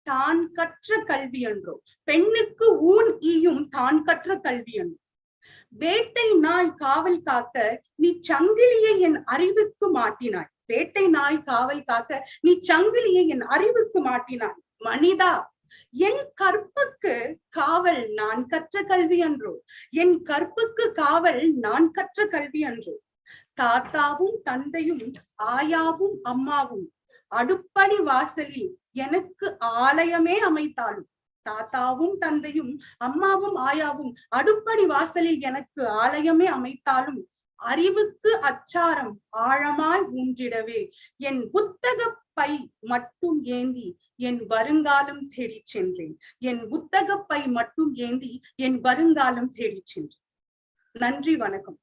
தான் கற்ற கல்வி என்றோ, பெண்ணுக்கு ஊன் ஈயும் தான் கற்ற கல்வி என்றோ, வேட்டை நாய் காவல் காக்க நீ சங்கிலியை என் அறிவுக்கு மாட்டினாய், வேட்டை நாய் காவல் காக்க நீ சங்கிலியை என் அறிவுக்கு மாட்டினாய், மனிதா என் கற்புக்கு காவல் நான் கற்ற கல்வி என்றோ, என் கற்புக்கு காவல் நான் கற்ற கல்வி என்றோ, தாத்தாவும் தந்தையும் ஆயாவும் அம்மாவும் அடுப்படி வாசலில் எனக்கு ஆலயமே அமைத்தாலும், தாத்தாவும் தந்தையும் அம்மாவும் ஆயாவும் அடுப்படி வாசலில் எனக்கு ஆலயமே அமைத்தாலும், அறிவுக்கு அச்சாரம் ஆழமாய் ஊன்றிடவே என் புத்தக பை மட்டும் ஏந்தி என் வருங்காலம் தேடி சென்றேன், என் புத்தக பை மட்டும் ஏந்தி என் வருங்காலம் தேடி சென்றேன். நன்றி, வணக்கம்.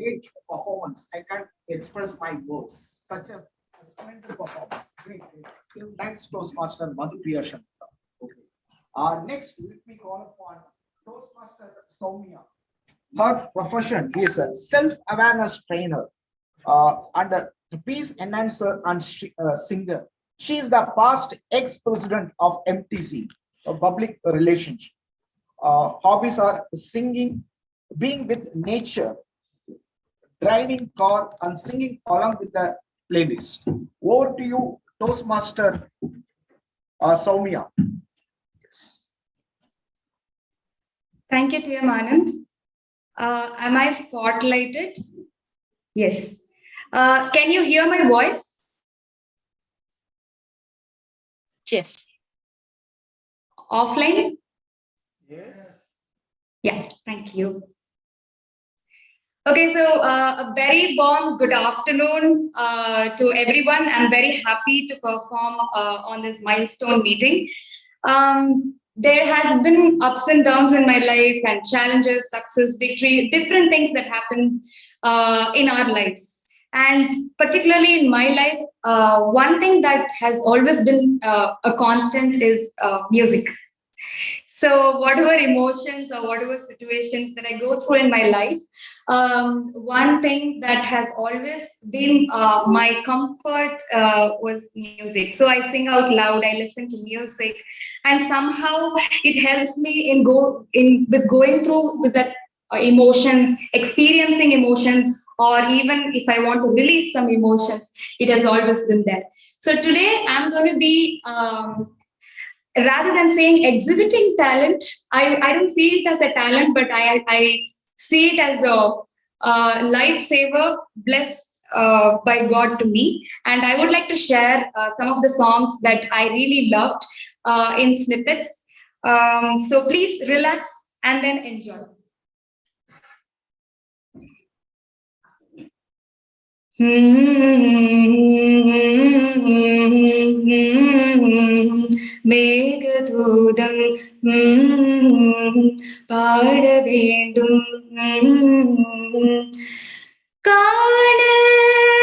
Great performance. I can't express my words. Such a splendid performance. Great. Thanks, Toastmaster Madhuriya Shankar. Okay. Next, let me call upon Toastmaster Soumya. Her profession is a self-awareness trainer and a peace enhancer and singer. She is the past ex-president of MTC, public relations. Hobbies are singing, being with nature, driving car and singing along with the playlist. Over to you, Toastmaster Soumya. Thank you, T.M. Anand. Am I spotlighted? Yes. Can you hear my voice? Yes. Offline? Yes. Yeah, thank you. Okay, so a very warm good afternoon to everyone. I'm very happy to perform on this milestone meeting. There has been ups and downs in my life and challenges, success, victory, different things that happen in our lives. And particularly in my life, one thing that has always been a constant is music. So whatever emotions or whatever situations that I go through in my life, one thing that has always been my comfort was music. So I sing out loud, I listen to music, and somehow it helps me in going through with that emotions, experiencing emotions, or even if I want to release some emotions, it has always been there. So today I'm going to be rather than saying exhibiting talent, I don't see it as a talent, but I see it as a lifesaver blessed by God to me. And I would like to share some of the songs that I really loved in snippets. So please relax and then enjoy. Meghaduta பாட வேண்டும்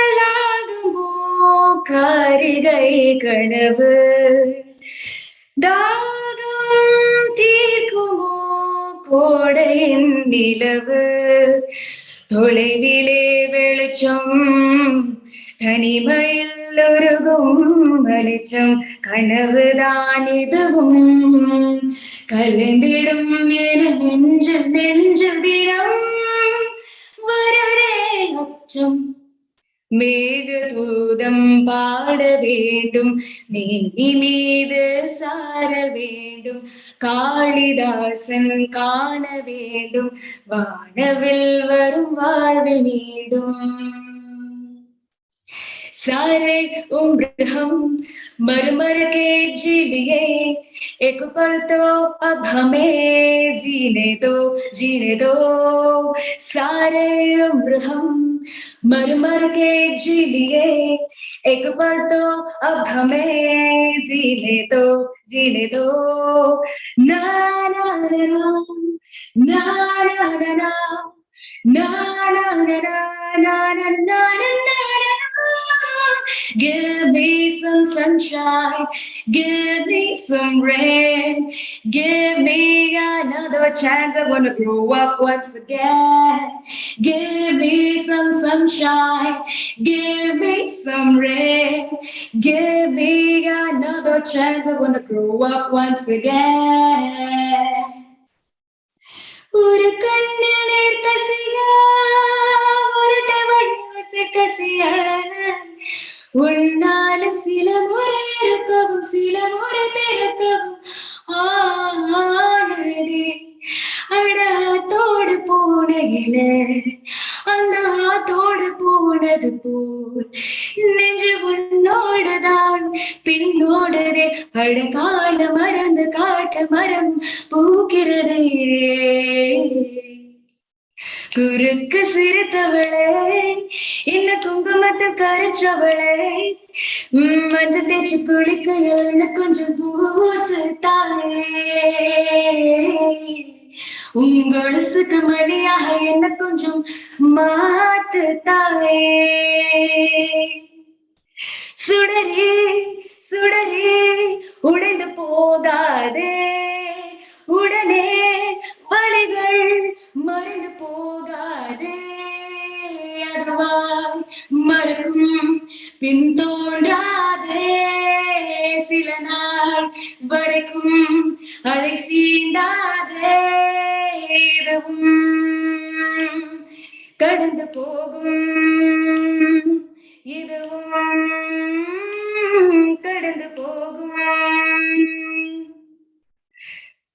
காணலாகுமோ காரிகை கனவு தாகம் தீர்க்குமோ கோடையின் நிலவு தொலைவிலே வெளிச்சம் தனிமையில் உருகும் வெளிச்சம் கனவுதான் இதுவும் கலந்திடும் என நெஞ்சில் தினம் வருரே அச்சம் மேகதூதம் பாட வேண்டும் மேனி மீது சார வேண்டும் காளிதாசன் காண வேண்டும் வானவில் வரும் வாழ்வில் மீண்டும் सारे उम्र हम मर मर के जी लिए एक पल तो अब हमें जीने दो सारे उम्र हम मर मर के जी लिए एक पल तो अब हमें जीने दो ना ना ना ना ना ना ना na na na na na na na na. Give me some sunshine, give me some rain, give me another chance. I wanna grow up once again. Give me some sunshine, give me some rain, give me another chance. I wanna grow up once again. ஒரு கண்ணில் நீர் கசிய ஒரு வழி கசிய உன்னால சில முறை இருக்கவும் சில முறை பிறக்கவும் ஆனதே அட ஆத்தோடு போன என அந்த ஆத்தோடு போனது போல் நெஞ்சு உன்னோடுதான் பின்னோடுதே அட கால மறந்து காட்டு மரம் பூக்கிறதே குறுக்கு சிரித்தவளே என்ன குங்குமத்தை கரைச்சவளே மஞ்சள் தேய்ச்சி குளிக்கையில் கொஞ்சம் பூசு தாயே உங்கொழுசுக்கு மணியாக என்ன கொஞ்சம் மாத்து தாயே சுடரே சுடரே உடைந்து போகாதே உடனே வழிகள் மறைந்து போகாதே அதுவாய் மறக்கும் பின் தோன்றாதே சில நாள் வரைக்கும் அதை சீண்டாதே இதுவும் கடந்து போகும் இதுவும் கடந்து போகும்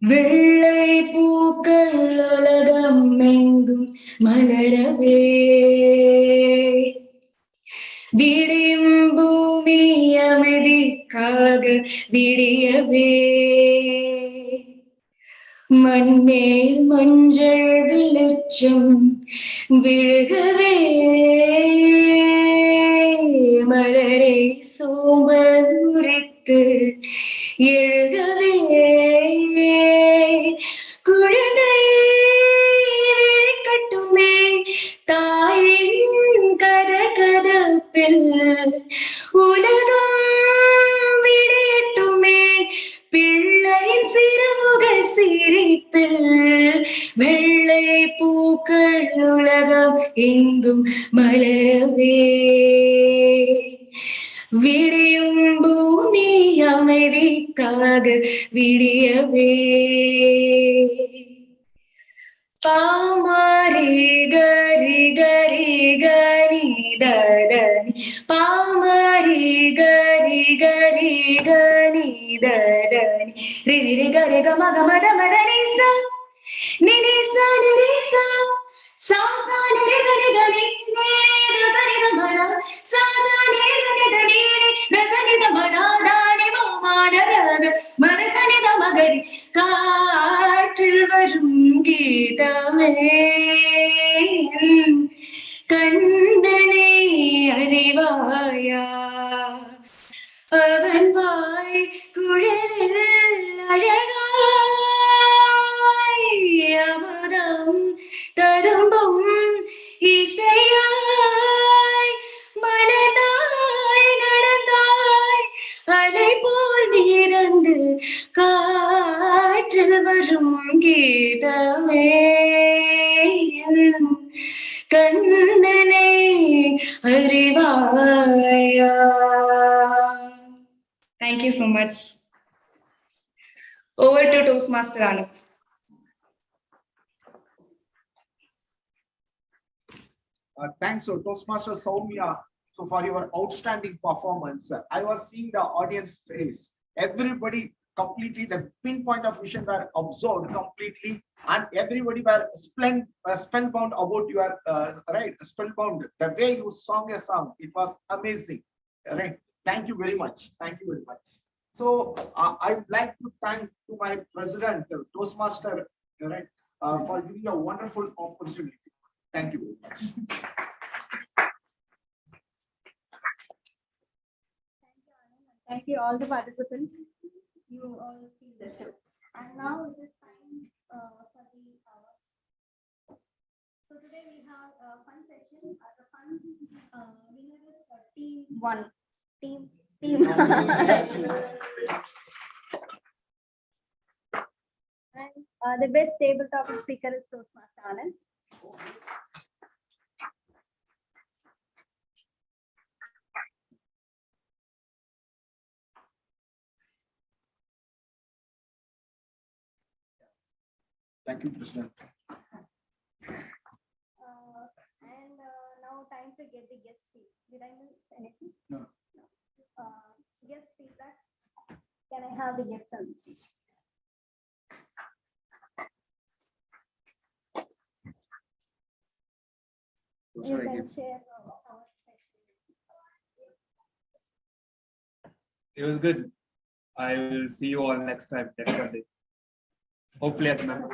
வெள்ளை பூக்கள் உலகம் எங்கும் மலரவே விடியும் பூமி அமைதிக்காக விடியவே மண்மேல் மஞ்சள் வெளிச்சம் விழுகவே மலரை சோம்பல் முறித்து எழுகவே குழந்தை கட்டுமே தாயின் கதகதப்பில் உலகம் விடையட்டுமே பிள்ளையின் சிறுமுக யாவும் மலரவே விடியும் பூமி அமைதிக்காக விடியவே பாமாரி கரி கரி கனி தரணி பாமாரி கரி கரி கனி தரணி ரி ரி கரி கம கம த ம த ni sa ni sa sa sa ni ri ni da ni da da ni da ma na sa sa ni ri da ni da sa ni da ma na da ni ma ma da da ma da sa ni da ma gari காற்றில் வரும் கீதமே கண்டனை அறிவாயா அவன் வாய் குழலில் அழகாய் அமுதம் ததும்பும் இசையாய் மனதாய் நடந்தாய் அலை போல் நீரந்து காற்றில் வரும் கீதமே கண்ணனை அறிவாயா. Thank you so much. Over to Toastmaster Anand. Thanks, Toastmaster Soumya, so for your outstanding performance. I was seeing the audience face. Everybody completely, the pinpoint of vision were absorbed completely, and everybody were spellbound about your right, spellbound. The way you sang a song, it was amazing. Right. Thank you very much. Thank you very much. So I would like to thank to my president, Toastmaster, right, for giving a wonderful opportunity. Thank you very much. Thank you, all the participants. You all see the show. And now it is time for the hours. So today we have a fun session. The fun winner is team one. Team. And the best tabletop speaker is Toastmaster Anand. Thank you, President. And now time to get the guest feedback. Did I miss anything? No. Guest feedback. Can I have the guests on the stage? You can share our It was good. I will see you all next time, next Sunday. Hopefully as members.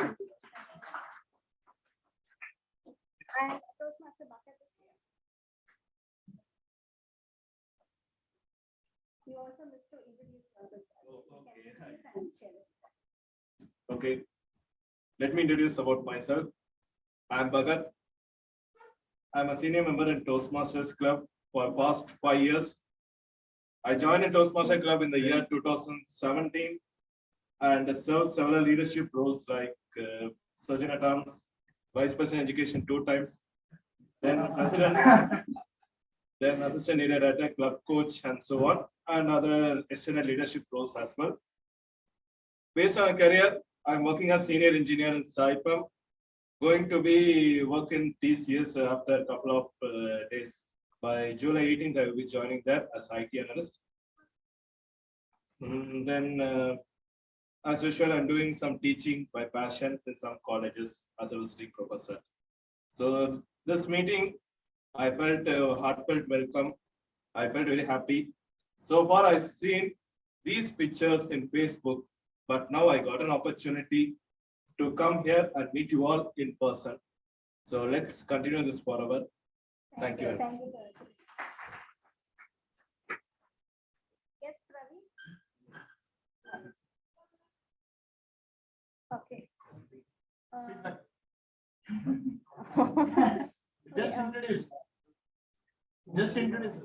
And Toastmaster bucket is here. You also missed to introduce yourself. Okay. You can introduce and share it. Okay, let me introduce about myself. I am Bhagat. I am a senior member in Toastmasters Club for past 5 years. I joined a Toastmaster Club in the year 2017 and served several leadership roles like Surgeon at Arms, Vice President Education 2 times, then President, then Assistant Leader at a Club Coach and so on, and other extended leadership roles as well. Based on a career, I'm working as Senior Engineer in Saipam, going to be working these years after a couple of days. By July 18th, I will be joining there as IT analyst. Then, as usual, I'm doing some teaching by passion in some colleges as a visiting professor. So this meeting, I felt a heartfelt welcome. I felt very happy. So far, I've seen these pictures in Facebook, but now I got an opportunity to come here and meet you all in person. So let's continue this forever. Thank you. Thank you. Yes, Ravi. Okay. Just introduce. Just introduce.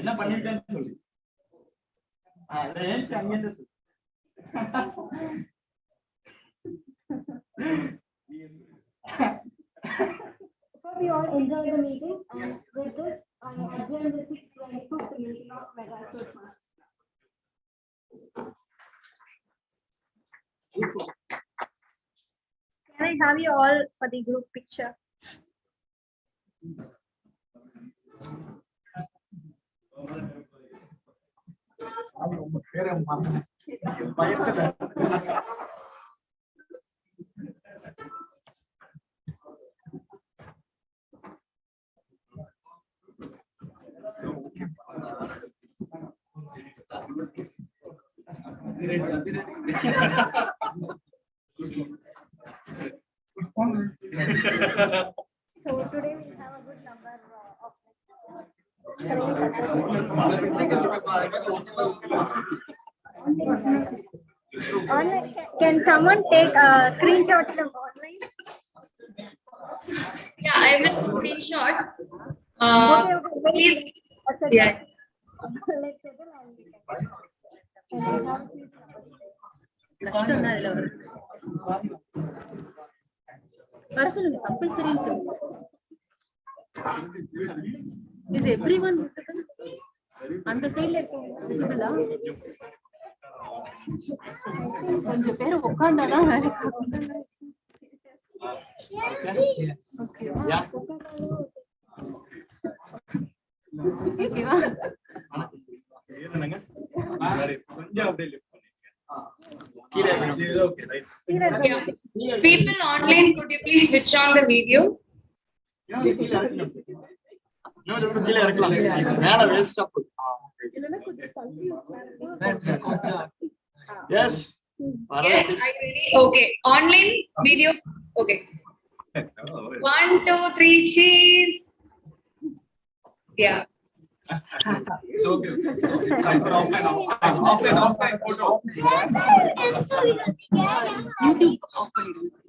என்ன பண்ணிட்டேன்னு சொல்லு. ஏன் அங்க இருந்து For we all enjoyed the meeting, and with this, I adjourn the 625th meeting of Madras Toastmasters. Can I have you all for the group picture? So today we have a good number of. Online, can someone take a screenshot from online? Yeah, I will screenshot. Okay, Please. wait. Yeah. Let's settle and we can. Is everyone visible? On the side like visible? கொஞ்சம் பேர் உட்கார்ந்தாதான் வேலைக்கு ஓகேவா? People online, could you please switch on the video? Yes. Yes, are you ready? Okay, online video. Okay. 1, 2, 3, cheese. Yeah. It's okay. Offline photo. YouTube off பண்ணிடுங்க.